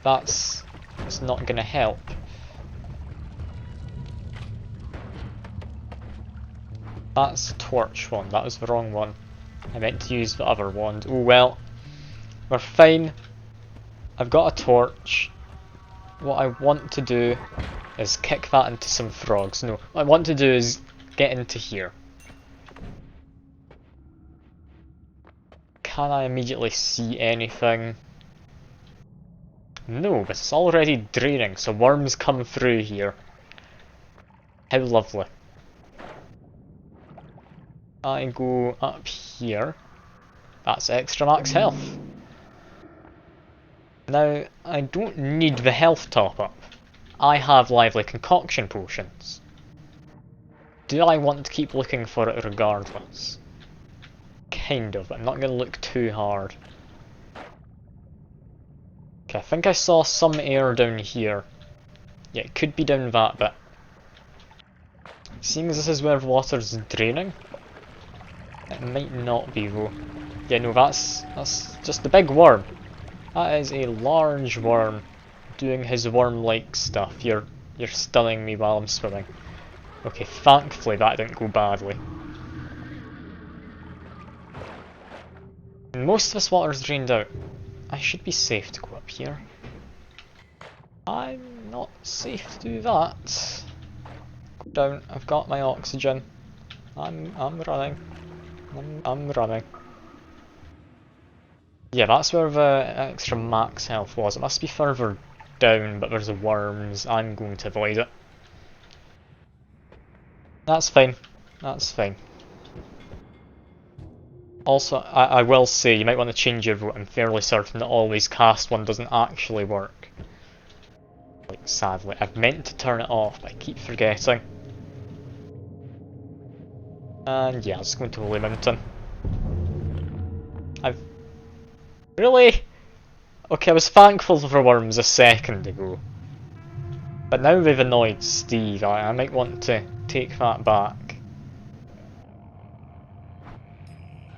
That's It's not gonna help. That's the torch one, that was the wrong one. I meant to use the other wand. Oh well. We're fine. I've got a torch. What I want to do is kick that into some frogs. No, what I want to do is get into here. Can I immediately see anything? No, but it's already draining, so worms come through here. How lovely. I go up here. That's extra max health. Now, I don't need the health top up. I have lively concoction potions. Do I want to keep looking for it regardless? Kind of, but I'm not going to look too hard. Okay, I think I saw some air down here. Yeah, it could be down that bit. Seeing as this is where water's draining, it might not be though. Yeah, no, that's just the big worm. That is a large worm doing his worm-like stuff. You're stunning me while I'm swimming. Okay, thankfully that didn't go badly. Most of this water's drained out. I should be safe to go up here. I'm not safe to do that. Go down. I've got my oxygen. I'm running. I'm running. Yeah, that's where the extra max health was. It must be further down, but there's worms. I'm going to avoid it. That's fine. That's fine. Also, I will say, you might want to change your vote. I'm fairly certain that always cast one doesn't actually work. Like, sadly. I've meant to turn it off, but I keep forgetting. And yeah, let's go into Holy Mountain. Really? Okay, I was thankful for worms a second ago. But now they've annoyed Steve, I might want to take that back.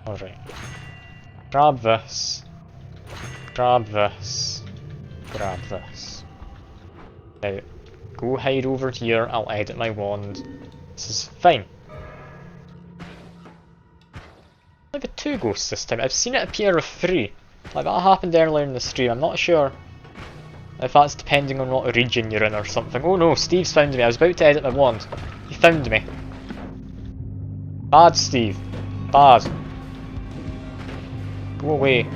Alright. Grab this. Grab this. Grab this. Now, go hide over here, I'll edit my wand. This is fine. I've got 2 ghosts this time. I've seen it appear with 3. Like that happened earlier in the stream. I'm not sure if that's depending on what region you're in or something. Oh no, Steve's found me. I was about to edit my wand. He found me. Bad, Steve. Bad. Go away.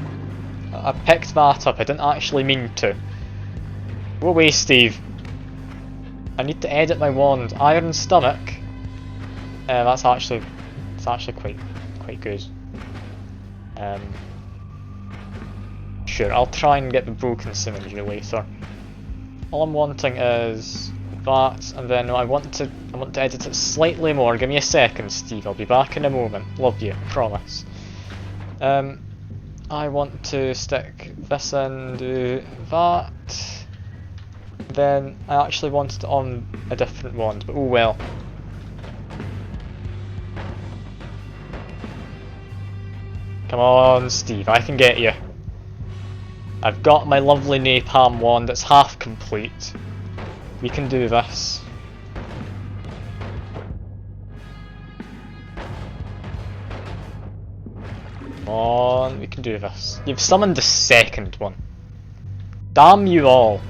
I picked that up. I didn't actually mean to. Go away, Steve. I need to edit my wand. Iron stomach. That's actually quite good. Sure, I'll try and get the broken synergy later. All I'm wanting is that, and then I want to edit it slightly more. Give me a second, Steve. I'll be back in a moment. Love you, promise. I want to stick this in, do that. Then I actually wanted it on a different wand, but oh well. Come on, Steve, I can get you. I've got my lovely napalm wand, it's half complete. We can do this. Come on, we can do this. You've summoned the second one. Damn you all.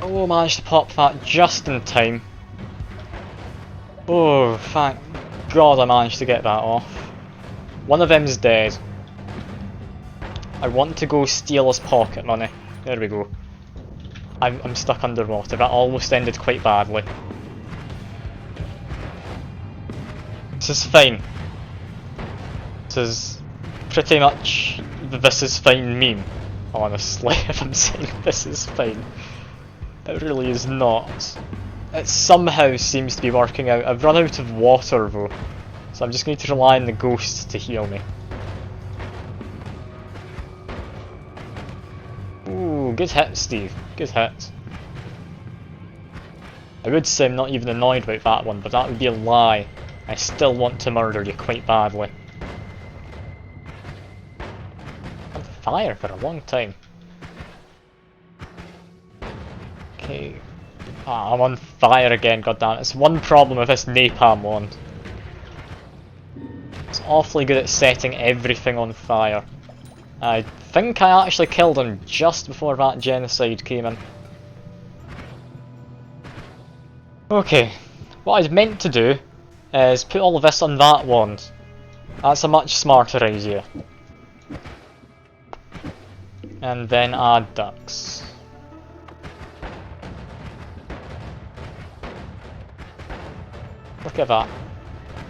Oh, managed to pop that just in time. Oh, thank God I managed to get that off. One of them's dead. I want to go steal his pocket money. There we go. I'm stuck underwater. That almost ended quite badly. This is fine. This is pretty much the "this is fine" meme, honestly, if I'm saying this is fine. It really is not. It somehow seems to be working out. I've run out of water though, so I'm just going to rely on the ghosts to heal me. Ooh, good hit, Steve. Good hit. I would say I'm not even annoyed about that one, but that would be a lie. I still want to murder you quite badly. fire for a long time. Okay. Ah, I'm on fire again, goddammit. It's one problem with this napalm wand. It's awfully good at setting everything on fire. I think I actually killed him just before that genocide came in. Okay, what I meant to do is put all of this on that wand. That's a much smarter idea. And then add ducks. Look at that.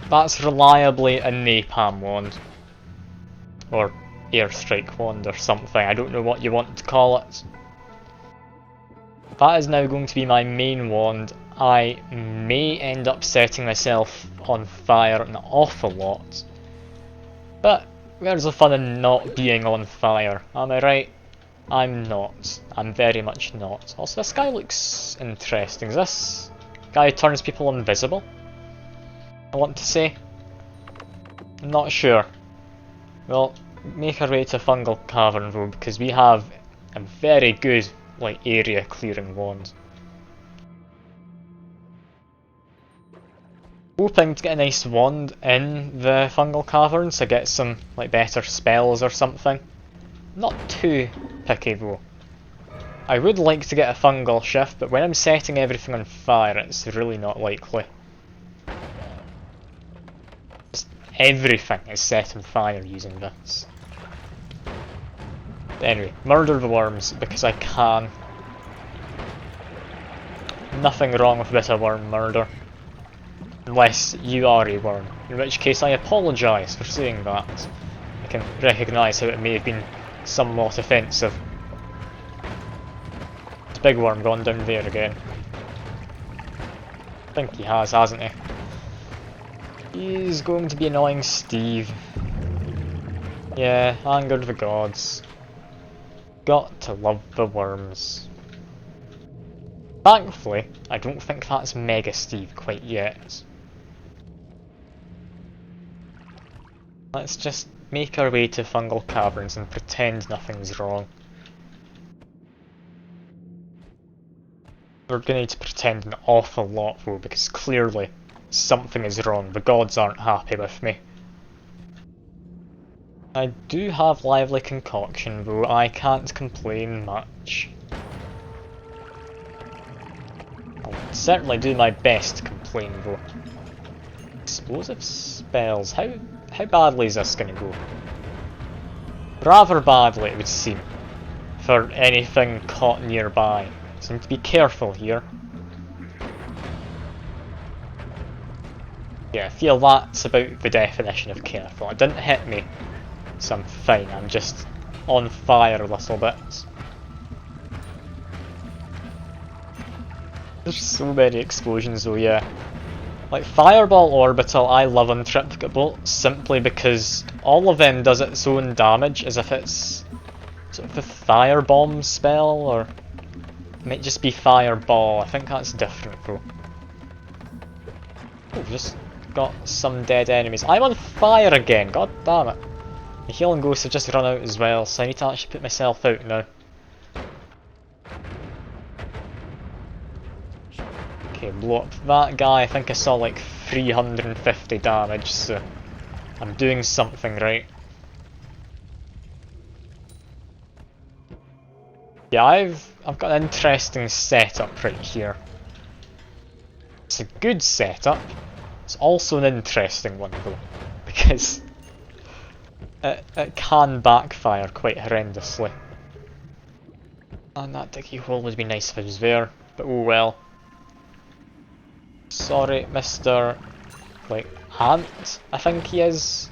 That's reliably a napalm wand. Or airstrike wand or something, I don't know what you want to call it. That is now going to be my main wand. I may end up setting myself on fire an awful lot. But where's the fun in not being on fire? Am I right? I'm not. I'm very much not. Also, this guy looks interesting. Is this guy who turns people invisible? I want to say. I'm not sure. Well, make our way to Fungal Cavern though, because we have a very good area clearing wand. Hoping to get a nice wand in the Fungal Caverns to get some better spells or something. Not too picky though. I would like to get a fungal shift, but when I'm setting everything on fire it's really not likely. Just everything is set on fire using this. Anyway, murder the worms because I can. Nothing wrong with a bit of worm murder. Unless you are a worm, in which case I apologise for saying that. I can recognise how it may have been somewhat offensive. It's Big Worm gone down there again. I think he has, hasn't he? He's going to be annoying Steve. Yeah, angered the gods. Got to love the worms. Thankfully, I don't think that's Mega Steve quite yet. Let's just make our way to Fungal Caverns and pretend nothing's wrong. We're going to need to pretend an awful lot though, because clearly something is wrong. The gods aren't happy with me. I do have lively concoction though, I can't complain much. I'll certainly do my best to complain though. Explosive spells, how badly is this going to go? Rather badly it would seem, for anything caught nearby. So I need to be careful here. Yeah, I feel that's about the definition of careful. It didn't hit me, so I'm fine. I'm just on fire a little bit. There's so many explosions though, yeah. Fireball Orbital I love on Triplicate Bolt simply because all of them does its own damage as if it's sort of a Firebomb spell, or it might just be Fireball. I think that's different though. Oh, we've just got some dead enemies. I'm on fire again, god damn it. The healing ghosts have just run out as well, so I need to actually put myself out now. Okay, blow up that guy. I think I saw 350 damage, so I'm doing something right. Yeah, I've got an interesting setup right here. It's a good setup. It's also an interesting one though, because it can backfire quite horrendously. And that dicky hole would be nice if it was there, but oh well. Sorry, Mr. Ant, I think he is.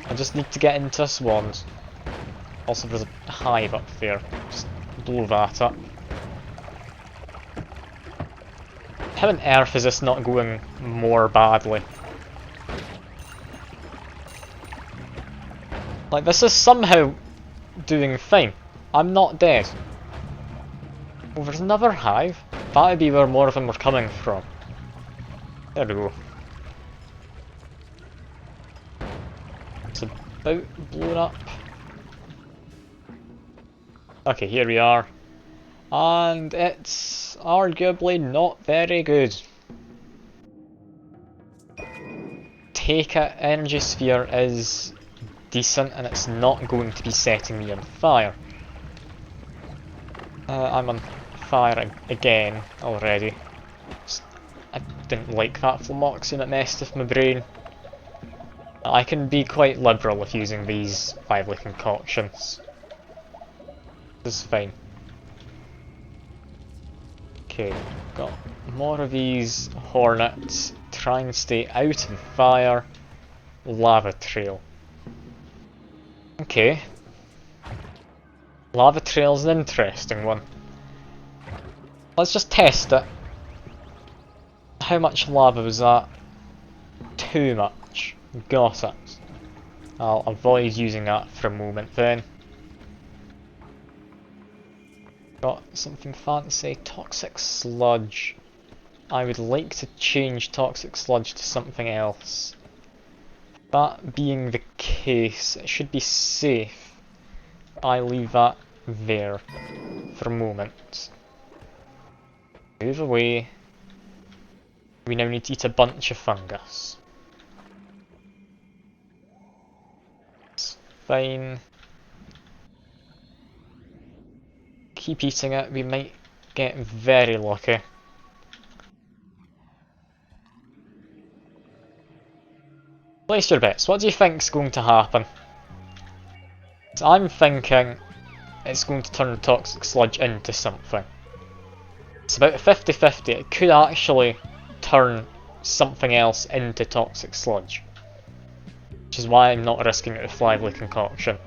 I just need to get into this wand. Also, there's a hive up there. Just blow that up. How on earth is this not going more badly? This is somehow doing fine. I'm not dead. Oh, there's another hive. That would be where more of them were coming from. There we go. It's about blown up. Okay, here we are. And it's arguably not very good. Take it, energy sphere is decent and it's not going to be setting me on fire. I'm on fire again already. I didn't like that flamoxine, it messed with my brain. I can be quite liberal with using these lively concoctions. This is fine. Okay, got more of these hornets. Try and stay out of fire. Lava trail. Okay. Lava trail's an interesting one. Let's just test it. How much lava was that? Too much. Got it. I'll avoid using that for a moment then. Got something fancy. Toxic sludge. I would like to change toxic sludge to something else. That being the case, it should be safe. I leave that there for a moment. Move away. We now need to eat a bunch of fungus. It's fine. Keep eating it, we might get very lucky. Place your bets, what do you think's going to happen? So I'm thinking it's going to turn toxic sludge into something. It's about 50-50, it could actually turn something else into toxic sludge. Which is why I'm not risking it with lively concoction.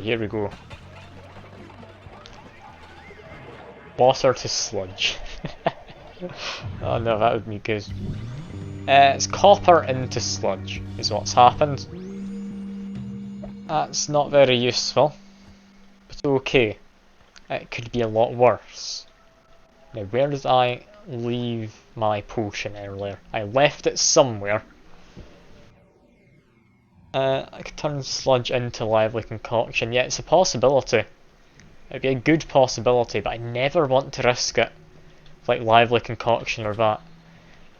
Here we go. Water to sludge. Oh no, that would be good. It's copper into sludge is what's happened. That's not very useful, but okay. It could be a lot worse. Now where did I leave my potion earlier? I left it somewhere. I could turn sludge into lively concoction. Yeah, it's a possibility. It'd be a good possibility, but I never want to risk it. Like lively concoction or that.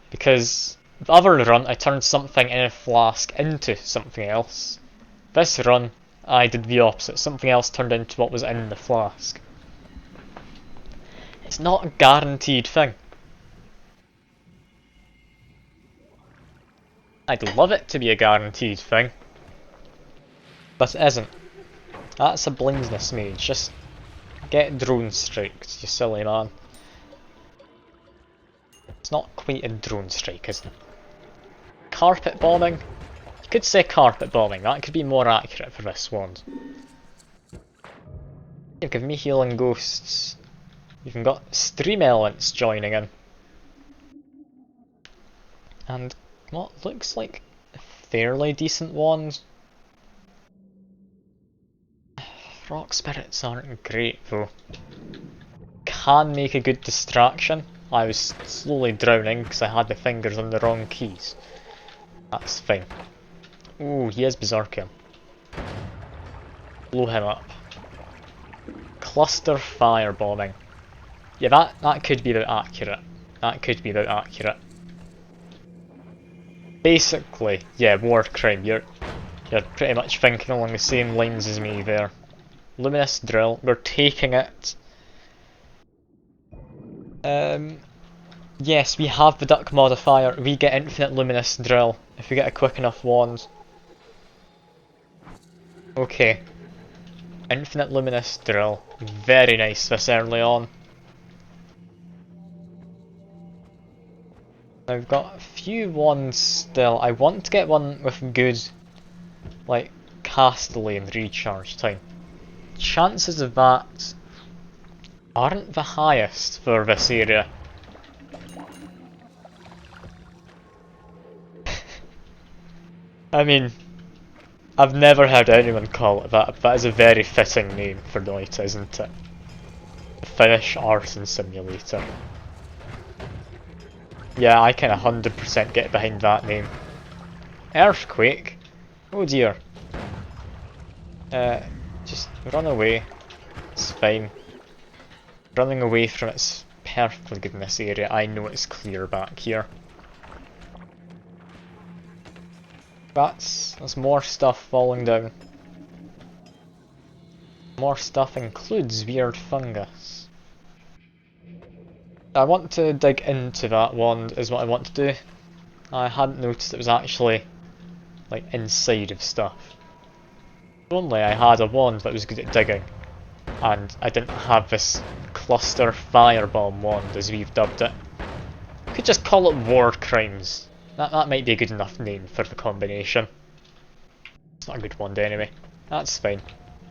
Because the other run I turned something in a flask into something else. This run I did the opposite. Something else turned into what was in the flask. It's not a guaranteed thing. I'd love it to be a guaranteed thing. But it isn't. That's a blindness mage. Just get drone striked, you silly man. It's not quite a drone strike, is it? Carpet bombing? You could say carpet bombing, that could be more accurate for this wand. You give me healing ghosts. You've even got stream elements joining in. And what looks like a fairly decent wand. Rock spirits aren't great though. Can make a good distraction. I was slowly drowning because I had my fingers on the wrong keys. That's fine. Ooh, he is berserking. Blow him up. Cluster firebombing. Yeah, that could be about accurate. That could be about accurate. Basically, yeah, war crime. You're pretty much thinking along the same lines as me there. Luminous drill. We're taking it. Yes, we have the duck modifier. We get infinite luminous drill if we get a quick enough wand. Okay. Infinite luminous drill. Very nice this early on. I've got a few wands still. I want to get one with good, like, castellane recharge time. Chances of that aren't the highest for this area. I mean, I've never heard anyone call it that, but that is a very fitting name for Noita, isn't it? The Finnish arson simulator. Yeah, I can 100% get behind that name. Earthquake? Oh dear. Just run away. It's fine. Running away from it's perfectly good in this area. I know it's clear back here. There's more stuff falling down. More stuff includes weird fungus. I want to dig into that wand is what I want to do. I hadn't noticed it was actually like inside of stuff. If only I had a wand that was good at digging, and I didn't have this cluster firebomb wand as we've dubbed it. We could just call it war crimes. That might be a good enough name for the combination. It's not a good wand anyway. That's fine.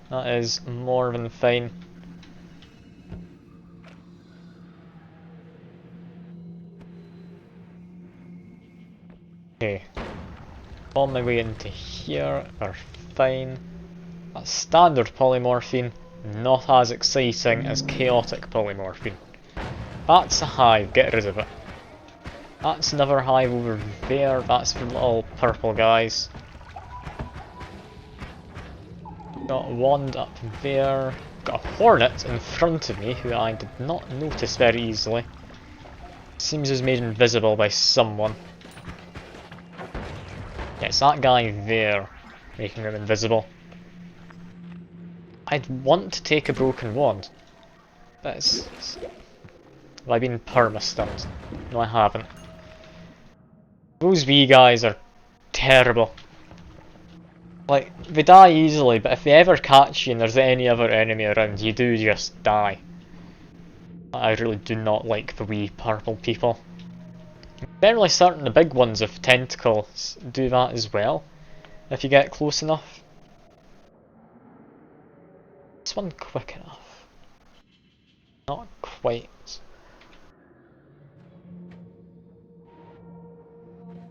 That is more than fine. Okay. On my way into here, we're fine. That's standard polymorphine, not as exciting as chaotic polymorphine. That's a hive, get rid of it. That's another hive over there, that's for little purple guys. Got a wand up there. Got a hornet in front of me who I did not notice very easily. Seems as made invisible by someone. Yeah, it's that guy there making him invisible. I'd want to take a broken wand, but have I been perma-stunned? No, I haven't. Those wee guys are terrible. Like, they die easily, but if they ever catch you and there's any other enemy around, you do just die. I really do not like the wee purple people. Generally certain the big ones with tentacles do that as well, if you get close enough. This one quick enough? Not quite.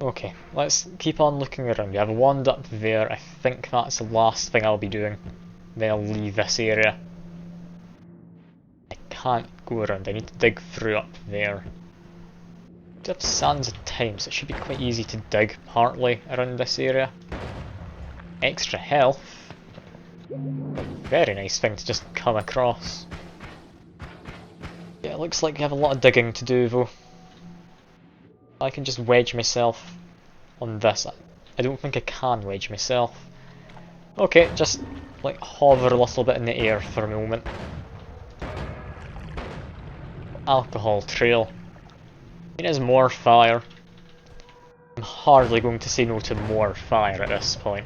Okay, let's keep on looking around. We have a wand up there. I think that's the last thing I'll be doing. Then I'll leave this area. I can't go around. I need to dig through up there. I do have sands of time, so it should be quite easy to dig partly around this area. Extra health. Very nice thing to just come across. Yeah, it looks like you have a lot of digging to do though. I can just wedge myself on this. I don't think I can wedge myself. Okay, just like hover a little bit in the air for a moment. Alcohol trail. It is more fire. I'm hardly going to say no to more fire at this point.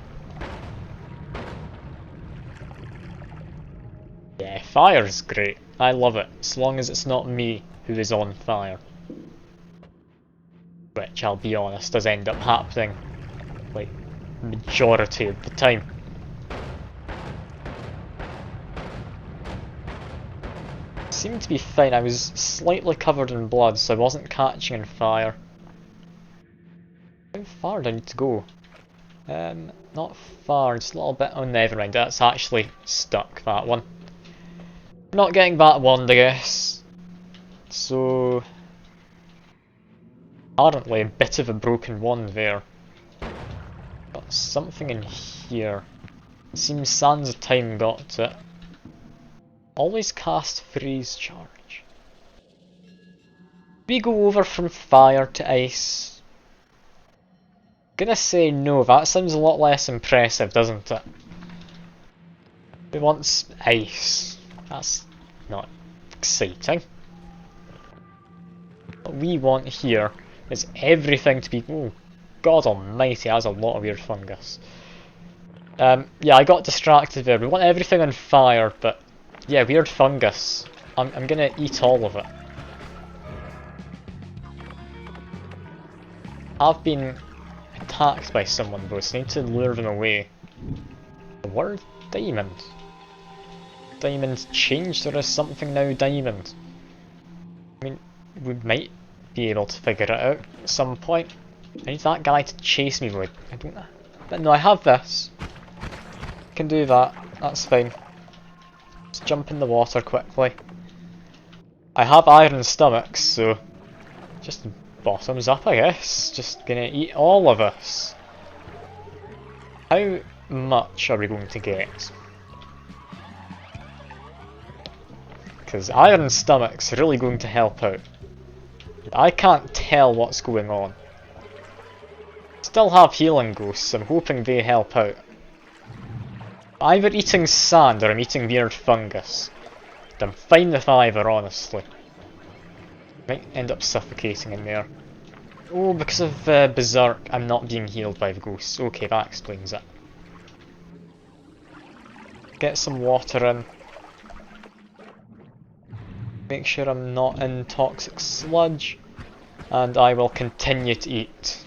Yeah, fire's great. I love it, as long as it's not me who is on fire. Which, I'll be honest, does end up happening, like, majority of the time. Seemed to be fine. I was slightly covered in blood, so I wasn't catching on fire. How far do I need to go? Not far, just a little bit. Oh, never mind, that's actually stuck, that one. Not getting that wand, I guess. So... apparently a bit of a broken wand there. Got something in here. Seems Sands of Time got it. Always cast freeze charge. We go over from fire to ice. Gonna say no, that sounds a lot less impressive, doesn't it? We want ice. That's not exciting. What we want here is everything to be... oh, God almighty, that's a lot of weird fungus. Yeah, I got distracted there. We want everything on fire, but... yeah, weird fungus. I'm gonna eat all of it. I've been attacked by someone though, so I need to lure them away. The word diamond. Diamond's changed, there is something now diamond. I mean, we might be able to figure it out at some point. I need that guy to chase me with. I don't know. But no, I have this. I can do that. That's fine. Let's jump in the water quickly. I have iron stomachs, so just bottoms up, I guess. Just gonna eat all of us. How much are we going to get? Because iron stomach's really going to help out. I can't tell what's going on. Still have healing ghosts, I'm hoping they help out. I'm either eating sand or I'm eating weird fungus. I'm fine with either, honestly. Might end up suffocating in there. Oh, because of Berserk, I'm not being healed by the ghosts. Okay, that explains it. Get some water in. Make sure I'm not in toxic sludge. And I will continue to eat.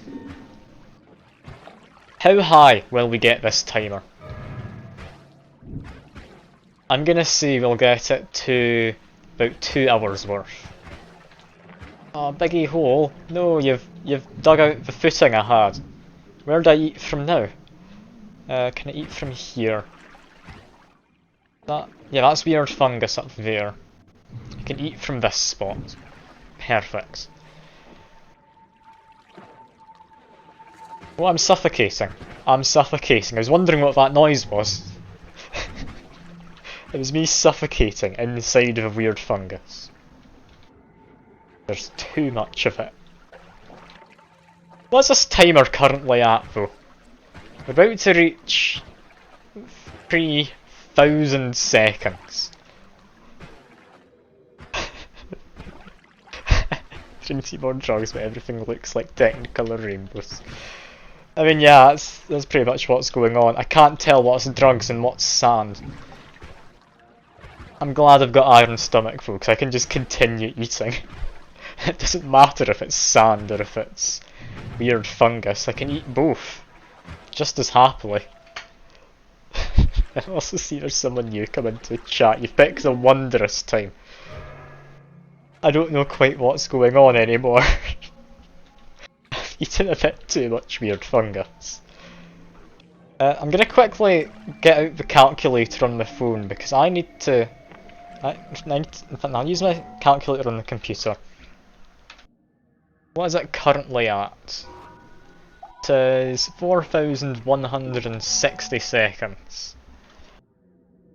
How high will we get this timer? I'm gonna say we'll get it to about 2 hours worth. Oh, biggie hole. No, you've dug out the footing I had. Where do I eat from now? Can I eat from here? Yeah, that's weird fungus up there. I can eat from this spot. Perfect. Oh, I'm suffocating. I'm suffocating. I was wondering what that noise was. It was me suffocating inside of a weird fungus. There's too much of it. What's this timer currently at though? We're about to reach 3,000 seconds. Trinity more drugs, but everything looks like Technicolor rainbows. I mean, yeah, that's pretty much what's going on. I can't tell what's drugs and what's sand. I'm glad I've got iron stomach, folks. I can just continue eating. It doesn't matter if it's sand or if it's weird fungus. I can eat both just as happily. I also see there's someone new come into the chat. You've picked a wondrous time. I don't know quite what's going on anymore. I've eaten a bit too much weird fungus. I'm gonna quickly get out the calculator on my phone because I need to... in fact, I'll use my calculator on the computer. What is it currently at? It is 4,160 seconds.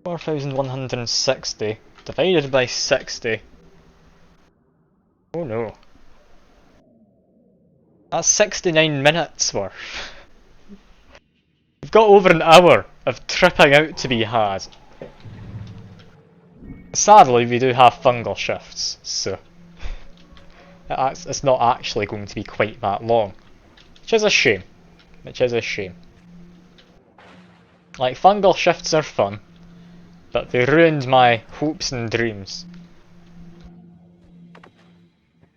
4,160 divided by 60. Oh no. That's 69 minutes worth. We've got over an hour of tripping out to be had. Sadly, we do have fungal shifts, so it's not actually going to be quite that long. Which is a shame. Which is a shame. Like, fungal shifts are fun, but they ruined my hopes and dreams.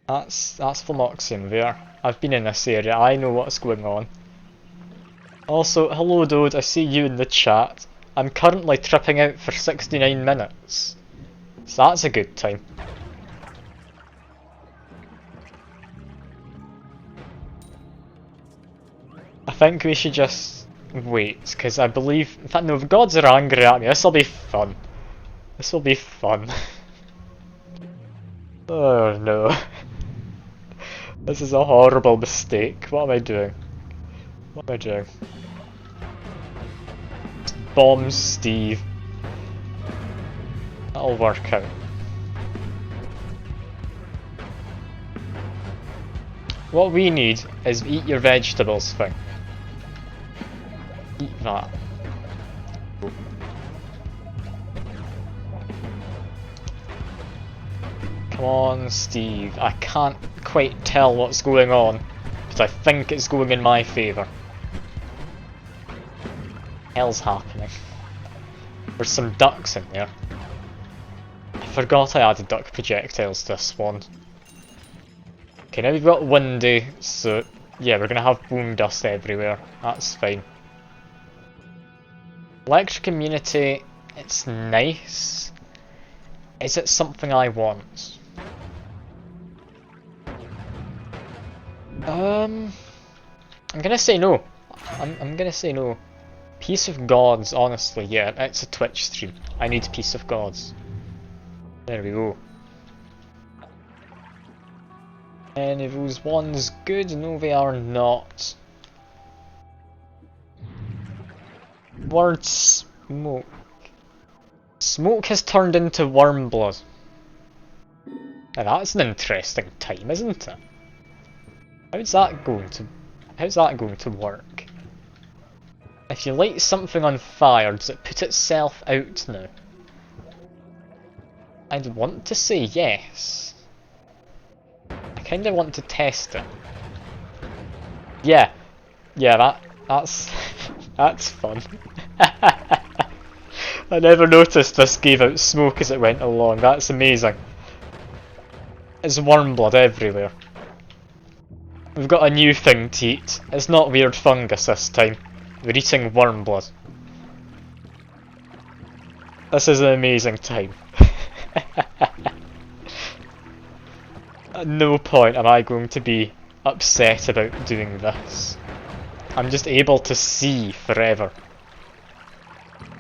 That's Phlomoxium there. I've been in this area, I know what's going on. Also, hello Dode, I see you in the chat. I'm currently tripping out for 69 minutes. So that's a good time. I think we should just wait, because I believe... In fact, no, if gods are angry at me, this'll be fun. This'll be fun. Oh no. This is a horrible mistake. What am I doing? What am I doing? Bomb Steve. That'll work out. What we need is eat your vegetables thing. Eat that. Come on, Steve. I can't quite tell what's going on, but I think it's going in my favour. Hell's happening. There's some ducks in there. I forgot I added duck projectiles to this one. Okay, now we've got windy, so yeah, we're gonna have boom dust everywhere. That's fine. Electric immunity, it's nice. Is it something I want? I'm gonna say no. I'm gonna say no. Peace of Gods, honestly, yeah, it's a Twitch stream. I need Peace of Gods. There we go. Any of those ones good? No, they are not. Word smoke. Smoke has turned into worm blood. Now that's an interesting time, isn't it? How's that going to work? If you light something on fire, does it put itself out now? I'd want to say yes. I kinda want to test it. Yeah. Yeah, that's that's fun. I never noticed this gave out smoke as it went along. That's amazing. It's worm blood everywhere. We've got a new thing to eat. It's not weird fungus this time. We're eating worm blood. This is an amazing time. At no point am I going to be upset about doing this. I'm just able to see forever.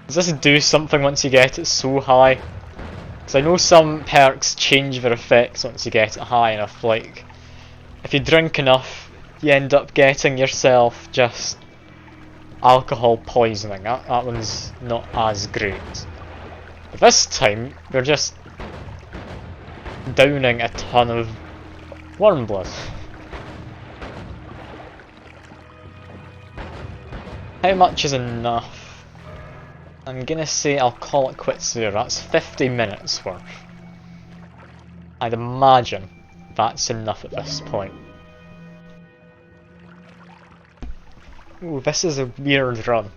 Does this do something once you get it so high? Because I know some perks change their effects once you get it high enough, like if you drink enough you end up getting yourself just alcohol poisoning. That one's not as great. But this time we're just downing a ton of worm blood. How much is enough? I'm gonna say I'll call it quits there. That's 50 minutes worth. I'd imagine that's enough at this point. Ooh, this is a weird run.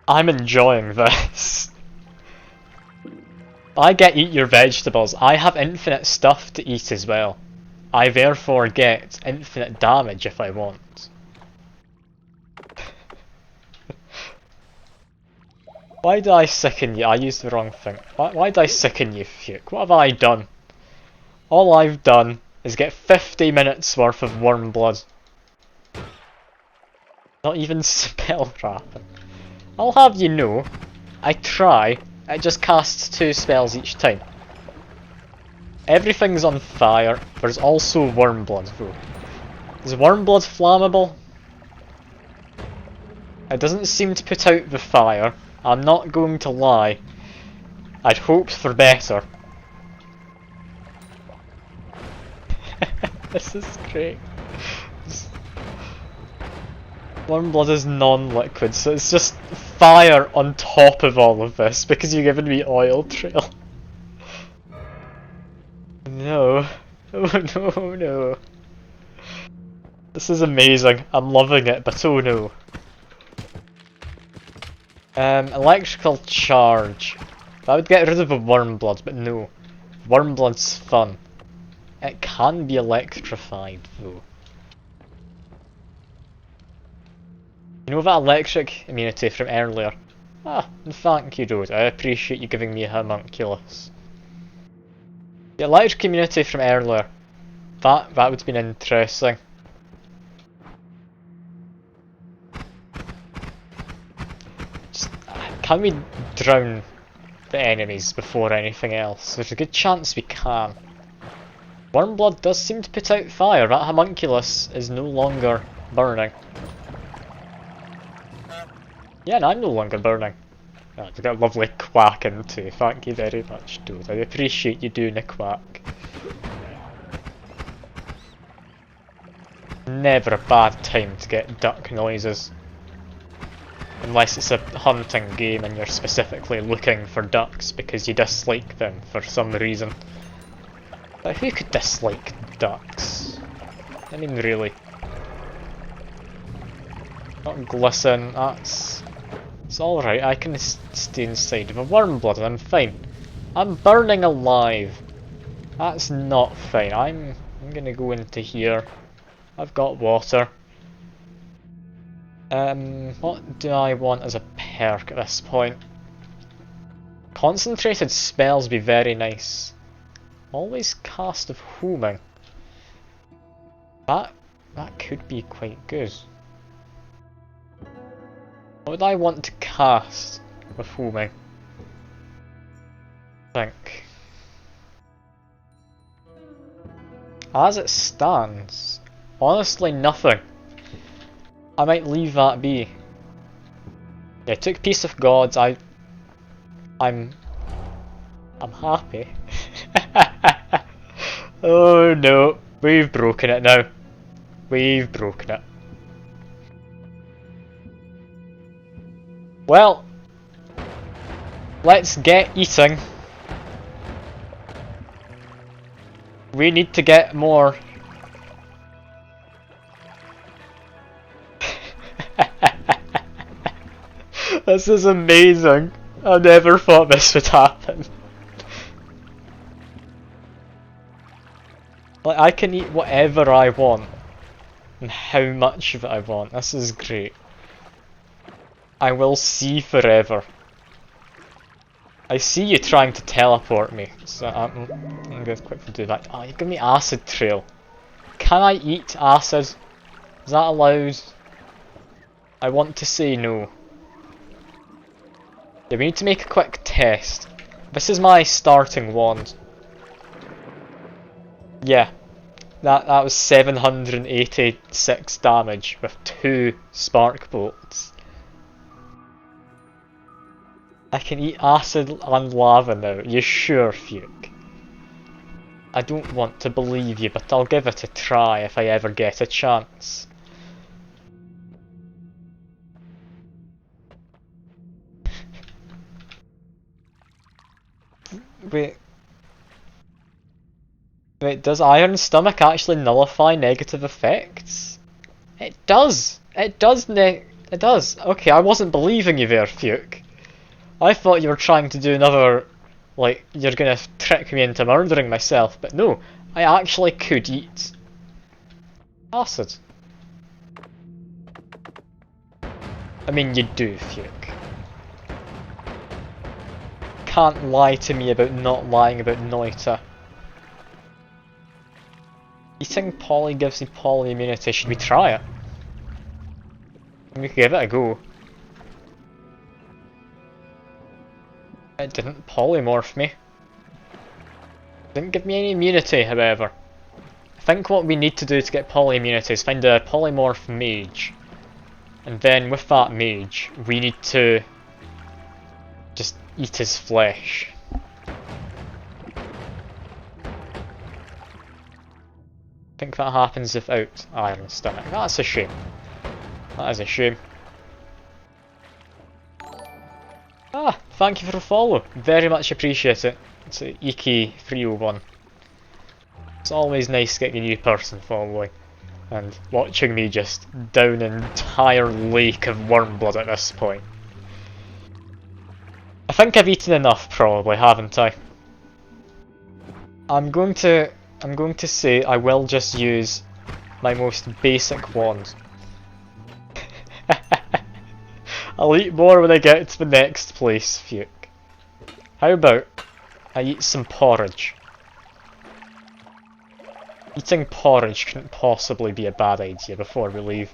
I'm enjoying this. I get eat your vegetables. I have infinite stuff to eat as well. I therefore get infinite damage if I want. Why did I sicken you? I used the wrong thing. Why did I sicken you, Fuke? What have I done? All I've done is get 50 minutes worth of worm blood. Not even spell wrapping. I'll have you know, I try, it just casts 2 spells each time. Everything's on fire, there's also worm blood though. Is worm blood flammable? It doesn't seem to put out the fire. I'm not going to lie. I'd hoped for better. This is great. Worm blood is non-liquid, so it's just fire on top of all of this because you're giving me oil trail. No. Oh no, no. This is amazing. I'm loving it, but oh no. Electrical charge. That would get rid of the worm blood, but no. Worm blood's fun. It can be electrified though. You know that electric immunity from earlier? Ah, thank you, dude. I appreciate you giving me a homunculus. The electric immunity from earlier. That would have been interesting. Can we drown the enemies before anything else? There's a good chance we can. Wormblood does seem to put out fire. That homunculus is no longer burning. Yeah, no, I'm no longer burning. Oh, I've got a lovely quack in too. Thank you very much, dude. I appreciate you doing a quack. Never a bad time to get duck noises. Unless it's a hunting game and you're specifically looking for ducks because you dislike them for some reason. But who could dislike ducks? I mean, really. Not glisten, that's... It's alright, I can stay inside of a worm blood and I'm fine. I'm burning alive. That's not fine. I'm gonna go into here. I've got water. What do I want as a perk at this point? Concentrated spells be very nice. Always cast of homing. That could be quite good. What would I want to cast with homing? Think. As it stands, honestly nothing. I might leave that be. Yeah, I took Piece of Gods. I'm happy. Oh no, we've broken it now. We've broken it. Well, let's get eating. We need to get more. This is amazing. I never thought this would happen. Like, I can eat whatever I want. And how much of it I want. This is great. I will see forever. I see you trying to teleport me, so I'm gonna quickly do that. Oh, you give me acid trail. Can I eat acid? Is that allowed? I want to say no. Yeah, we need to make a quick test. This is my starting wand. Yeah, that was 786 damage with 2 spark bolts. I can eat acid and lava now. You sure, Fuke? I don't want to believe you, but I'll give it a try if I ever get a chance. Wait. Wait, does Iron Stomach actually nullify negative effects? It does! It does it does! Okay, I wasn't believing you there, Fuke. I thought you were trying to do another, like, you're gonna trick me into murdering myself, but no, I actually could eat acid. I mean, you do, Fuke. Can't lie to me about not lying about Noita. Eating poly gives me poly immunity. Should we try it? We could give it a go. It didn't polymorph me. Didn't give me any immunity, however. I think what we need to do to get poly immunity is find a polymorph mage. And then with that mage, we need to just eat his flesh. I think that happens without Iron Stomach. That's a shame. That is a shame. Ah, thank you for the follow. Very much appreciate it. It's Iki301. It's always nice getting a new person following. And watching me just down an entire lake of wormblood at this point. I think I've eaten enough probably, haven't I? I'm going to say I will just use my most basic wand. I'll eat more when I get to the next place, Fuke. How about I eat some porridge? Eating porridge couldn't possibly be a bad idea before we leave.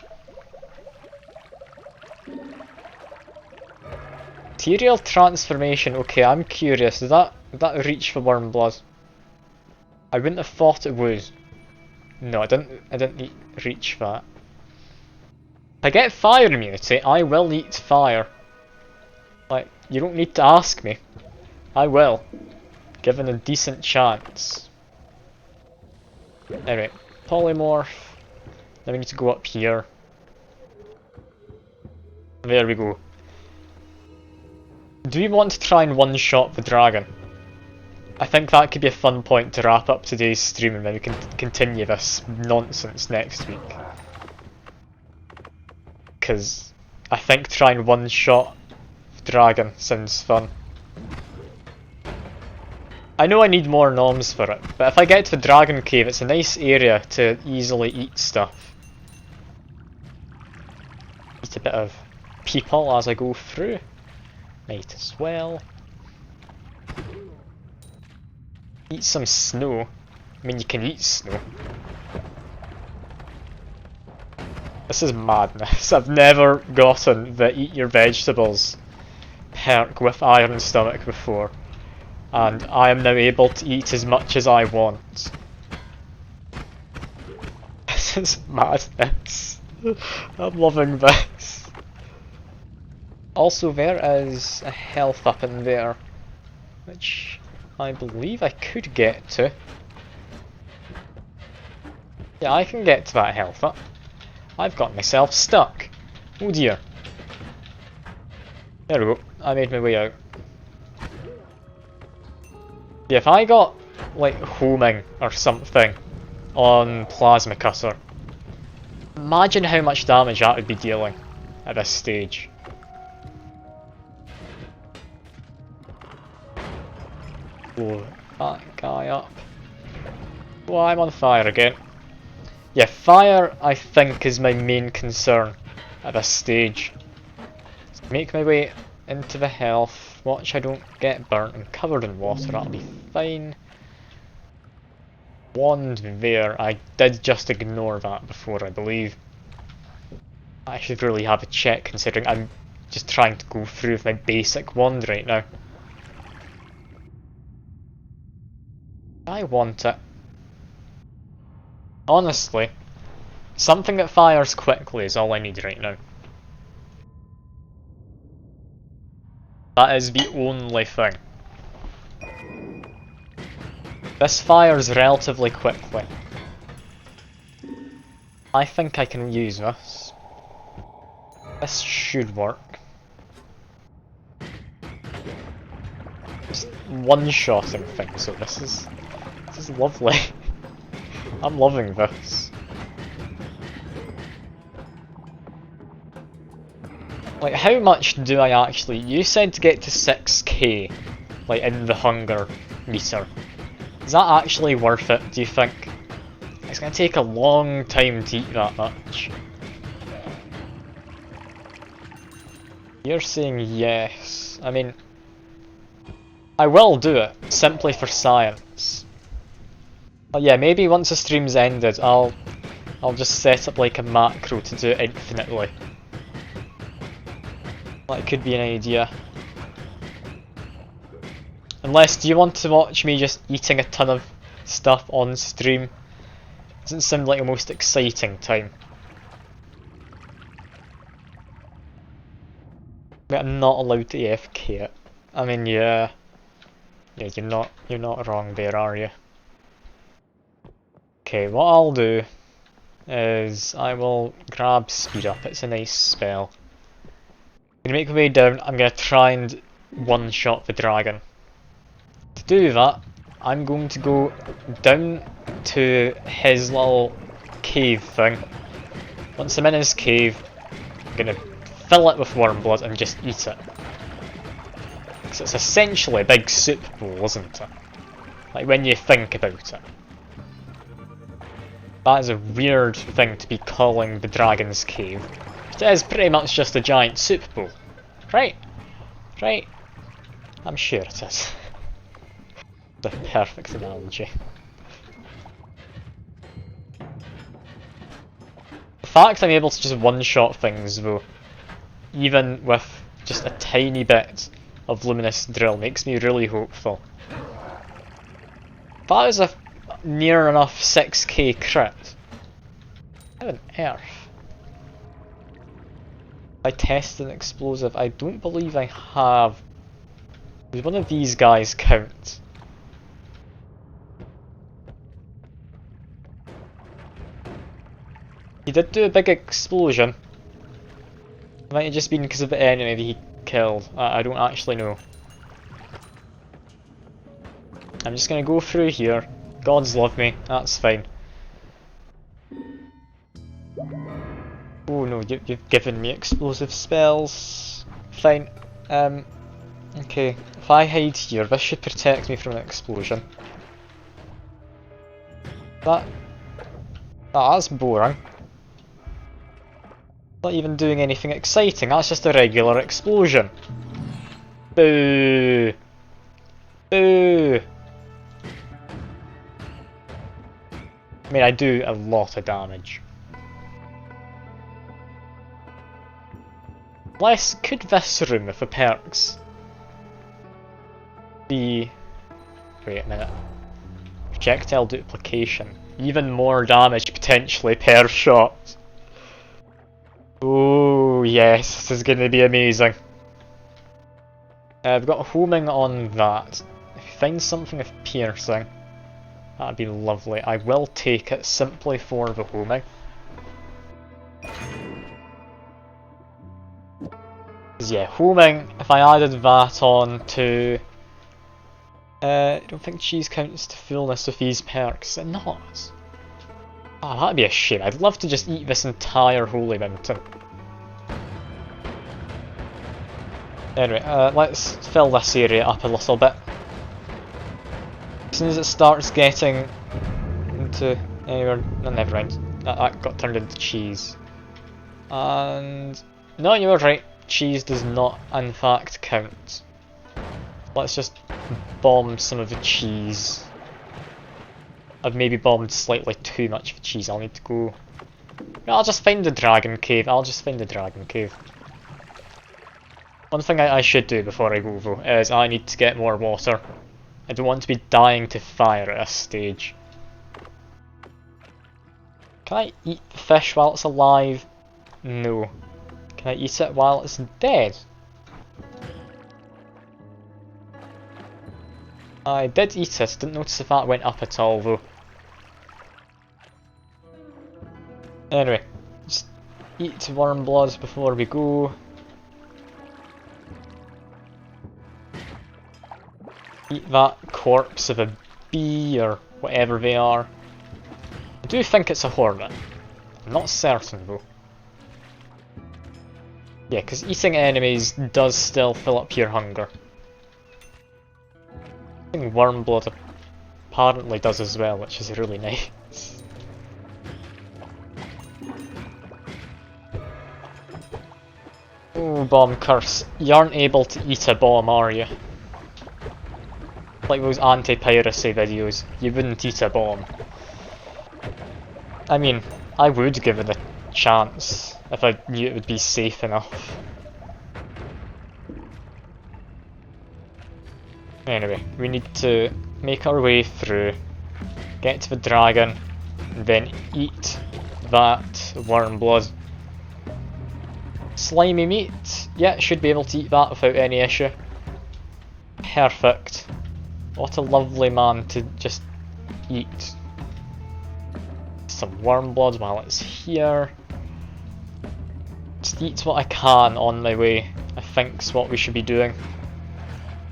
Material transformation, okay, I'm curious, did that reach for Wormblood? I wouldn't have thought it would. No, I didn't reach that. If I get fire immunity, I will eat fire. Like, you don't need to ask me. I will. Given a decent chance. Anyway, polymorph. Then we need to go up here. There we go. Do we want to try and one-shot the dragon? I think that could be a fun point to wrap up today's stream, and then we can continue this nonsense next week. Because I think trying one-shot the dragon sounds fun. I know I need more noms for it, but if I get to the dragon cave, it's a nice area to easily eat stuff. Eat a bit of people as I go through. Might as well. Eat some snow. I mean, you can eat snow. This is madness. I've never gotten the eat your vegetables perk with Iron Stomach before. And I am now able to eat as much as I want. This is madness. I'm loving this. Also, there is a health up in there, which I believe I could get to. Yeah, I can get to that health up. I've got myself stuck. Oh dear. There we go. I made my way out. Yeah, if I got, like, homing or something on Plasma Cutter, imagine how much damage that would be dealing at this stage. Blow that guy up. Oh, I'm on fire again. Yeah, fire, I think, is my main concern at this stage. Make my way into the health. Watch I don't get burnt and covered in water, that'll be fine. Wand there, I did just ignore that before, I believe. I should really have a check considering I'm just trying to go through with my basic wand right now. I want it. Honestly, something that fires quickly is all I need right now. That is the only thing. This fires relatively quickly. I think I can use this. This should work. Just one-shotting things, so this is lovely. I'm loving this. Like, how much do I actually... You said to get to 6k, like, in the hunger meter. Is that actually worth it, do you think? It's gonna take a long time to eat that much. You're saying yes. I mean... I will do it, simply for science. Oh yeah, maybe once the stream's ended, I'll just set up like a macro to do it infinitely. That could be an idea. Unless, do you want to watch me just eating a ton of stuff on stream? Doesn't sound like the most exciting time. But I'm not allowed to AFK it. I mean, yeah. Yeah, you're not wrong there, are you? Okay, what I'll do is I will grab speed up. It's a nice spell. I'm gonna make my way down. I'm gonna try and one-shot the dragon. To do that, I'm going to go down to his little cave thing. Once I'm in his cave, I'm gonna fill it with worm blood and just eat it. Because it's essentially a big soup bowl, isn't it? Like when you think about it. That is a weird thing to be calling the dragon's cave. It is pretty much just a giant soup bowl. Right? Right? I'm sure it is. The perfect analogy. The fact I'm able to just one-shot things though, even with just a tiny bit of luminous drill, makes me really hopeful. That is a near enough 6k crit. How on earth? I tested an explosive. I don't believe I have. Does one of these guys count? He did do a big explosion. It might have just been because of the enemy that he killed. I don't actually know. I'm just gonna go through here. Gods love me, that's fine. Oh no, you've given me explosive spells. Fine. Okay, if I hide here, this should protect me from an explosion. That's boring. Not even doing anything exciting, that's just a regular explosion. Boo! Boo! I mean, I do a lot of damage. Could this room with the perks be... Wait a minute. Projectile duplication. Even more damage potentially per shot. Oh yes, this is going to be amazing. I've got homing on that. If you find something with piercing. That'd be lovely. I will take it simply for the homing. Because yeah, homing, if I added that on to... I don't think cheese counts to fullness with these perks, is it not? Oh, that'd be a shame. I'd love to just eat this entire holy mountain. Anyway, let's fill this area up a little bit. As soon as it starts getting into anywhere... No, never mind. That got turned into cheese. And... No, you were right. Cheese does not, in fact, count. Let's just bomb some of the cheese. I've maybe bombed slightly too much of the cheese. I'll need to go... I'll just find the dragon cave. One thing I should do before I go though is I need to get more water. I don't want to be dying to fire at this stage. Can I eat the fish while it's alive? No. Can I eat it while it's dead? I did eat it, didn't notice if that went up at all though. Anyway, just eat worm blood before we go. Eat that corpse of a bee or whatever they are. I do think it's a hornet. I'm not certain though. Yeah, because eating enemies does still fill up your hunger. I think worm blood apparently does as well, which is really nice. Oh, bomb curse. You aren't able to eat a bomb, are you? Like those anti-piracy videos, you wouldn't eat a bomb. I mean, I would give it a chance if I knew it would be safe enough. Anyway, we need to make our way through, get to the dragon, and then eat that worm blood. Slimy meat, yeah, should be able to eat that without any issue. Perfect. What a lovely man to just eat. Some worm blood while it's here. Just eat what I can on my way, I think's what we should be doing.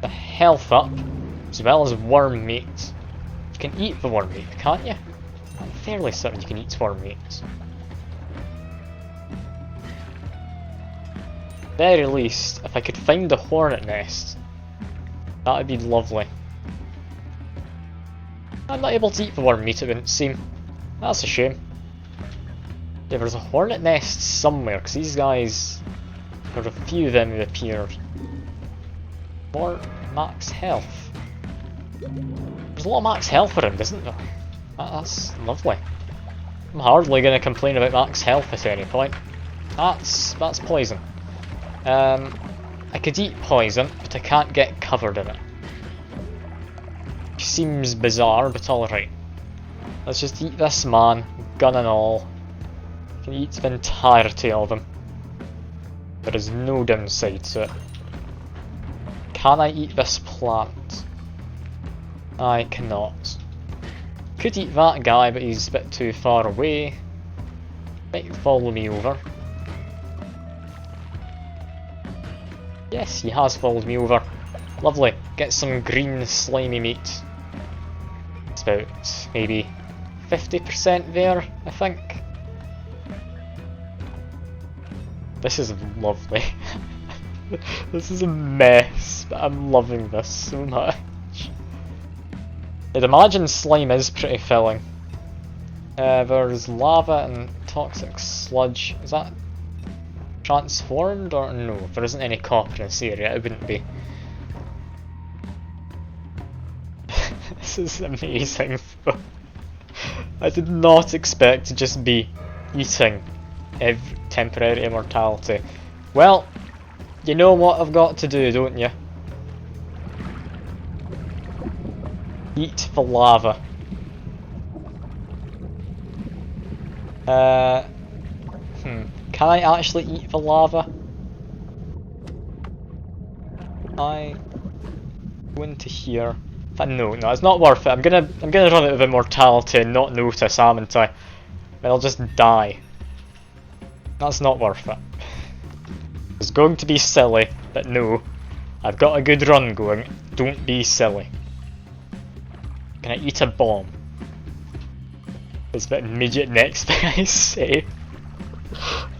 The health up, as well as worm meat. You can eat the worm meat, can't you? I'm fairly certain you can eat worm meat. Very least, if I could find the hornet nest, that would be lovely. I'm not able to eat the worm meat, it wouldn't seem. That's a shame. Yeah, there's a hornet nest somewhere, because these guys, there are a few of them who appeared. More max health. There's a lot of max health around, isn't there? That's lovely. I'm hardly going to complain about max health at any point. That's poison. I could eat poison, but I can't get covered in it. Seems bizarre, but alright. Let's just eat this man, gun and all. I can eat the entirety of him. There is no downside to it. Can I eat this plant? I cannot. Could eat that guy, but he's a bit too far away. Might follow me over. Yes, he has followed me over. Lovely. Get some green slimy meat. It's about maybe 50% there, I think. This is lovely. This is a mess, but I'm loving this so much. I'd imagine slime is pretty filling. There's lava and toxic sludge. Is that transformed or no? If there isn't any copper in this area, it wouldn't be. This is amazing. I did not expect to just be eating temporary immortality. Well, you know what I've got to do, don't you? Eat the lava. Can I actually eat the lava? I go into here. But no, it's not worth it. I'm gonna run out of immortality and not notice, haven't I? And I'll just die. That's not worth it. It's going to be silly, but no. I've got a good run going. Don't be silly. Can I eat a bomb? Is that immediate next thing I say?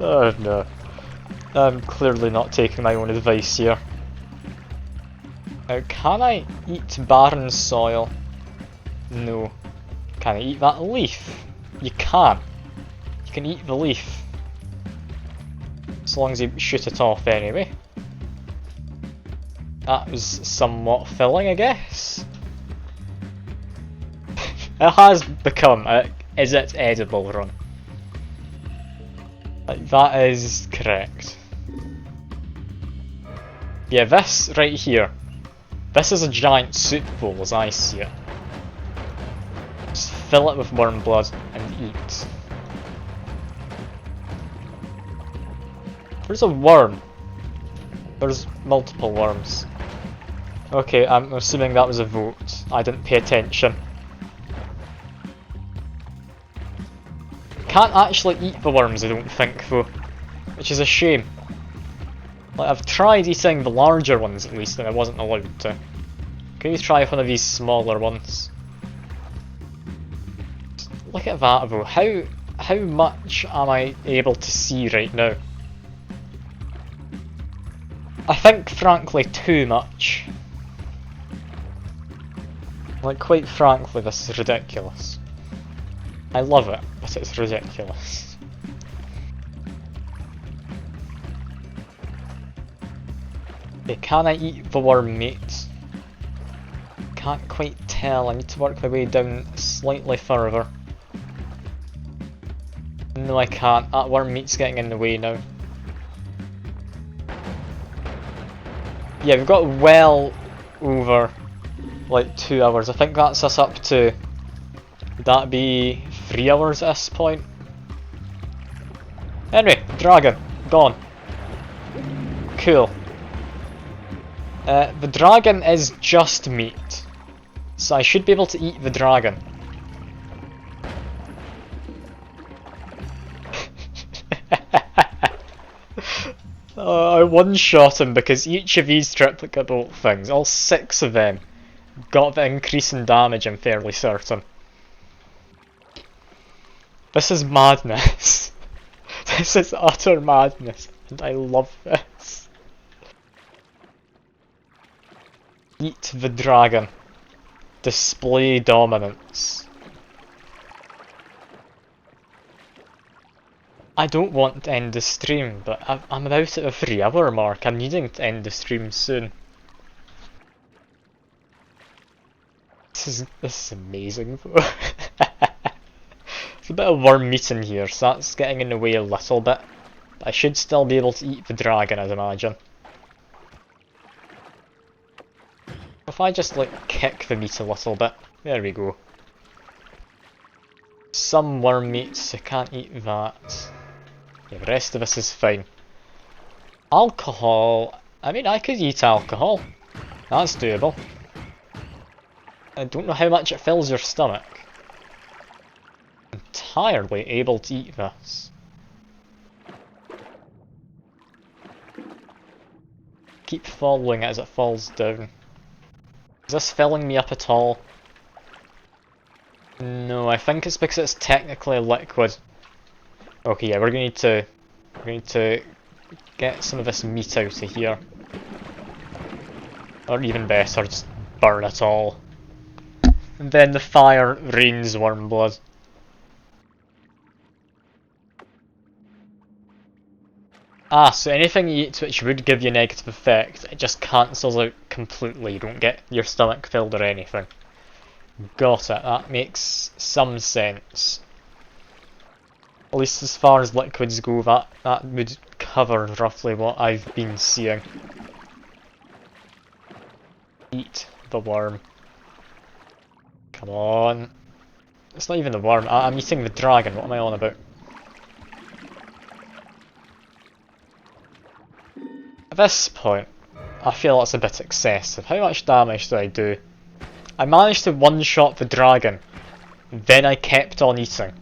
Oh no. I'm clearly not taking my own advice here. Now, can I eat barren soil? No. Can I eat that leaf? You can. You can eat the leaf. As long as you shoot it off anyway. That was somewhat filling, I guess. It has become a is it edible run. Like, that is correct. Yeah, this right here. This is a giant soup bowl as I see it. Just fill it with worm blood and eat. There's a worm. There's multiple worms. Okay, I'm assuming that was a vote. I didn't pay attention. Can't actually eat the worms, I don't think, though. Which is a shame. Like, I've tried eating the larger ones at least, and I wasn't allowed to. Can you try one of these smaller ones? Look at that though. How much am I able to see right now? I think, frankly, too much. Like, quite frankly, this is ridiculous. I love it, but it's ridiculous. Okay, can I eat the worm meat? Can't quite tell, I need to work my way down slightly further. No, I can't. That worm meat's getting in the way now. Yeah, we've got well over like 2 hours. I think that's us up to, would that be 3 hours at this point? Anyway, dragon, gone. Cool. The dragon is just meat, so I should be able to eat the dragon. I one-shot him because each of these triplicate bolt things, all 6 of them, got the increase in damage, I'm fairly certain. This is madness. This is utter madness, and I love this. Eat the dragon. Display dominance. I don't want to end the stream, but I'm about at the 3 hour mark. I'm needing to end the stream soon. This is amazing though. There's a bit of worm meat in here, so that's getting in the way a little bit. But I should still be able to eat the dragon, I'd imagine. If I just like kick the meat a little bit, there we go. Some worm meat, so I can't eat that. Yeah, the rest of this is fine. Alcohol, I mean I could eat alcohol. That's doable. I don't know how much it fills your stomach. Entirely able to eat this. Keep following it as it falls down. Is this filling me up at all? No, I think it's because it's technically liquid. Okay, yeah, we're going to get some of this meat out of here. Or even better, just burn it all. And then the fire rains worm blood. Ah, so anything you eat which would give you a negative effect, it just cancels out completely. You don't get your stomach filled or anything. Got it, that makes some sense. At least as far as liquids go, that would cover roughly what I've been seeing. Eat the worm. Come on. It's not even the worm, I'm eating the dragon, what am I on about? At this point, I feel that's a bit excessive. How much damage do I do? I managed to one-shot the dragon, then I kept on eating.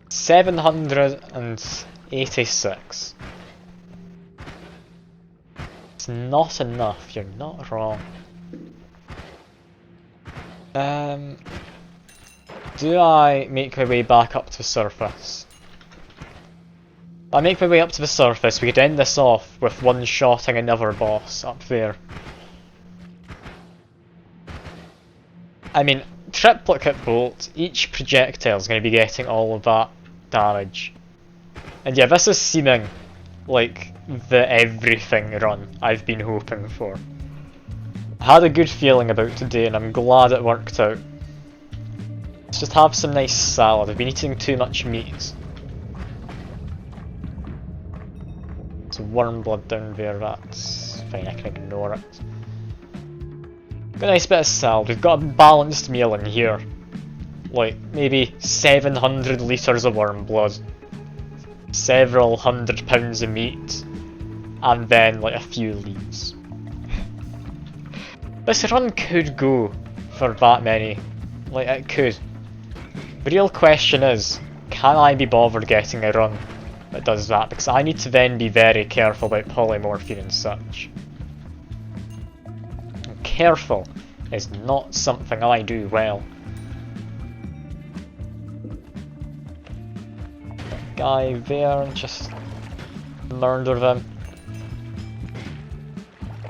786. It's not enough, you're not wrong. Do I make my way back up to the surface? If I make my way up to the surface, we could end this off with one-shotting another boss up there. I mean, triplicate bolt, each projectile is going to be getting all of that damage. And yeah, this is seeming like the everything run I've been hoping for. I had a good feeling about today and I'm glad it worked out. Let's just have some nice salad. I've been eating too much meat. Some worm blood down there, that's fine, I can ignore it. Got a nice bit of salad. We've got a balanced meal in here. Like, maybe 700 litres of worm blood, several £100 of meat, and then like a few leaves. This run could go for that many. Like, it could. The real question is, can I be bothered getting a run that does that? Because I need to then be very careful about polymorphine and such. And careful is not something I do well. That guy there, just murder them.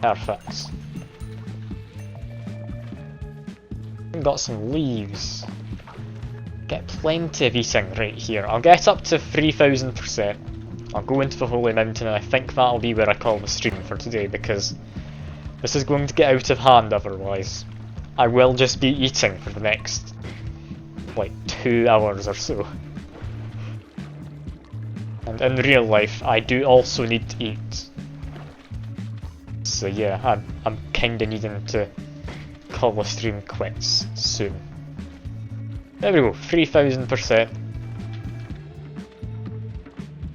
Perfect. Got some leaves. Get plenty of eating right here. I'll get up to 3000%. I'll go into the Holy Mountain and I think that'll be where I call the stream for today because this is going to get out of hand otherwise. I will just be eating for the next like 2 hours or so. And in real life I do also need to eat. So yeah, I'm kinda needing to call the stream quits soon. There we go, 3000%.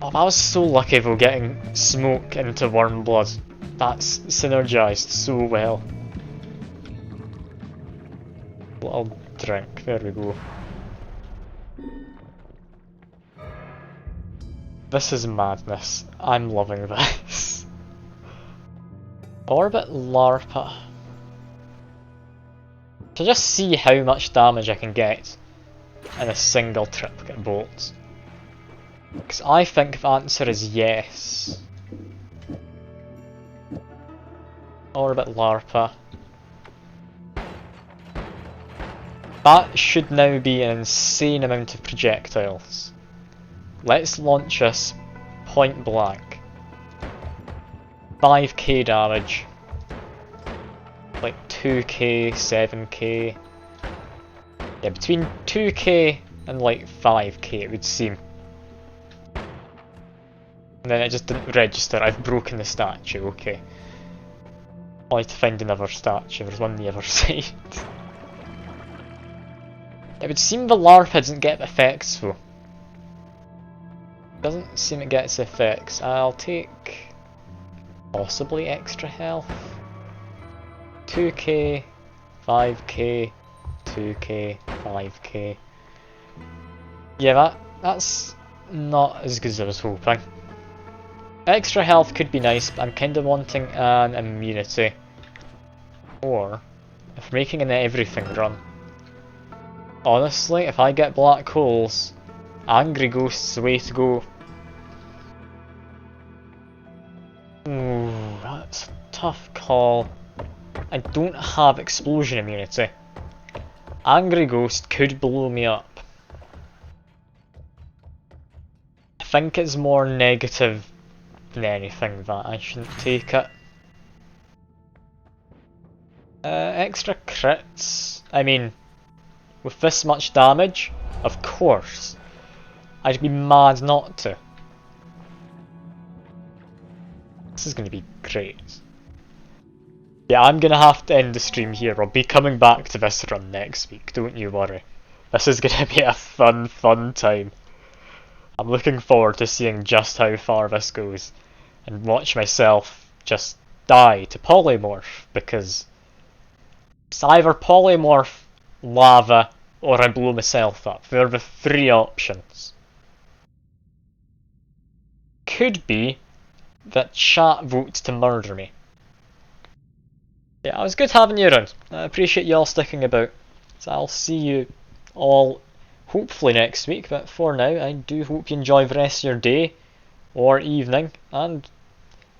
Oh, I was so lucky though getting smoke into worm blood. That's synergised so well. Little drink, there we go. This is madness. I'm loving this. Orbit Larpa. To just see how much damage I can get in a single triplicate bolt. Because I think the answer is yes. Orbit Larpa. That should now be an insane amount of projectiles. Let's launch us point blank. 5k damage. Like 2k, 7k. Yeah, between 2k and like 5k it would seem. And then it just didn't register. I've broken the statue, okay. I'll need to find another statue, there's one on the other side. It would seem the LARP doesn't get effects though. Doesn't seem it gets effects. I'll take possibly extra health. 2k, 5k, 2k, 5k. Yeah, that's not as good as I was hoping. Extra health could be nice, but I'm kinda wanting an immunity. Or, if making an everything run. Honestly, if I get black holes, Angry Ghost's the way to go. Ooh, that's a tough call. I don't have explosion immunity. Angry Ghost could blow me up. I think it's more negative than anything that I shouldn't take it. Extra crits. I mean, with this much damage, of course. I'd be mad not to. This is going to be great. Yeah, I'm going to have to end the stream here. I'll be coming back to this run next week, don't you worry. This is going to be a fun time. I'm looking forward to seeing just how far this goes. And watch myself just die to polymorph, because It's either polymorph, lava, or I blow myself up. They're the three options. Could be that chat votes to murder me. Yeah, it was good having you around. I appreciate you all sticking about. So I'll see you all hopefully next week, but for now I do hope you enjoy the rest of your day or evening, and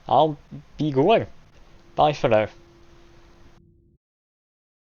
I'll be going. Bye for now.